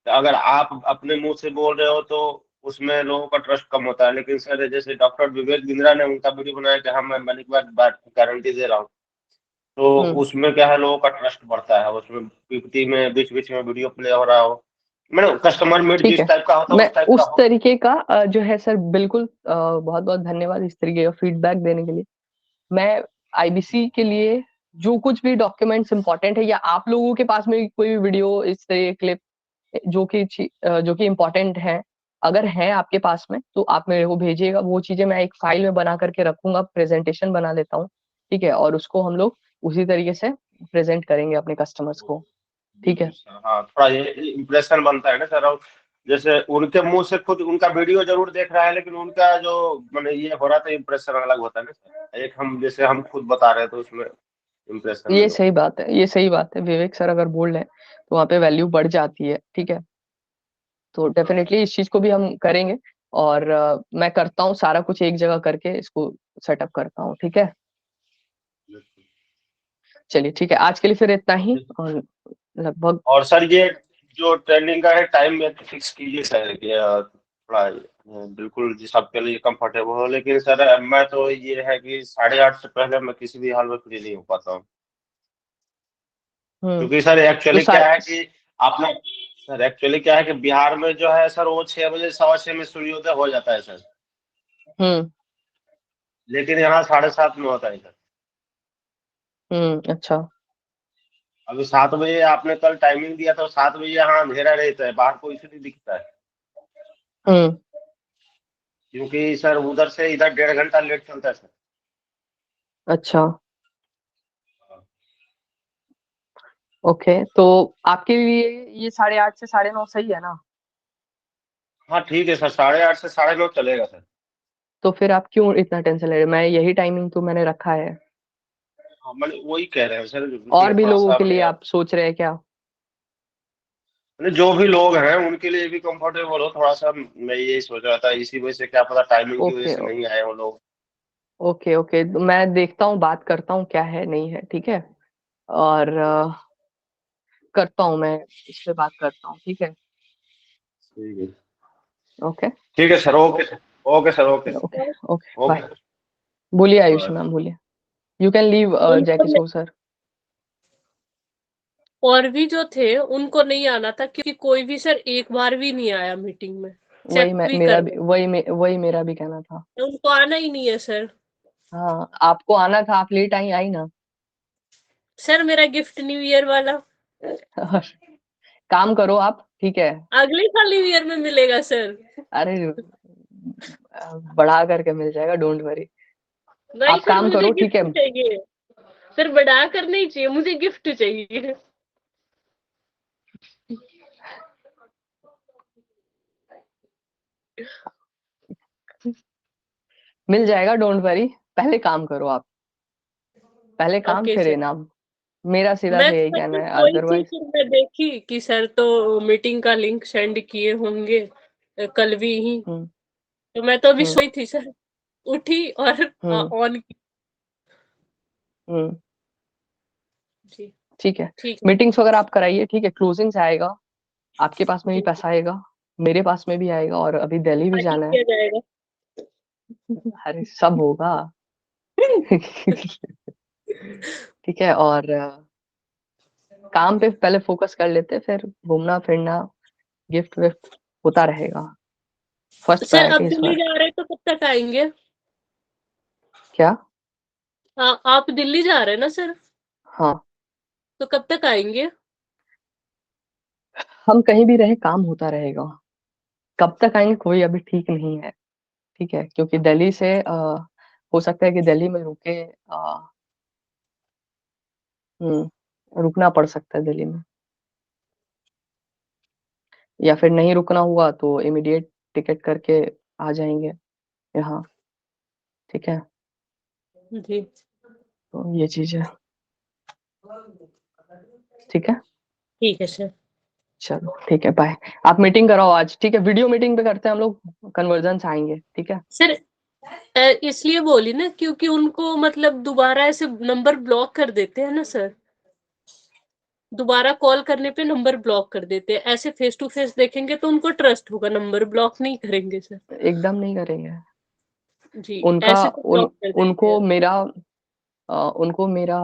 अगर आप अपने मुंह से बोल रहे हो तो उसमें लोगों का ट्रस्ट कम होता है, लेकिन सर जैसे डॉक्टर विवेक बिंद्रा ने उनका वीडियो बनाया कि हाँ मैं मनी बैक गारंटी दे रहा हूँ, तो हम्म। उसमें क्या है, लोगों का ट्रस्ट बढ़ता है। उसमें पीपीटी में बीच बीच में वीडियो प्ले हो रहा हो, मतलब कस्टमर मीट ठीक जिस है, टाइप का होता है मैं उस टाइप का उस हो। तरीके का जो है सर, बिल्कुल बहुत बहुत धन्यवाद इस तरीके का फीडबैक देने के लिए। मैं आईबीसी के लिए जो कुछ भी डॉक्यूमेंट्स इंपॉर्टेंट है, या आप लोगों के पास में कोई वीडियो इस तरह क्लिप जो कि इम्पोर्टेंट है, अगर है आपके पास में तो आप मेरे को भेजिएगा, वो चीजें मैं एक फाइल में बना करके रखूंगा, प्रेजेंटेशन बना लेता हूँ, ठीक है, और उसको हम लोग उसी तरीके से प्रेजेंट करेंगे अपने कस्टमर्स को, ठीक है। हाँ, थोड़ा ये इम्प्रेशन बनता है ना सर। और जैसे उनके मुंह से खुद उनका वीडियो जरूर देख रहा है, लेकिन उनका जो मैंने ये हो रहा था इम्प्रेशन अलग होता है ना सर। एक हम जैसे हम खुद बता रहे हैं तो उसमें इम्प्रेशन ये नहीं सही होता। बात है, ये सही बात है, विवेक सर अगर बोल रहे हैं तो वहाँ पे वैल्यू बढ़ जाती है, ठीक है। तो डेफिनेटली इस चीज को भी हम करेंगे, और मैं करता हूँ सारा कुछ एक जगह करके इसको सेटअप करता हूँ, ठीक है। चलिए ठीक है, आज के लिए फिर इतना ही, और लगभग और सर ये जो ट्रेनिंग का है टाइम में फिक्स कीजिए सर कि थोड़ा बिल्कुल जिस आपके लिए कंफर्टेबल हो। लेकिन सर मैं तो ये है कि 8:30 से पहले मैं किसी भी हाल में फ्री नहीं हो पाता हूँ। क्योंकि सर तो एक्चुअली क्या है कि आपने सर एक्चुअली क्या है कि बिहार में जो है सर वो 6 बजे 6:15 में सूर्योदय हो जाता है सर। हम्म लेकिन यहाँ 7:30 में होता है सर। अच्छा। अभी 7 बजे आपने कल टाइमिंग दिया था, 7 बजे यहाँ अंधेरा रहता है, बाहर कोई से नहीं दिखता है। हम्म क्योंकि सर उधर से इधर 1.5 घंटा लेट चलता है सर। अच्छा, ओके, तो आपके लिए ये 8:30 से 9:30 सही है ना? हाँ ठीक है सर, 8:30 से 9:30 चलेगा सर। तो फिर आप क्यों इतना टेंशन ले रहे हैं? मैं यही टाइमिंग तो मैंने रखा है। हाँ मैंने वही कह रहे हैं सर, और इसलिए भी थोड़ा लोगों सा के लिए मैं आप सोच रहे हैं क्या? जो भी लोग हैं उनके लिए भी कंफर्टेबल हो थोड़ा सा, मैं यही सोच रहा था। इसी वजह से क्या पता टाइमिंग की वजह ओके से नहीं आए वो लोग। ओके ओके, तो मैं देखता हूँ, बात करता हूँ क्या है नहीं है, ठीक है। और करता हूँ मैं, इस पे बात करता हूँ, ठीक है। ठीक है। ओके ठीक है sir, okay sir. Okay sir, okay okay okay, bye. Okay. बोलिए आयुषी मैम, बोलिए। यू कैन लीव उनको जैकी सो सर। और भी जो थे उनको नहीं आना था, क्योंकि कोई भी सर एक बार भी नहीं आया मीटिंग में, वही चेक मैं भी मेरा कर भी लो। वही मेरा भी कहना था। उनको आना ही नहीं है सर। हाँ, आपको आना था, आप लेट आई ना। सर मेरा गिफ्ट न्यू ईयर वाला काम करो आप, ठीक है। अगले साल न्यू ईयर में मिलेगा सर। अरे बढ़ा करके मिल जाएगा, डोंट वरी। नहीं आप सर, काम मुझे करो, ठीक है। गिफ्ट चाहिए। सर बढ़ा कर नहीं चाहिए, मुझे गिफ्ट चाहिए। मिल जाएगा, डोंट वरी। पहले काम करो आप, पहले काम ओके फिर सर। इनाम। मेरा सीधा मैं से यही सर कहना तो है, सोई थी, अदरवाइज। फिर मैं देखी कि सर तो मीटिंग का लिंक सेंड किए होंगे कल भी ही। हम्म तो मैं तो अभी हम्म सोई थी सर, उठी और हम्म ऑन की। हम्म जी ठीक है। ठीक है। मीटिंग्स वगैरह आप कराइए, ठीक है। क्लोजिंग से आएगा, आपके पास में भी ठीक है, पैसा आएगा, मेरे पास में भी आएगा, और अभी दिल्ली भी पार्टी जाना है। किया जाएगा। अरे सब होगा। ठीक है, और काम पे पहले फोकस कर लेते, फिर घूमना फिरना, गिफ्ट विफ्ट होता रहेगा। फर्स्ट सर अब प्रायोरिटी इज दिल्ली वर्क। जा रहे हैं तो कब तक आएंगे? क्या? हाँ, आप दिल्ली जा रहे हैं ना सर? हाँ, तो कब तक आएंगे? हम कहीं भी रहे काम होता रहेगा। कब तक आएंगे कोई अभी ठीक नहीं है, ठीक है, क्योंकि दिल्ली से हो सकता है कि दिल्ली में रुके, रुकना पड़ सकता है दिल्ली में, या फिर नहीं रुकना हुआ तो इमीडिएट टिकट करके आ जाएंगे यहाँ, ठीक है। जी तो ये चीज है, ठीक है। ठीक है सर। चलो ठीक है, बाय। आप मीटिंग कराओ आज, ठीक है, वीडियो मीटिंग पे करते हैं हम लोग, कन्वर्जन आएंगे, ठीक है। सर इसलिए बोली ना, क्योंकि उनको मतलब दोबारा ऐसे नंबर ब्लॉक कर देते हैं ना सर। दोबारा कॉल करने पे नंबर ब्लॉक कर देते हैं। ऐसे फेस टू फेस देखेंगे तो उनको ट्रस्ट होगा, नंबर ब्लॉक नहीं करेंगे सर। एकदम नहीं करेंगे। जी, उनका ऐसे तो उन ब्लॉक कर देते उनको हैं। मेरा उनको मेरा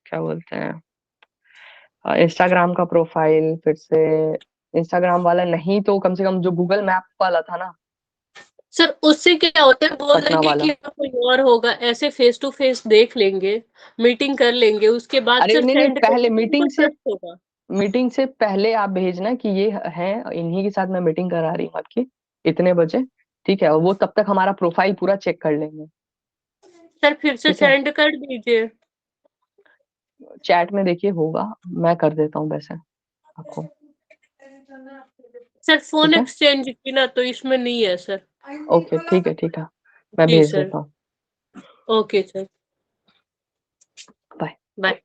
क्या बोलते हैं, इंस्टाग्राम का प्रोफाइल, फिर से इंस्टाग्राम वाला नहीं तो कम से कम जो गूगल मैप वाला था ना, सर उससे क्या होता है, बोल पटना देंगे कि वाला। हाँ, कोई और होगा। ऐसे फेस टू फेस देख लेंगे, मीटिंग कर लेंगे, उसके बाद अरे सर नहीं नहीं, सेंड पहले करेंगे तो उनको मीटिंग से ट्रस्ट होगा। मीटिंग से पहले आप भेजना कि ये है, इन्हीं के साथ मैं मीटिंग करा रही हूँ आपकी इतने बजे, ठीक है। और वो तब तक हमारा प्रोफाइल पूरा चेक कर लेंगे। सर फिर से ठीक है, सेंड कर दीजिए। चैट में देखिए होगा, मैं कर देता हूँ वैसे आपको। सर फोन ठीक है, एक्सचेंज की ना, तो इसमें नहीं है सर। ओके ठीक है, मैं जी भेज सर। देता हूँ। Okay sir. बाय। बाय।